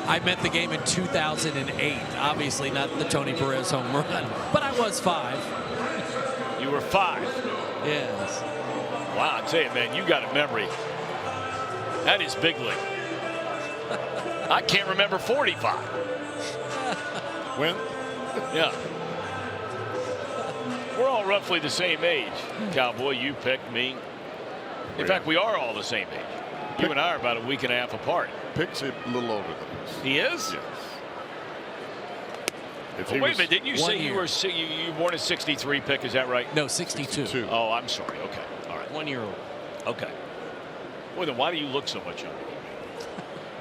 [SPEAKER 4] I meant the game in 2008. Obviously not the Tony Perez home run, but I was 5.
[SPEAKER 2] You were 5.
[SPEAKER 4] Yes.
[SPEAKER 2] Wow, I tell you, man, you got a memory. That is big league. I can't remember 45.
[SPEAKER 5] When?
[SPEAKER 2] Yeah. We're all roughly the same age. Cowboy, you picked me. In fact, we are all the same age. You and I are about a week and a half apart.
[SPEAKER 5] Pick's a little older than us.
[SPEAKER 2] He is?
[SPEAKER 5] Yes.
[SPEAKER 2] Well, wait a minute, didn't you say you were you born in 63 pick, is that right?
[SPEAKER 4] No, 62.
[SPEAKER 2] Oh, I'm sorry. Okay. All right.
[SPEAKER 4] 1 year old.
[SPEAKER 2] Okay. Well, then why do you look so much younger?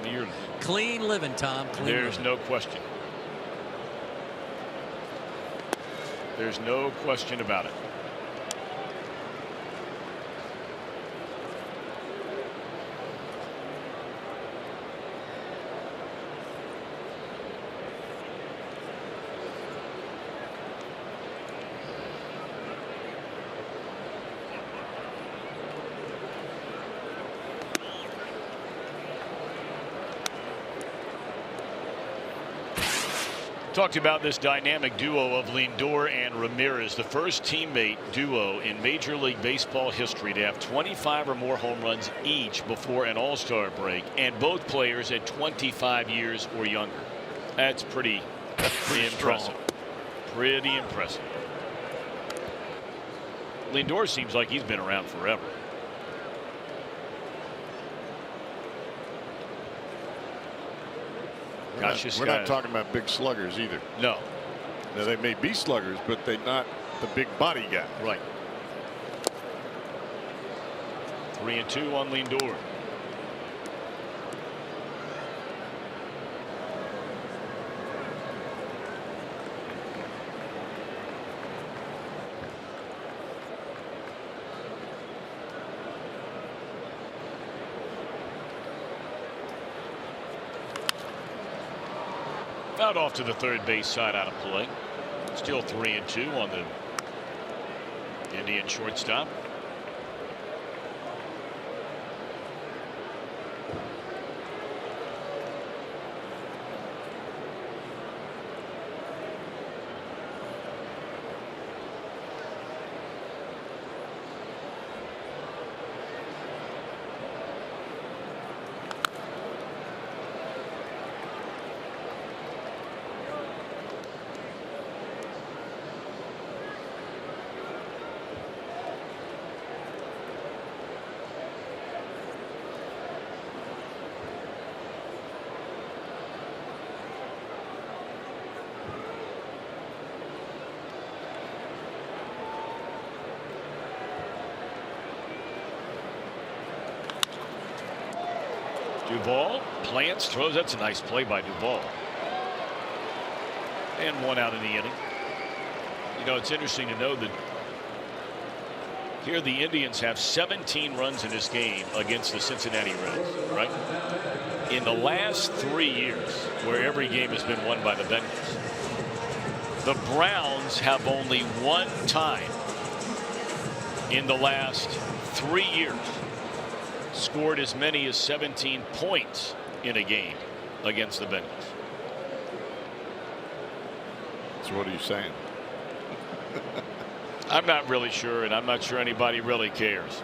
[SPEAKER 2] You're
[SPEAKER 4] clean living, Tom. Clean
[SPEAKER 2] There's
[SPEAKER 4] living.
[SPEAKER 2] no question. There's no question about it. Talked about this dynamic duo of Lindor and Ramirez, the first teammate duo in Major League Baseball history to have 25 or more home runs each before an All-Star break, and both players at 25 years or younger. That's pretty impressive. Pretty impressive. Lindor seems like he's been around forever. Gosh,
[SPEAKER 5] we're not talking about big sluggers either.
[SPEAKER 2] No.
[SPEAKER 5] Now, they may be sluggers, but they're not the big body guy.
[SPEAKER 2] Right. 3-2 on Lindor. Out off to the third base side out of play. Still 3-2 on the Indian shortstop. Duvall plants, throws. That's a nice play by Duvall. And 1 out in the inning. You know, it's interesting to know that here the Indians have 17 runs in this game against the Cincinnati Reds, right? In the last 3 years, where every game has been won by the Bengals, the Browns have only 1 time in the last 3 years scored as many as 17 points in a game against the Bengals.
[SPEAKER 5] So what are you saying?
[SPEAKER 2] I'm not really sure, and I'm not sure anybody really cares.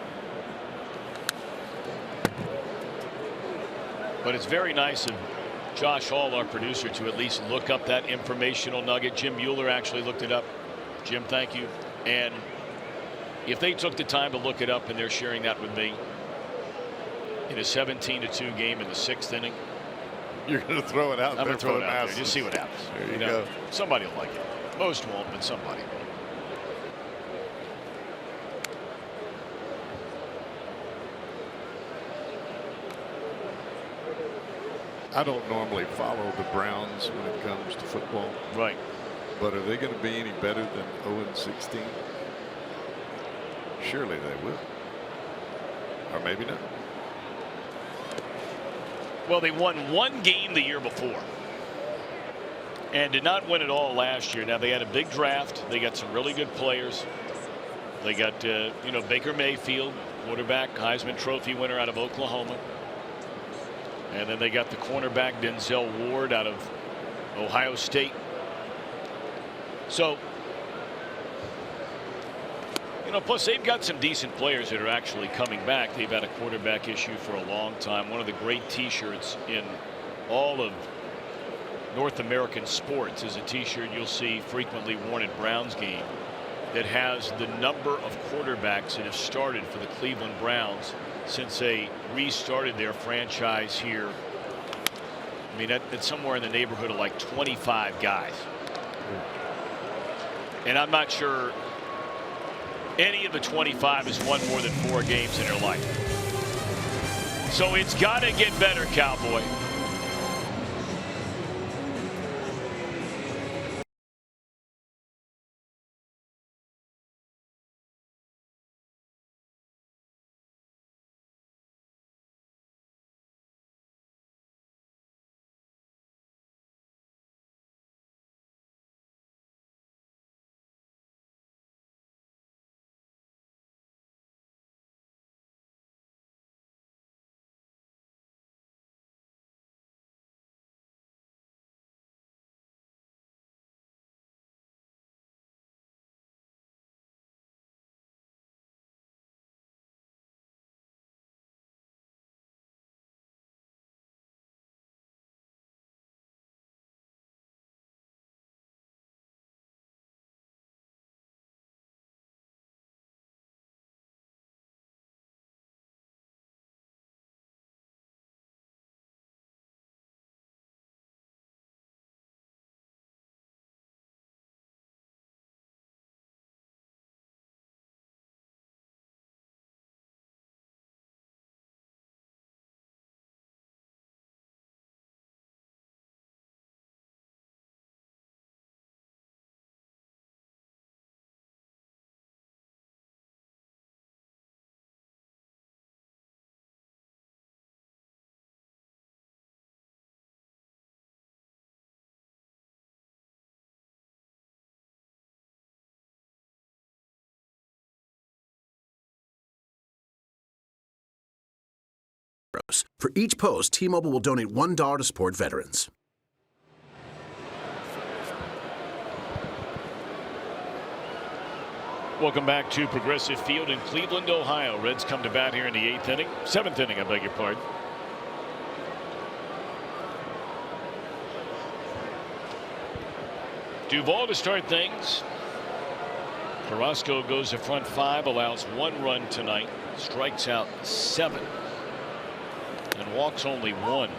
[SPEAKER 2] But it's very nice of Josh Hall, our producer, to at least look up that informational nugget. Jim Mueller actually looked it up. Jim, thank you. And if they took the time to look it up and they're sharing that with me, in a 17-2 game in the 6th inning,
[SPEAKER 5] you're going to throw it out
[SPEAKER 2] I'm
[SPEAKER 5] there
[SPEAKER 2] going to throw
[SPEAKER 5] for
[SPEAKER 2] it
[SPEAKER 5] the
[SPEAKER 2] out
[SPEAKER 5] masses.
[SPEAKER 2] there. Just see what happens.
[SPEAKER 5] There you go.
[SPEAKER 2] Somebody will like it. Most won't, but somebody.
[SPEAKER 5] I don't normally follow the Browns when it comes to football.
[SPEAKER 2] Right.
[SPEAKER 5] But are they going to be any better than 0-16? Surely they will. Or maybe not.
[SPEAKER 2] Well, they won 1 game the year before and did not win it all last year. Now, they had a big draft. They got some really good players. They got, Baker Mayfield, quarterback, Heisman Trophy winner out of Oklahoma. And then they got the cornerback Denzel Ward out of Ohio State. So, you know, plus they've got some decent players that are actually coming back. They've had a quarterback issue for a long time. One of the great T-shirts in all of North American sports is a T-shirt you'll see frequently worn at Browns game that has the number of quarterbacks that have started for the Cleveland Browns since they restarted their franchise here. I mean, it's somewhere in the neighborhood of like 25 guys. And I'm not sure any of the 25 has won more than 4 games in their life. So it's got to get better, Cowboy.
[SPEAKER 6] For each post, T-Mobile will donate $1 to support veterans.
[SPEAKER 2] Welcome back to Progressive Field in Cleveland, Ohio. Reds come to bat here in the 8th inning. 7th inning, I beg your pardon. Duvall to start things. Carrasco goes to front 5, allows 1 run tonight, strikes out 7. And walks only 1.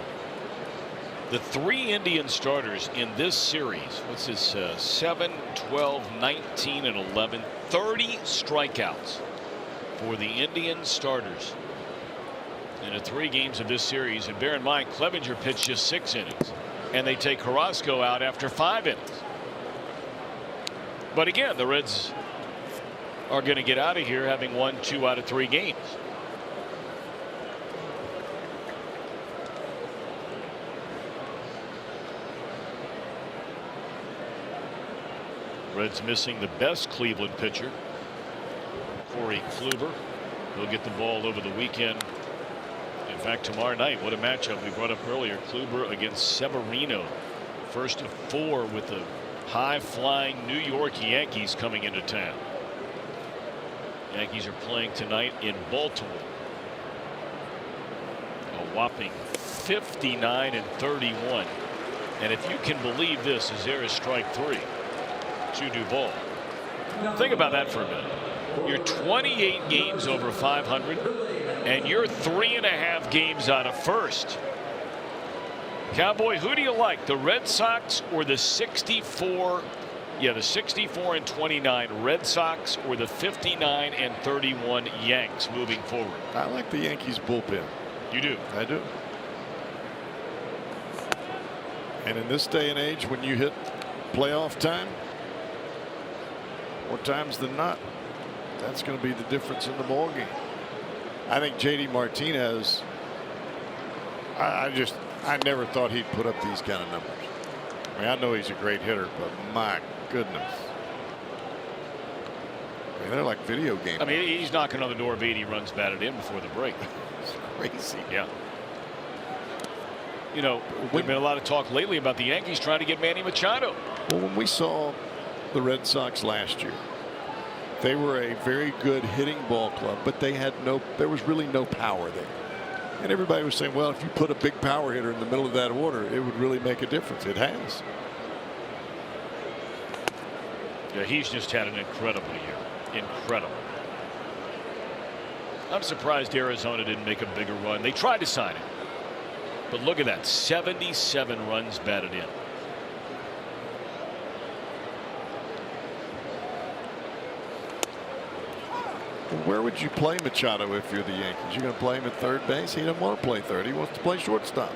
[SPEAKER 2] The 3 Indian starters in this series, what's this, 7, 12, 19, and 11, 30 strikeouts for the Indian starters in the 3 games of this series. And bear in mind, Clevenger pitched just 6 innings, and they take Carrasco out after 5 innings. But again, the Reds are going to get out of here having won 2 out of 3 games. Reds missing the best Cleveland pitcher, Corey Kluber. He'll get the ball over the weekend. In fact, tomorrow night, what a matchup we brought up earlier. Kluber against Severino. First of 4 with the high-flying New York Yankees coming into town. Yankees are playing tonight in Baltimore. A whopping 59-31. And if you can believe this, is there a strike 3 to Duvall? Think about that for a minute. You're 28 games over 500, and you're 3.5 games out of first. Cowboy, who do you like, the Red Sox or the 64? Yeah, the 64-29 Red Sox or the 59-31 Yanks moving forward?
[SPEAKER 5] I like the Yankees bullpen.
[SPEAKER 2] You do?
[SPEAKER 5] I do. And in this day and age, when you hit playoff time, more times than not, that's going to be the difference in the ball game. I think JD Martinez, I never thought he'd put up these kind of numbers. I mean, I know he's a great hitter, but my goodness. I mean, they're like video games.
[SPEAKER 2] I mean, he's knocking on the door of 80 runs batted in before the break.
[SPEAKER 5] It's crazy.
[SPEAKER 2] Yeah. you know, there's been a lot of talk lately about the Yankees trying to get Manny Machado.
[SPEAKER 5] Well, when we saw the Red Sox last year, they were a very good hitting ball club, but there was really no power there. And everybody was saying, well, if you put a big power hitter in the middle of that order, it would really make a difference. It has.
[SPEAKER 2] Yeah, he's just had an incredible year. Incredible. I'm surprised Arizona didn't make a bigger run. They tried to sign him. But look at that, 77 runs batted in.
[SPEAKER 5] Where would you play Machado if you're the Yankees? You're going to play him at third base? He doesn't want to play third. He wants to play shortstop.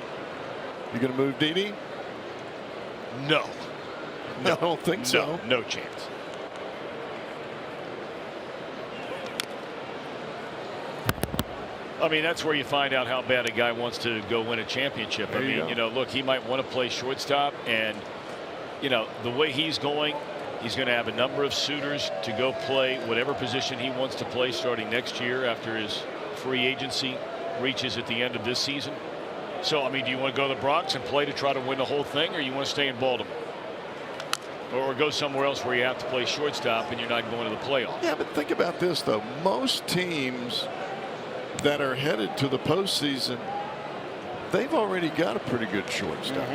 [SPEAKER 5] You going to move Didi?
[SPEAKER 2] No.
[SPEAKER 5] I don't think so.
[SPEAKER 2] No chance. I mean, that's where you find out how bad a guy wants to go win a championship. I mean, you know, look, he might want to play shortstop, and, you know, the way he's going, he's going to have a number of suitors to go play whatever position he wants to play starting next year after his free agency reaches at the end of this season. So, I mean, do you want to go to the Bronx and play to try to win the whole thing, or you want to stay in Baltimore? Or go somewhere else where you have to play shortstop and you're not going to the playoffs?
[SPEAKER 5] Yeah, but think about this, though. Most teams that are headed to the postseason, they've already got a pretty good shortstop.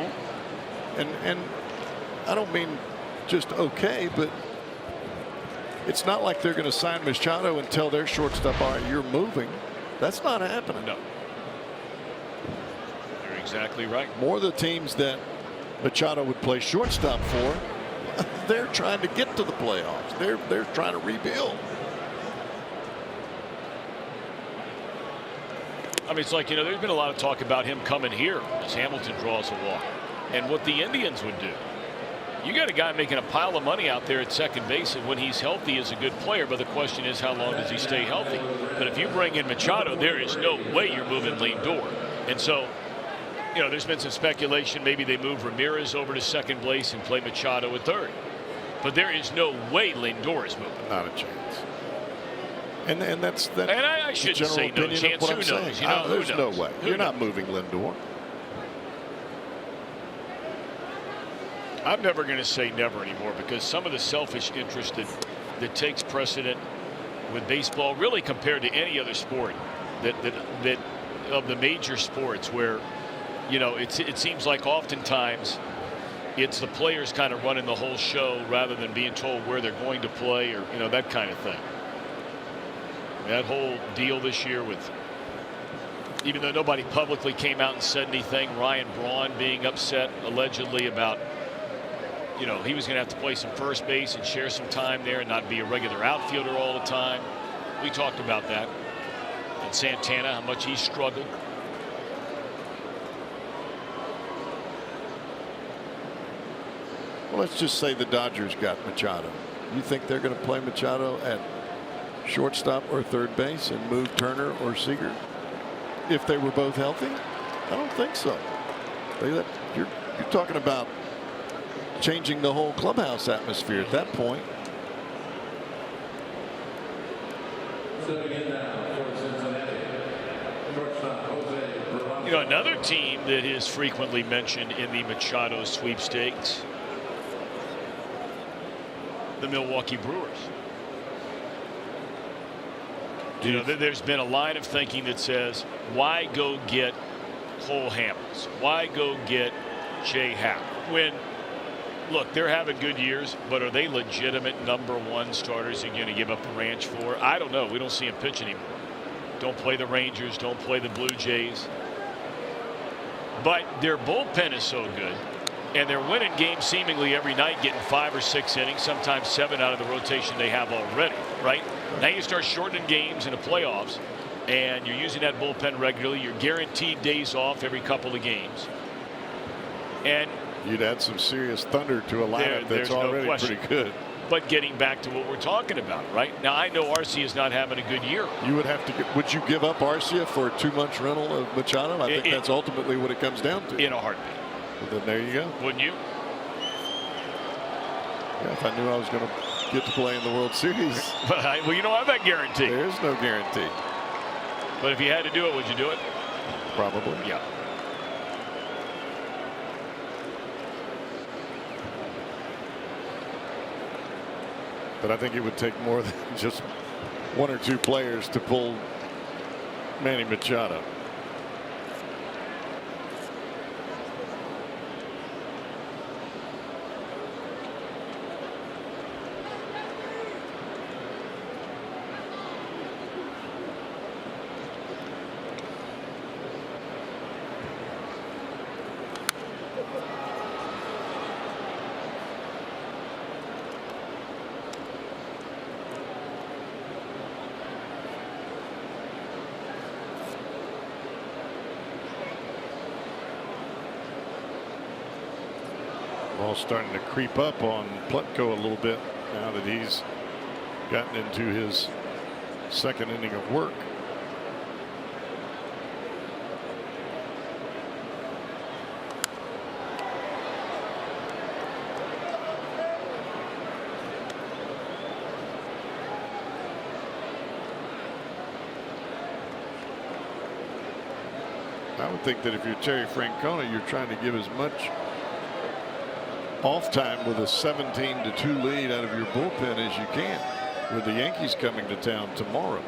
[SPEAKER 5] And I don't mean just okay, but it's not like they're going to sign Machado and tell their shortstop, all right, you're moving. That's not happening.
[SPEAKER 2] No. You're exactly right.
[SPEAKER 5] More of the teams that Machado would play shortstop for, they're trying to get to the playoffs. They're trying to rebuild.
[SPEAKER 2] I mean, it's like, you know, there's been a lot of talk about him coming here as Hamilton draws a walk. And what the Indians would do. You got a guy making a pile of money out there at second base, and when he's healthy is a good player, but the question is how long does he stay healthy? But if you bring in Machado, there is no way you're moving Lindor. And so, you know, there's been some speculation maybe they move Ramirez over to second base and play Machado at third. But there is no way Lindor is moving.
[SPEAKER 5] Not a chance. And that's that.
[SPEAKER 2] And I shouldn't say no chance. Who knows? You know,
[SPEAKER 5] there's
[SPEAKER 2] who knows?
[SPEAKER 5] no way. You're not moving Lindor.
[SPEAKER 2] I'm never going to say never anymore, because some of the selfish interest that takes precedent with baseball, really compared to any other sport that of the major sports, where, you know, it seems like oftentimes it's the players kind of running the whole show rather than being told where they're going to play, or, you know, that kind of thing. That whole deal this year with, even though nobody publicly came out and said anything, Ryan Braun being upset allegedly about, you know, he was going to have to play some first base and share some time there and not be a regular outfielder all the time. We talked about that. And Santana, how much he struggled.
[SPEAKER 5] Well, let's just say the Dodgers got Machado. You think they're going to play Machado at shortstop or third base and move Turner or Seager if they were both healthy? I don't think so. You're talking about changing the whole clubhouse atmosphere at that point.
[SPEAKER 2] You know, another team that is frequently mentioned in the Machado sweepstakes, the Milwaukee Brewers. You know, there's been a line of thinking that says, why go get Cole Hamels? Why go get Jay Happ? When, look, they're having good years, but are they legitimate #1 starters you're going to give up the ranch for? I don't know. We don't see him pitch anymore. Don't play the Rangers. Don't play the Blue Jays. But their bullpen is so good, and they're winning games seemingly every night, getting 5 or 6 innings, sometimes 7 out of the rotation they have already, right? Now you start shortening games in the playoffs, and you're using that bullpen regularly. You're guaranteed days off every couple of games. And
[SPEAKER 5] you'd add some serious thunder to a lineup that's already pretty good.
[SPEAKER 2] But getting back to what we're talking about, right? Now, I know Arcia is not having a good year.
[SPEAKER 5] You would have to would you give up Arcia for a 2-month rental of Machado? I think that's ultimately what it comes down to.
[SPEAKER 2] In a heartbeat.
[SPEAKER 5] Well, then there you go.
[SPEAKER 2] Wouldn't you?
[SPEAKER 5] Yeah, if I knew I was going to get to play in the World Series.
[SPEAKER 2] Well, you don't have that guarantee.
[SPEAKER 5] There is no guarantee.
[SPEAKER 2] But if you had to do it, would you do it?
[SPEAKER 5] Probably.
[SPEAKER 2] Yeah.
[SPEAKER 5] But I think it would take more than just one or two players to pull Manny Machado. Ball starting to creep up on Plutko a little bit now that he's gotten into his second inning of work. I would think that if you're Terry Francona, you're trying to give as much off time with a 17-2 lead out of your bullpen as you can, with the Yankees coming to town tomorrow.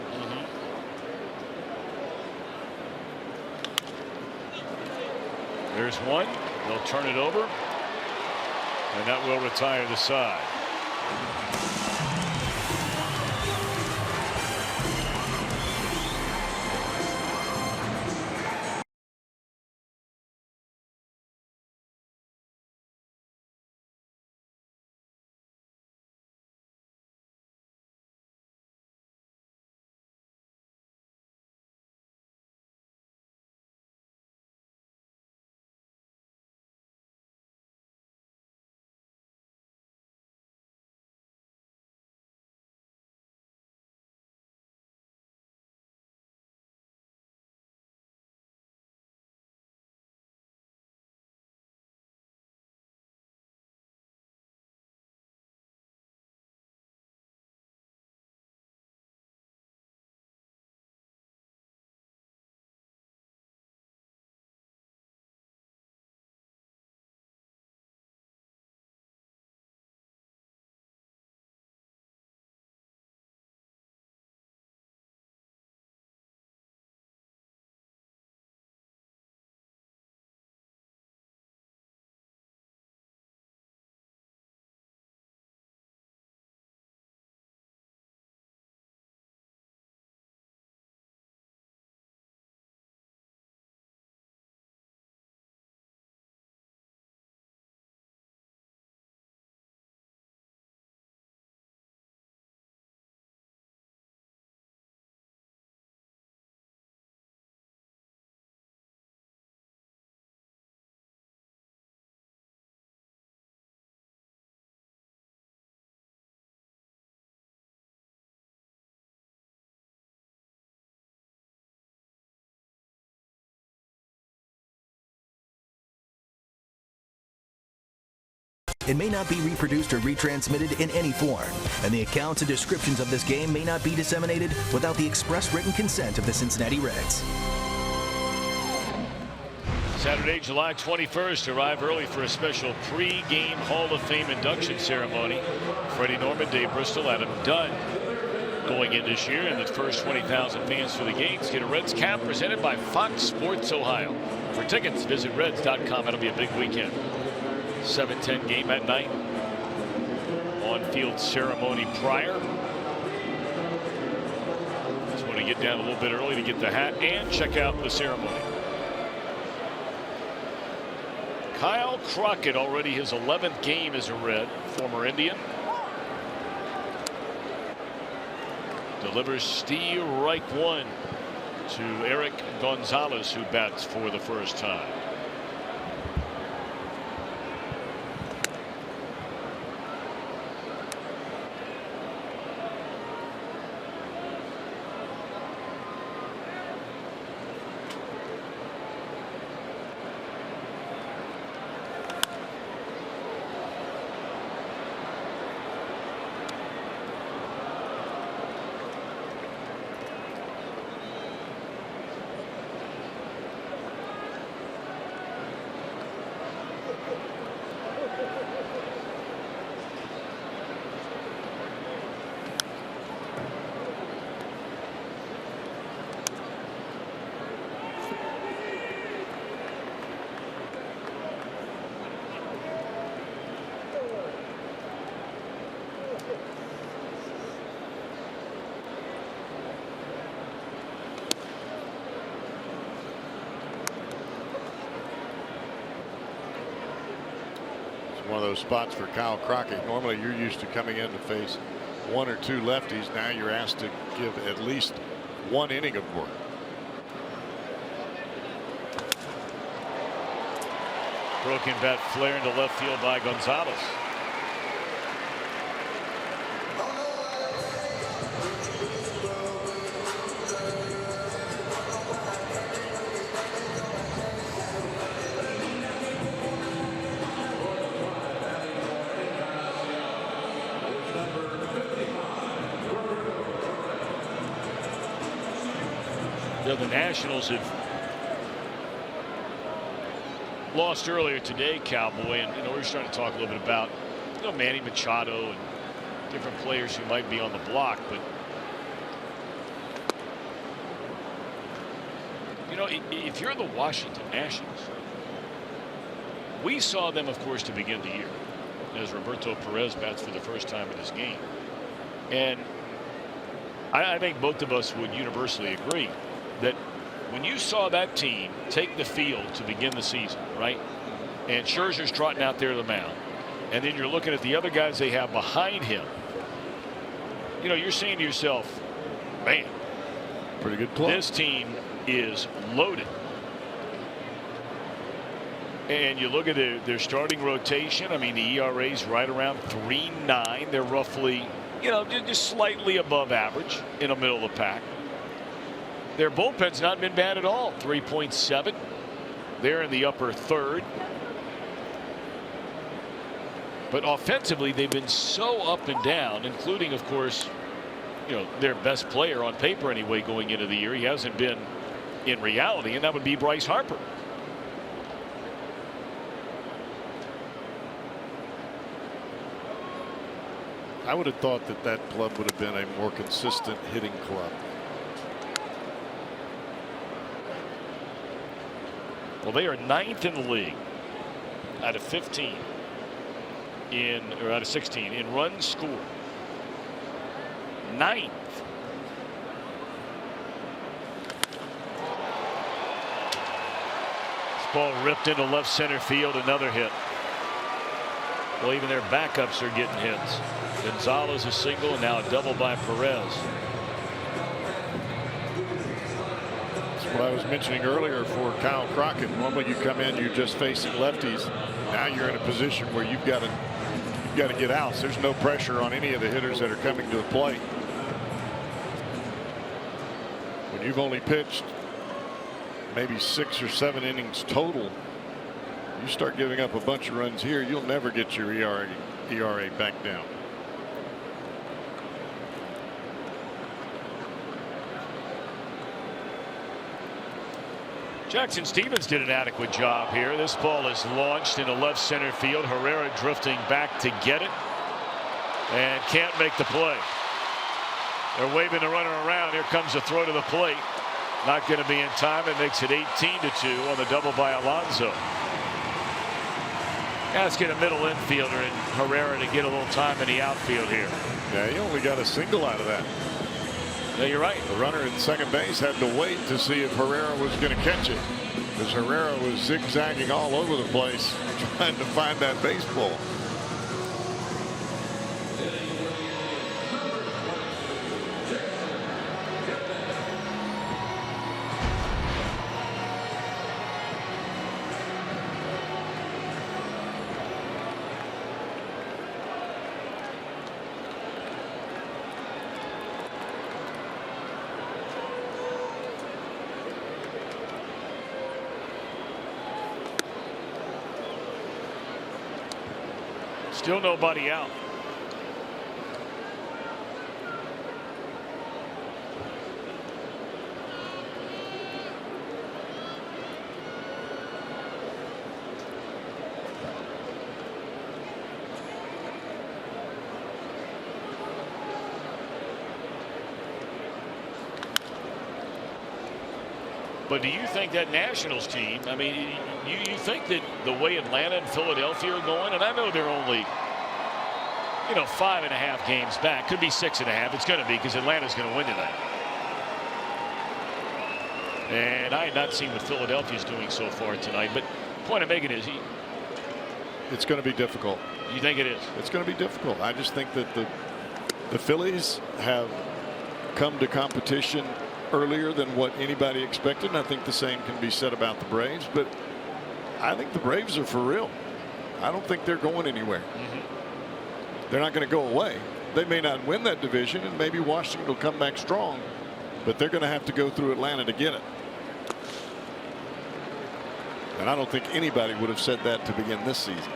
[SPEAKER 2] There's one. They'll turn it over, and that will retire the side.
[SPEAKER 10] It may not be reproduced or retransmitted in any form, and the accounts and descriptions of this game may not be disseminated without the express written consent of the Cincinnati Reds.
[SPEAKER 2] Saturday, July 21st, arrive early for a special pre-game Hall of Fame induction ceremony. Freddie Norman, Dave Bristol, Adam Dunn going in this year, and the first 20,000 fans for the games get a Reds cap presented by Fox Sports Ohio. For tickets, visit Reds.com. It'll be a big weekend. 7:10 game at night. On-field ceremony prior. Just want to get down a little bit early to get the hat and check out the ceremony. Kyle Crockett, already his 11th game as a Red, former Indian. Delivers strike one to Eric Gonzalez, who bats for the first time.
[SPEAKER 5] those spots for Kyle Crockett. Normally you're used to coming in to face 1 or 2 lefties. Now you're asked to give at least 1 inning of work.
[SPEAKER 2] Broken bat flare into left field by Gonzalez. The Nationals have lost earlier today, Cowboy, and we're starting to talk a little bit about Manny Machado and different players who might be on the block, but if you're the Washington Nationals, we saw them, of course, to begin the year as Roberto Perez bats for the first time in this game, and I think both of us would universally agree that when you saw that team take the field to begin the season, right, and Scherzer's trotting out there to the mound, and then you're looking at the other guys they have behind him, you're saying to yourself, man,
[SPEAKER 5] pretty good club.
[SPEAKER 2] This team is loaded. And you look at their starting rotation. I mean, the ERA's right around 3.9. They're roughly, just slightly above average in the middle of the pack. Their bullpen's not been bad at all. 3.7. They're in the upper third. But offensively, they've been so up and down, including, of course, their best player on paper anyway going into the year. He hasn't been in reality, and that would be Bryce Harper.
[SPEAKER 5] I would have thought that club would have been a more consistent hitting club.
[SPEAKER 2] Well, they are 9th in the league out of 15 out of 16 in runs scored. 9th. This ball ripped into left center field. Another hit. Well, even their backups are getting hits. Gonzalez a single, and now a double by Perez.
[SPEAKER 5] What I was mentioning earlier for Kyle Crockett. Normally you come in, you're just facing lefties. Now you're in a position where you've got to get outs. There's no pressure on any of the hitters that are coming to the plate. When you've only pitched maybe 6 or 7 innings total, you start giving up a bunch of runs here, you'll never get your ERA back down.
[SPEAKER 2] Jackson Stevens did an adequate job here. This ball is launched into left center field. Herrera drifting back to get it and can't make the play. They're waving the runner around. Here comes the throw to the plate. Not going to be in time. It makes it 18-2 on the double by Alonso. Let's get a middle infielder and Herrera to get a little time in the outfield here.
[SPEAKER 5] Yeah, he only got a single out of that.
[SPEAKER 2] Yeah, you're right.
[SPEAKER 5] The runner at second base had to wait to see if Herrera was going to catch it, because Herrera was zigzagging all over the place trying to find that baseball.
[SPEAKER 2] Still nobody out. But do you think that Nationals team, I mean, you think that the way Atlanta and Philadelphia are going, and I know they're only, 5.5 games back, could be 6.5. It's going to be, because Atlanta's going to win tonight. And I had not seen what Philadelphia's doing so far tonight, but the point I'm making is
[SPEAKER 5] it's going to be difficult.
[SPEAKER 2] You think it is?
[SPEAKER 5] It's going to be difficult. I just think that the Phillies have come to competition earlier than what anybody expected, and I think the same can be said about the Braves. But I think the Braves are for real. I don't think they're going anywhere. They're not going to go away. They may not win that division, and maybe Washington will come back strong, but they're going to have to go through Atlanta to get it. And I don't think anybody would have said that to begin this season.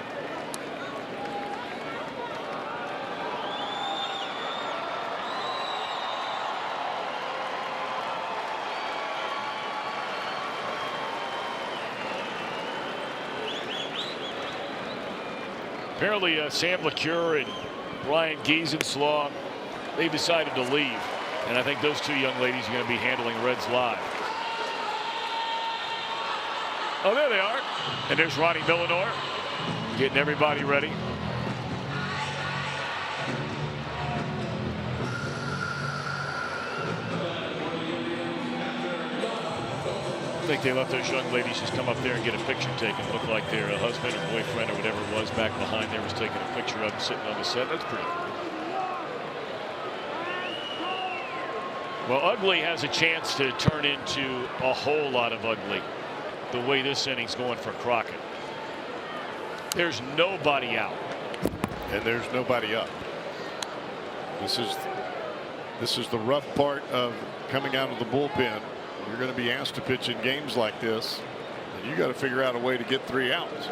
[SPEAKER 2] Apparently Sam LeCure and Brian Giesenslaw, they decided to leave. And I think those two young ladies are going to be handling Reds live. Oh, there they are. And there's Ronnie Millinor getting everybody ready. I think they let those young ladies just come up there and get a picture taken. Look like their husband or boyfriend or whatever it was back behind there was taking a picture of them sitting on the set. That's pretty cool. Well, ugly has a chance to turn into a whole lot of ugly the way this inning's going for Crockett. There's nobody out.
[SPEAKER 5] And there's nobody up. This is the rough part of coming out of the bullpen. You're going to be asked to pitch in games like this, and you got to figure out a way to get 3 outs.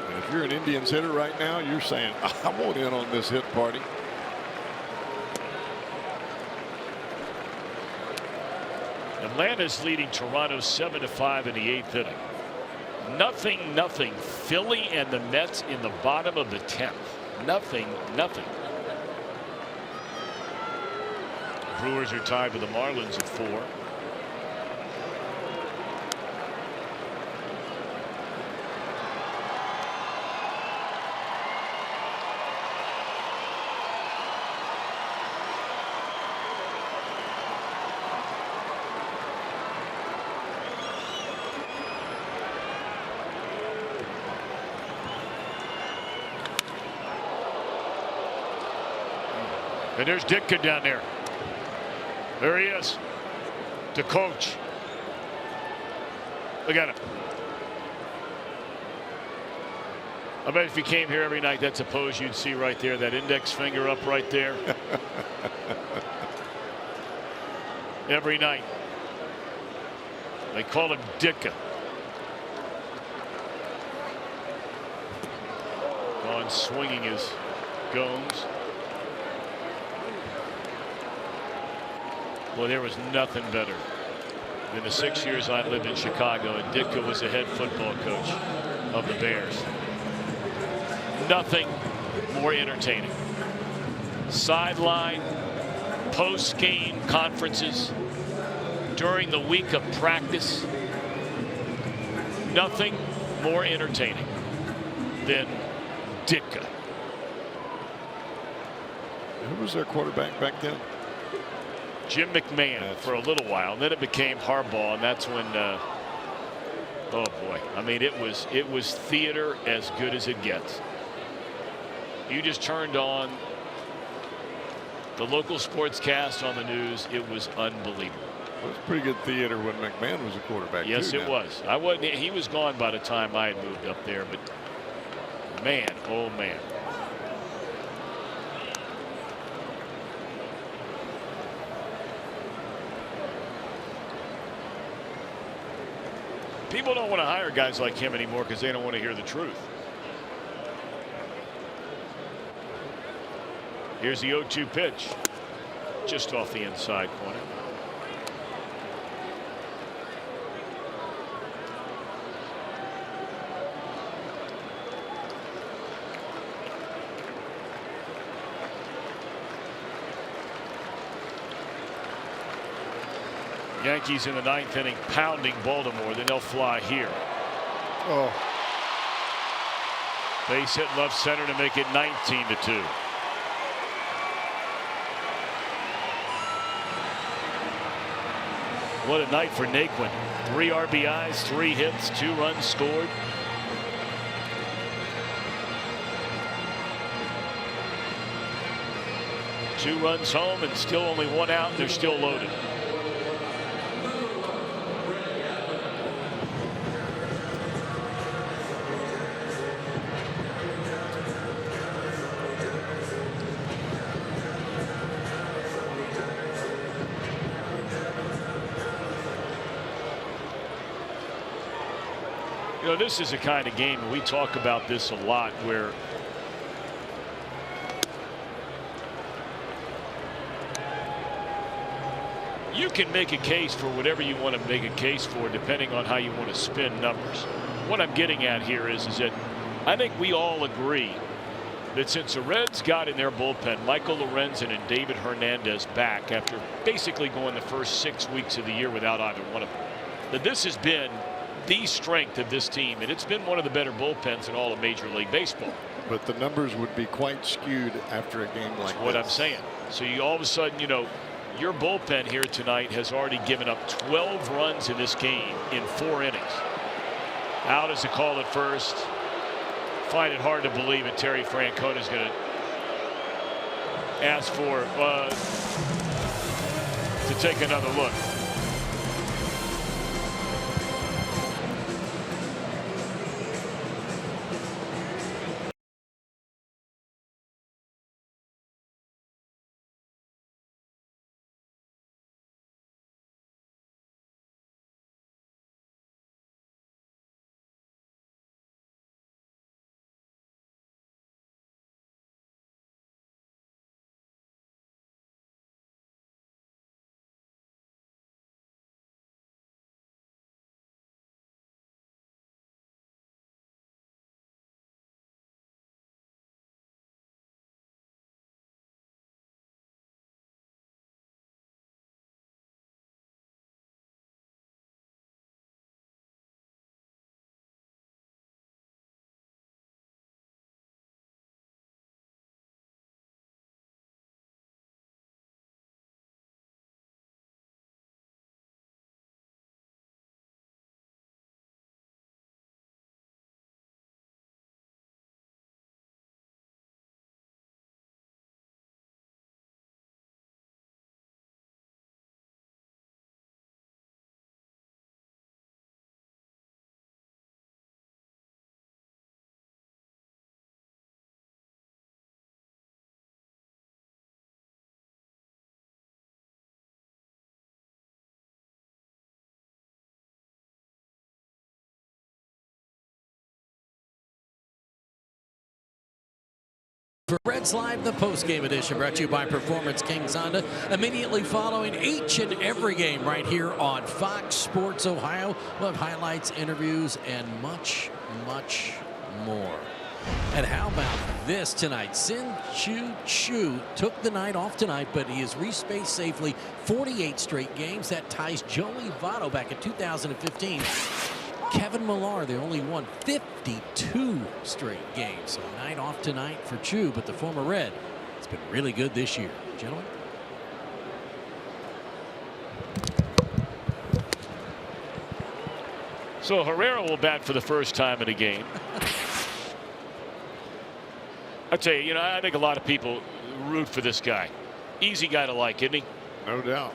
[SPEAKER 5] And if you're an Indians hitter right now, you're saying, I want in on this hit party.
[SPEAKER 2] Atlanta's leading Toronto 7-5 in the 8th inning. Nothing. Philly and the Mets in the bottom of the 10th. Nothing. Brewers are tied with the Marlins at 4. And there's Ditka down there. There he is. To coach. Look at him. I bet if you came here every night, that's a pose you'd see right there. That index finger up right there. Every night. They call him Ditka. On swinging his Gomes. Well, there was nothing better than the 6 years I lived in Chicago, and Ditka was the head football coach of the Bears. Nothing more entertaining. Sideline, post-game conferences, during the week of practice. Nothing more entertaining than Ditka.
[SPEAKER 5] Who was their quarterback back then?
[SPEAKER 2] Jim McMahon for a little while, and then it became Harbaugh, and that's when oh boy, I mean it was theater as good as it gets. You just turned on the local sportscast on the news. It was unbelievable.
[SPEAKER 5] It was pretty good theater when McMahon was a quarterback.
[SPEAKER 2] Yes,
[SPEAKER 5] too,
[SPEAKER 2] it was. I wasn't. He was gone by the time I had moved up there, but man, oh man. People don't want to hire guys like him anymore because they don't want to hear the truth. Here's the 0-2 pitch. Just off the inside corner. Yankees in the 9th inning pounding Baltimore. Then they'll fly here.
[SPEAKER 5] Oh.
[SPEAKER 2] Base hit left center to make it 19-2. What a night for Naquin. 3 RBIs, 3 hits, 2 runs scored. Two runs home and still only 1 out. They're still loaded. You know, this is a kind of game, and we talk about this a lot, where you can make a case for whatever you want to make a case for, depending on how you want to spin numbers. What I'm getting at here is that I think we all agree that since the Reds got in their bullpen Michael Lorenzen and David Hernandez back after basically going the first 6 weeks of the year without either one of them, that this has been the strength of this team, and it's been one of the better bullpens in all of Major League Baseball.
[SPEAKER 5] But the numbers would be quite skewed after a game like
[SPEAKER 2] That's what I'm saying. So you all of a sudden, you know, your bullpen here tonight has already given up 12 runs in this game in 4 innings. Out is a call at first. Find it hard to believe that Terry Francona is going to ask for to take another look.
[SPEAKER 4] For Reds Live, the post-game edition brought to you by Performance Kings Honda. Immediately following each and every game right here on Fox Sports Ohio. We'll have highlights, interviews, and much, much more. And how about this tonight? Sin Chu took the night off tonight, but he has respaced safely 48 straight games. That ties Joey Votto back in 2015. Kevin Millar, they only won 52 straight games. So a night off tonight for Chu, but the former Red has been really good this year. Gentlemen.
[SPEAKER 2] So Herrera will bat for the first time in a game. I tell you, I think a lot of people root for this guy. Easy guy to like, isn't he?
[SPEAKER 5] No doubt.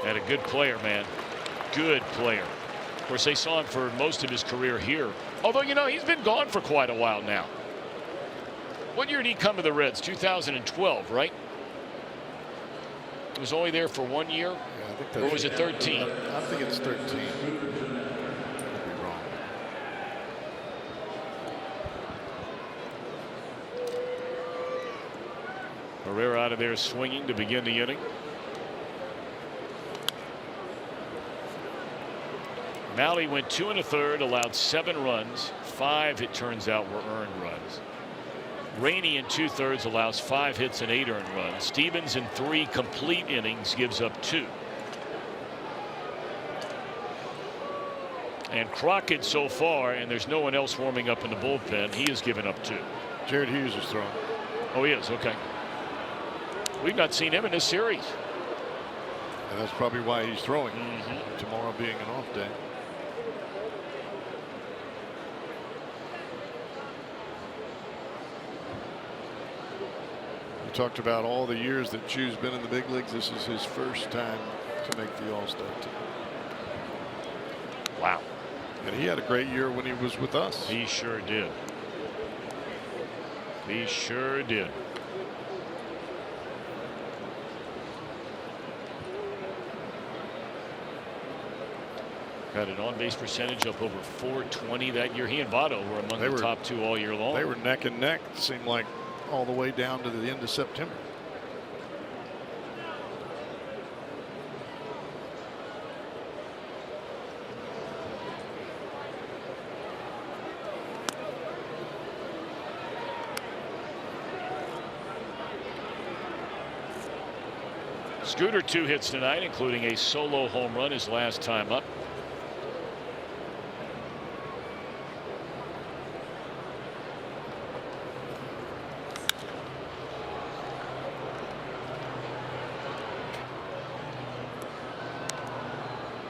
[SPEAKER 2] And a good player, man. Good player. Of course, they saw him for most of his career here. Although, he's been gone for quite a while now. What year did he come to the Reds? 2012, right? He was only there for 1 year?
[SPEAKER 5] Yeah, I think that's,
[SPEAKER 2] or was it 13?
[SPEAKER 5] I think it's 13. Could be wrong.
[SPEAKER 2] Herrera out of there swinging to begin the inning. Malley went 2 1/3, allowed 7 runs. 5, it turns out, were earned runs. Rainey in 2/3 allows 5 hits and 8 earned runs. Stevens in 3 complete innings gives up 2. And Crockett so far, and there's no one else warming up in the bullpen, he has given up 2.
[SPEAKER 5] Jared Hughes is throwing.
[SPEAKER 2] Oh, he is. Okay. We've not seen him in this series.
[SPEAKER 5] And that's probably why he's throwing tomorrow being an off day. We talked about all the years that Chu's been in the big leagues. This is his first time to make the All-Star team.
[SPEAKER 2] Wow.
[SPEAKER 5] And he had a great year when he was with us.
[SPEAKER 2] He sure did. He sure did. Got an on-base percentage up over 420 that year. He and Votto were among the top two all year long.
[SPEAKER 5] They were neck and neck, it seemed like, all the way down to the end of September.
[SPEAKER 2] Scooter 2 hits tonight, including a solo home run his last time up.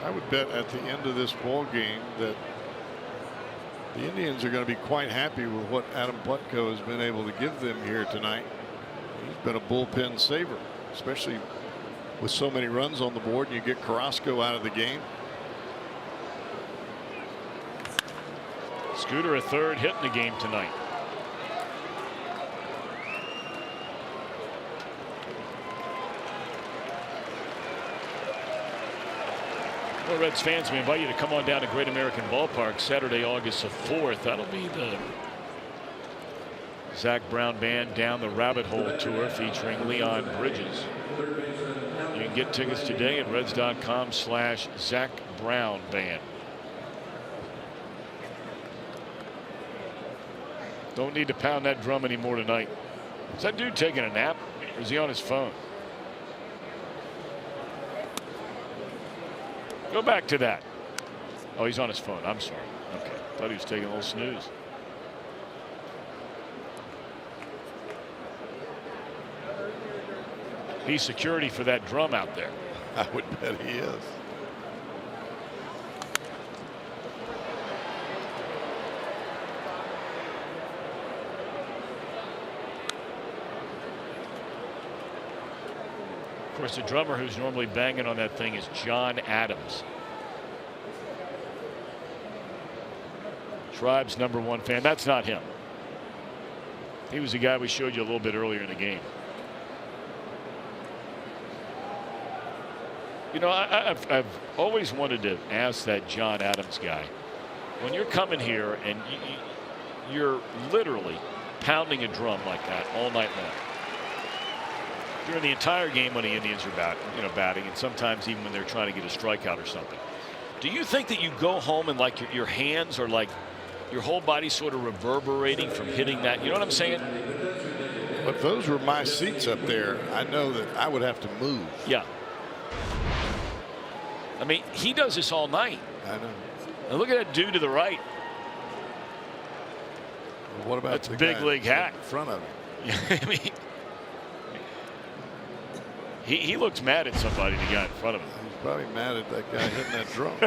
[SPEAKER 5] I would bet at the end of this ball game that the Indians are going to be quite happy with what Adam Plutko has been able to give them here tonight. He's been a bullpen saver, especially with so many runs on the board, and you get Carrasco out of the game.
[SPEAKER 2] Scooter a third hit in the game tonight. Well, Reds fans, we invite you to come on down to Great American Ballpark Saturday, August the 4th. That'll be the Zach Brown Band Down the Rabbit Hole tour featuring Leon Bridges. You can get tickets today at Reds.com/Zach Brown Band. Don't need to pound that drum anymore tonight. Is that dude taking a nap, or is he on his phone? Go back to that. Oh, he's on his phone. I'm sorry. Okay. Thought he was taking a little snooze. He's security for that drum out there.
[SPEAKER 5] I would bet he is.
[SPEAKER 2] Of course, the drummer who's normally banging on that thing is John Adams. Tribe's #1 fan. That's not him. He was the guy we showed you a little bit earlier in the game. You know, I've always wanted to ask that John Adams guy, when you're coming here and you're literally pounding a drum like that all night long, during the entire game when the Indians are batting, and sometimes even when they're trying to get a strikeout or something, do you think that you go home and like your hands are like your whole body sort of reverberating from hitting that? You know what I'm saying?
[SPEAKER 5] But those were my seats up there. I know that I would have to move.
[SPEAKER 2] Yeah. I mean, he does this all night.
[SPEAKER 5] I know.
[SPEAKER 2] And look at that dude to the right.
[SPEAKER 5] Well, what about
[SPEAKER 2] that's
[SPEAKER 5] the
[SPEAKER 2] big
[SPEAKER 5] guy
[SPEAKER 2] league hat
[SPEAKER 5] in front of him?
[SPEAKER 2] I mean, he looks mad at somebody, the guy in front of him.
[SPEAKER 5] He's probably mad at that guy hitting that drum.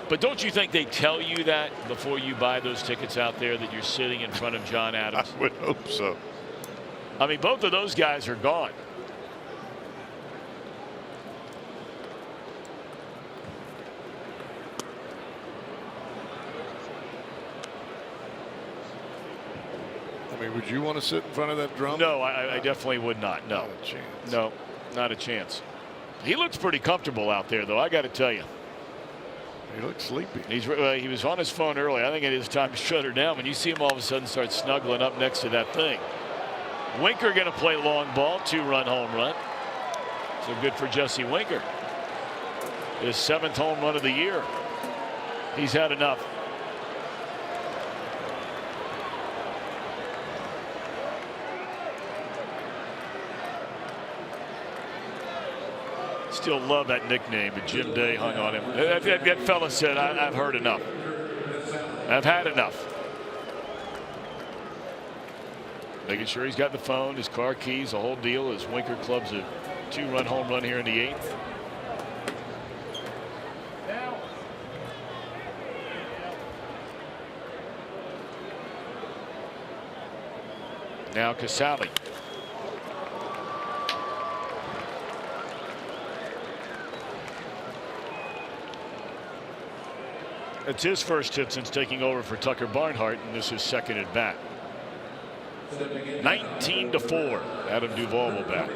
[SPEAKER 2] But don't you think they tell you that before you buy those tickets out there, that you're sitting in front of John Adams?
[SPEAKER 5] I would hope so.
[SPEAKER 2] I mean, both of those guys are gone.
[SPEAKER 5] I mean, would you want to sit in front of that drum?
[SPEAKER 2] No, I definitely would not. No.
[SPEAKER 5] Not a chance.
[SPEAKER 2] No, not a chance. He looks pretty comfortable out there, though, I got to tell you.
[SPEAKER 5] He looks sleepy.
[SPEAKER 2] He was on his phone earlier. I think it is time to shut her down. When you see him all of a sudden start snuggling up next to that thing. Winker going to play long ball, 2-run home run. So good for Jesse Winker. His 7th home run of the year. He's had enough. Still love that nickname, but Jim Day hung on him. That fella said, I've heard enough. I've had enough. Making sure he's got the phone, his car keys, the whole deal, as Winker clubs a 2-run home run here in the 8th. Now Casale. It's his first hit since taking over for Tucker Barnhart, and this is second at bat. 19-4. Adam Duvall will bat.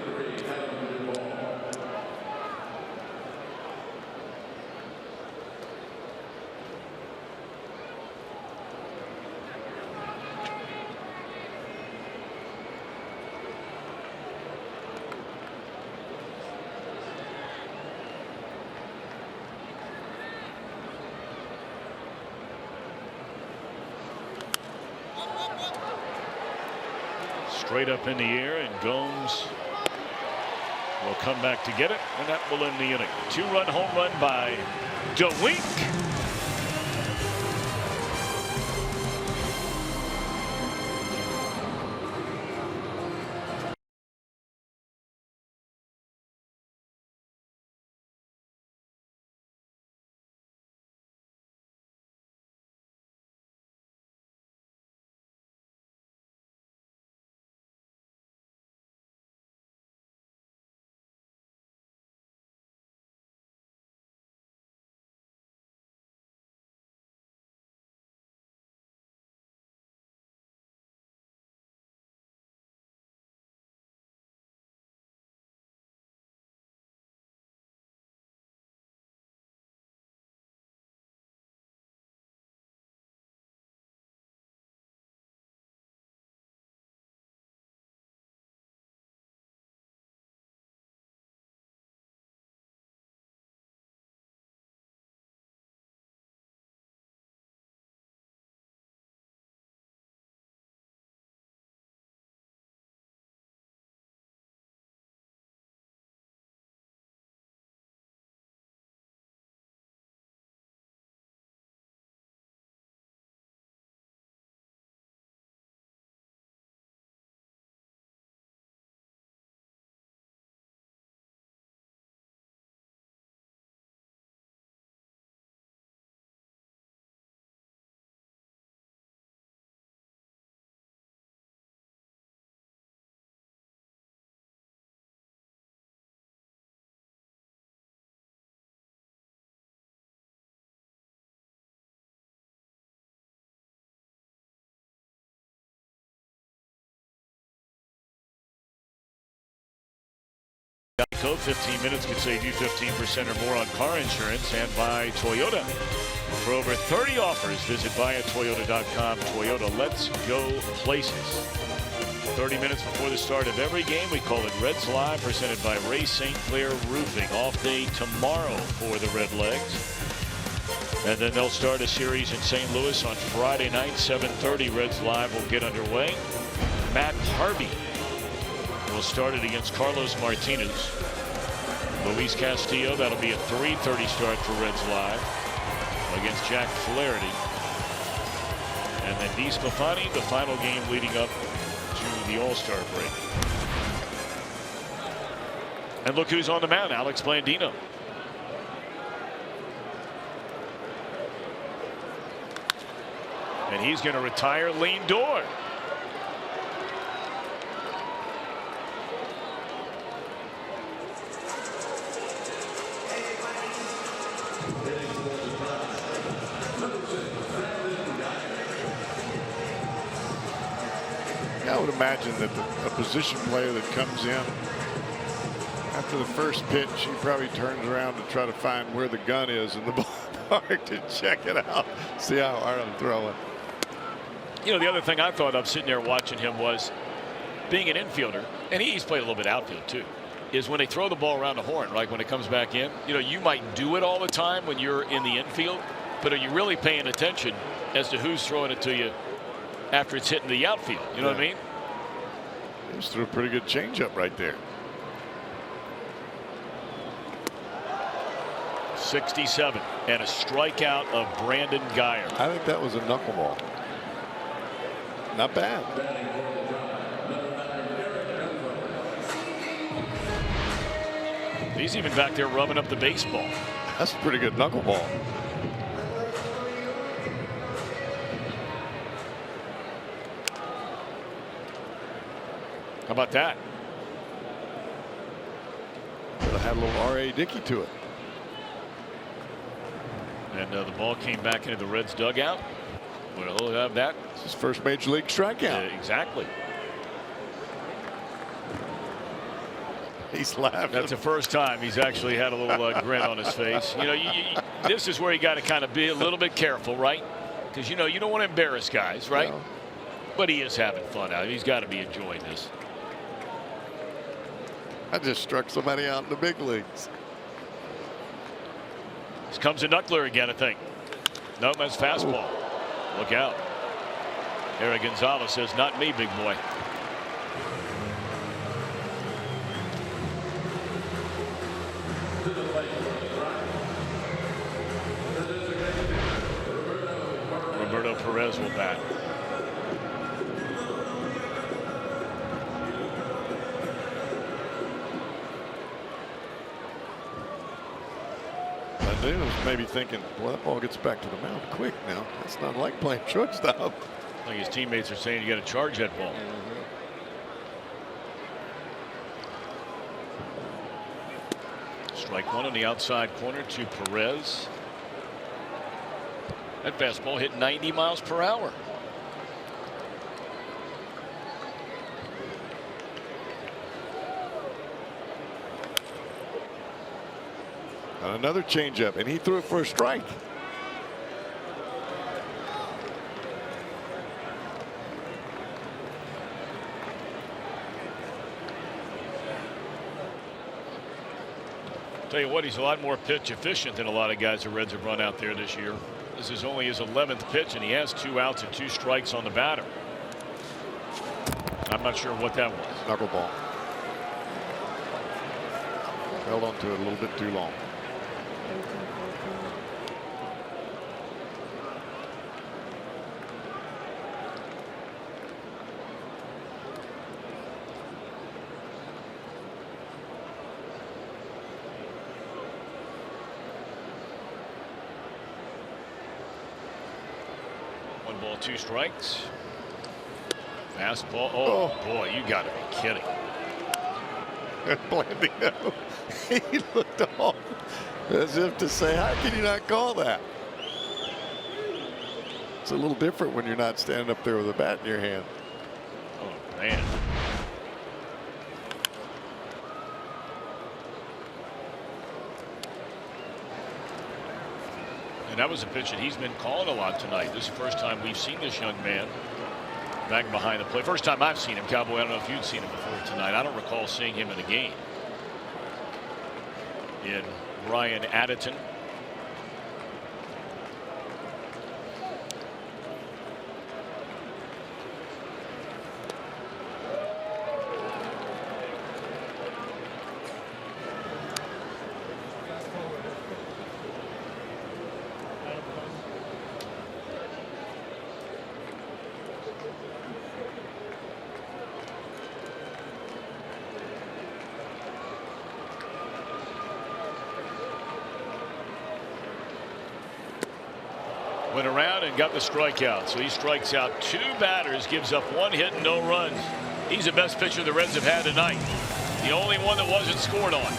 [SPEAKER 2] Straight up in the air, and Gomes will come back to get it, and that will end the inning. 2-run home run by DeWink. Code 15 minutes could save you 15% or more on car insurance, and by Toyota. For over 30 offers, visit buyatoyota.com. Toyota, let's go places. 30 minutes before the start of every game, we call it Reds Live, presented by Ray St. Clair Roofing. Off day tomorrow for the Redlegs. And then they'll start a series in St. Louis on Friday night, 7:30. Reds Live will get underway. Matt Harvey will start it against Carlos Martinez. Luis Castillo, that'll be a 3:30 start for Reds Live against Jack Flaherty. And then DeSclafani, the final game leading up to the All-Star break. And look who's on the mound, Alex Blandino. And he's going to retire Lindor.
[SPEAKER 5] I would imagine that a position player that comes in after the first pitch, he probably turns around to try to find where the gun is in the ballpark to check it out, see how hard I'm throwing.
[SPEAKER 2] You know, the other thing I thought of sitting there watching him was, being an infielder, and he's played a little bit outfield too, is when they throw the ball around the horn, right, when it comes back in, you know, you might do it all the time when you're in the infield, but are you really paying attention as to who's throwing it to you after it's hitting the outfield? You know what I mean?
[SPEAKER 5] He just threw a pretty good changeup right there.
[SPEAKER 2] 67 and a strikeout of Brandon Guyer.
[SPEAKER 5] I think that was a knuckleball. Not bad.
[SPEAKER 2] He's even back there rubbing up the baseball.
[SPEAKER 5] That's a pretty good knuckleball.
[SPEAKER 2] How about that?
[SPEAKER 5] Could have had a little R.A. Dickey to it.
[SPEAKER 2] And the ball came back into the Reds dugout. We'll have that.
[SPEAKER 5] It's his first major league strikeout.
[SPEAKER 2] Exactly.
[SPEAKER 5] He's laughing.
[SPEAKER 2] That's the first time he's actually had a little grin on his face. You know, this is where you got to kind of be a little bit careful, right? Because, you know, you don't want to embarrass guys, right?
[SPEAKER 5] No.
[SPEAKER 2] But he is having fun out. He's got to be enjoying this.
[SPEAKER 5] I just struck somebody out in the big leagues.
[SPEAKER 2] This comes a knuckler again, I think. Nope, that's fastball. Look out. Eric Gonzalez says, not me, big boy. Roberto Perez will bat.
[SPEAKER 5] I was maybe thinking, well, that ball gets back to the mound quick now. It's not like playing shortstop.
[SPEAKER 2] I think his teammates are saying you got to charge that ball. Strike one on the outside corner to Perez. That fastball hit 90 miles per hour.
[SPEAKER 5] And another changeup, and he threw it for a strike.
[SPEAKER 2] Tell you what, he's a lot more pitch efficient than a lot of guys the Reds have run out there this year. This is only his 11th pitch, and he has 2 outs and 2 strikes on the batter. I'm not sure what that was.
[SPEAKER 5] Knuckleball. Held onto it a little bit too long.
[SPEAKER 2] One ball, 2 strikes. Fastball. Oh, boy, you got to be kidding.
[SPEAKER 5] Blandino, he looked off as if to say, how can you not call that? It's a little different when you're not standing up there with a bat in your hand.
[SPEAKER 2] Oh, man. And that was a pitch that he's been calling a lot tonight. This is the first time we've seen this young man back behind the plate. First time I've seen him, Cowboy. I don't know if you'd seen him before tonight. I don't recall seeing him in a game. In Ryan Addison. Went around and got the strikeout. So he strikes out 2 batters, gives up 1 hit and no runs. He's the best pitcher the Reds have had tonight. The only one that wasn't scored on.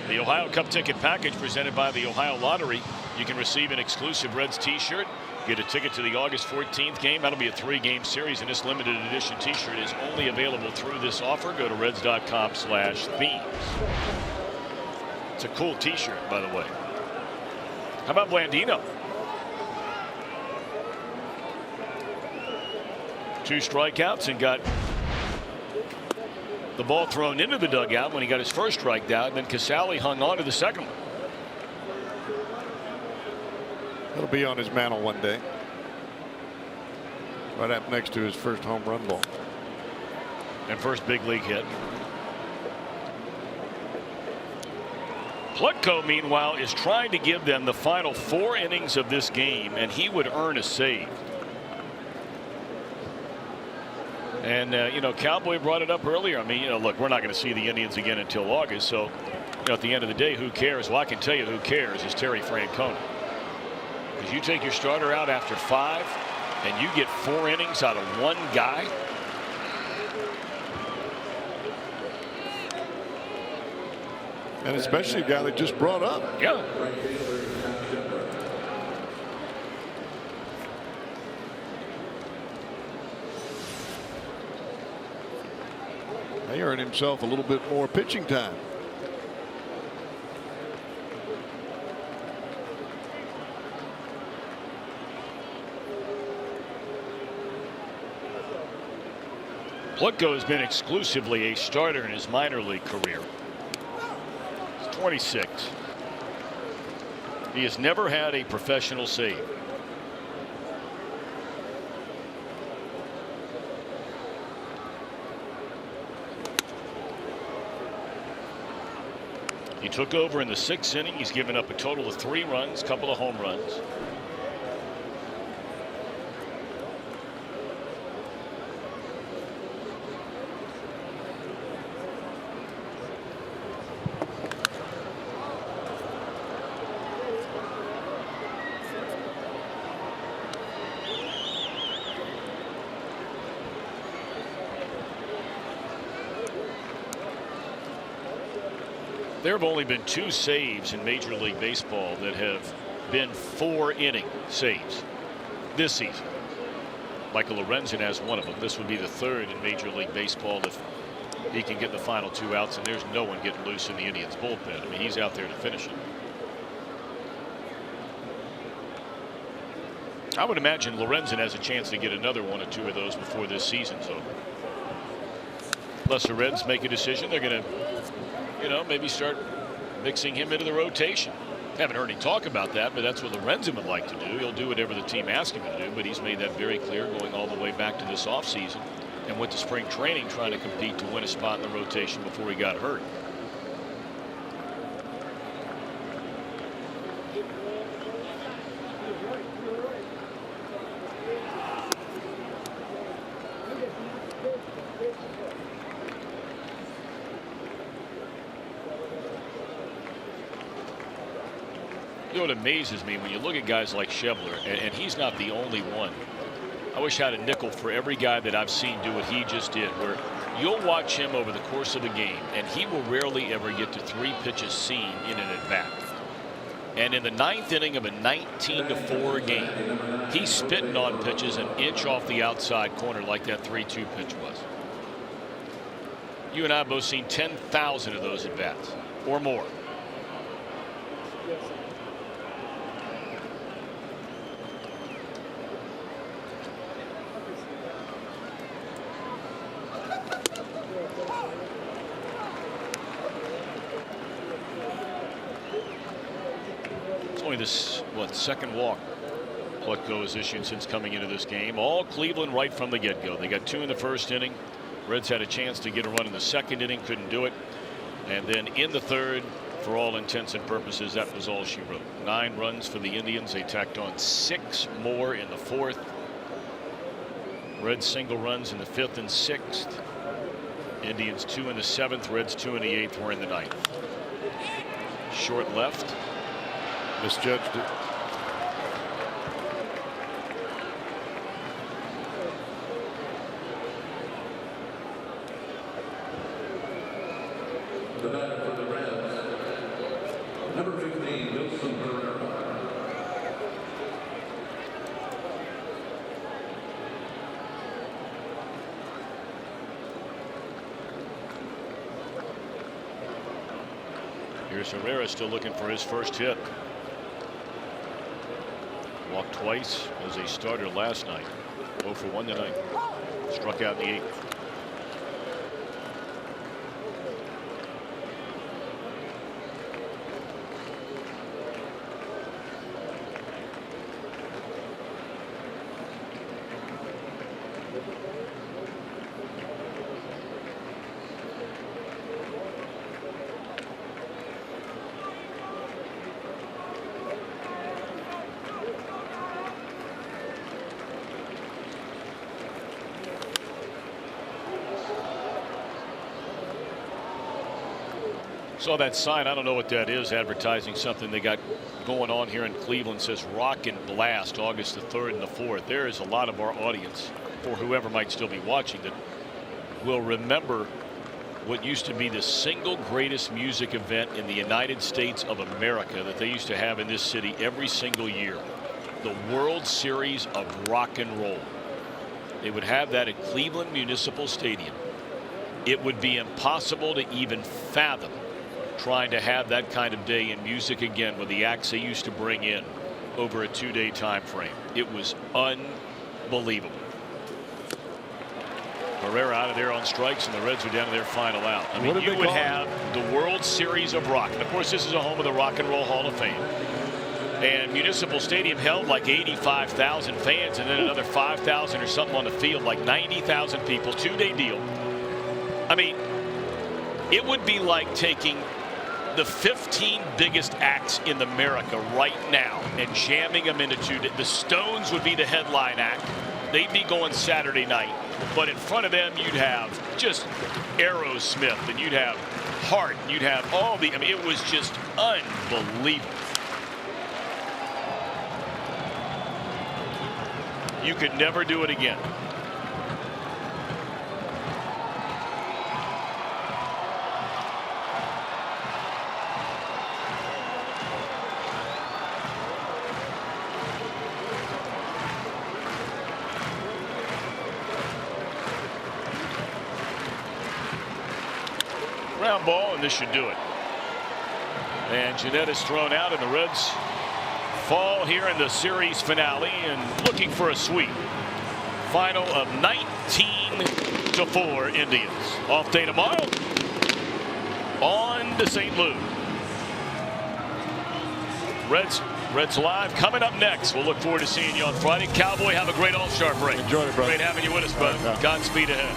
[SPEAKER 2] The Ohio Cup ticket package presented by the Ohio Lottery. You can receive an exclusive Reds t-shirt, get a ticket to the August 14th game. That'll be a 3-game series, and this limited edition t-shirt is only available through this offer. Go to reds.com/themes. It's a cool t-shirt, by the way. How about Blandino? 2 strikeouts and got the ball thrown into the dugout when he got his first strike out. Then Casale hung on to the second one.
[SPEAKER 5] It'll be on his mantle one day. Right up next to his first home run ball.
[SPEAKER 2] And first big league hit. Plutko, meanwhile, is trying to give them the final 4 innings of this game, and he would earn a save. And, you know, Cowboy brought it up earlier. I mean, you know, look, we're not going to see the Indians again until August. So, you know, at the end of the day, who cares? Well, I can tell you who cares is Terry Francona. Because you take your starter out after 5 and you get 4 innings out of 1 guy.
[SPEAKER 5] And especially a guy that just brought up.
[SPEAKER 2] Yeah.
[SPEAKER 5] He earned himself a little bit more pitching time.
[SPEAKER 2] Plutko has been exclusively a starter in his minor league career. He's 26. He has never had a professional save. He took over in the 6th inning. He's given up a total of 3 runs, a couple of home runs. There have only been 2 saves in Major League Baseball that have been 4-inning saves this season. Michael Lorenzen has one of them. This would be the 3rd in Major League Baseball if he can get the final 2 outs, and there's no one getting loose in the Indians bullpen. I mean, he's out there to finish it. I would imagine Lorenzen has a chance to get another 1 or 2 of those before this season's over. Unless the Reds make a decision, they're going to, you know, maybe start mixing him into the rotation. Haven't heard any talk about that, but that's what Lorenzen would like to do. He'll do whatever the team asks him to do, but he's made that very clear going all the way back to this offseason and went to spring training trying to compete to win a spot in the rotation before he got hurt. You know what amazes me when you look at guys like Schebler, and he's not the only one. I wish I had a nickel for every guy that I've seen do what he just did, where you'll watch him over the course of the game, and he will rarely ever get to 3 pitches seen in an at-bat. And in the 9th inning of a 19-4 game, he's spitting on pitches an inch off the outside corner like that 3-2 pitch was. You and I have both seen 10,000 of those at-bats or more. This second walk Plutko has issued since coming into this game. All Cleveland right from the get-go. They got 2 in the 1st inning. Reds had a chance to get a run in the 2nd inning, couldn't do it, and then in the 3rd, for all intents and purposes, that was all she wrote. 9 runs for the Indians. They tacked on 6 more in the 4th. Reds single runs in the 5th and 6th. Indians 2 in the 7th. Reds 2 in the 8th. Were in the 9th. Short left.
[SPEAKER 5] Misjudged it.
[SPEAKER 2] Here's Herrera still looking for his first hit. Walked twice as a starter last night. 0 for 1 tonight. Struck out in the 8th. Saw that sign. I don't know what that is, advertising something they got going on here in Cleveland. Says Rock and Blast August the 3rd and the 4th. There is a lot of our audience, or whoever might still be watching, that will remember what used to be the single greatest music event in the United States of America that they used to have in this city every single year. The World Series of Rock and Roll. They would have that at Cleveland Municipal Stadium. It would be impossible to even fathom trying to have that kind of day in music again with the acts they used to bring in over a 2-day time frame. It was unbelievable. Herrera out of there on strikes, and the Reds are down to their final out. I mean, you would have the World Series of Rock. And of course, this is a home of the Rock and Roll Hall of Fame. And Municipal Stadium held like 85,000 fans, and then another 5,000 or something on the field, like 90,000 people, 2-day deal. I mean, it would be like taking the 15 biggest acts in America right now and jamming them into 2 days. The Stones would be the headline act. They'd be going Saturday night. But in front of them, you'd have just Aerosmith, and you'd have Heart, and you'd have all the, I mean, it was just unbelievable. You could never do it again. Ground ball, and this should do it. And Jeanette is thrown out, and the Reds fall here in the series finale and looking for a sweep. Final of 19-4 Indians. Off day tomorrow on to St. Louis. Reds Live coming up next. We'll look forward to seeing you on Friday. Cowboy, have a great All-Star break.
[SPEAKER 3] Enjoy it, brother.
[SPEAKER 2] Great having you with us, brother. Godspeed ahead.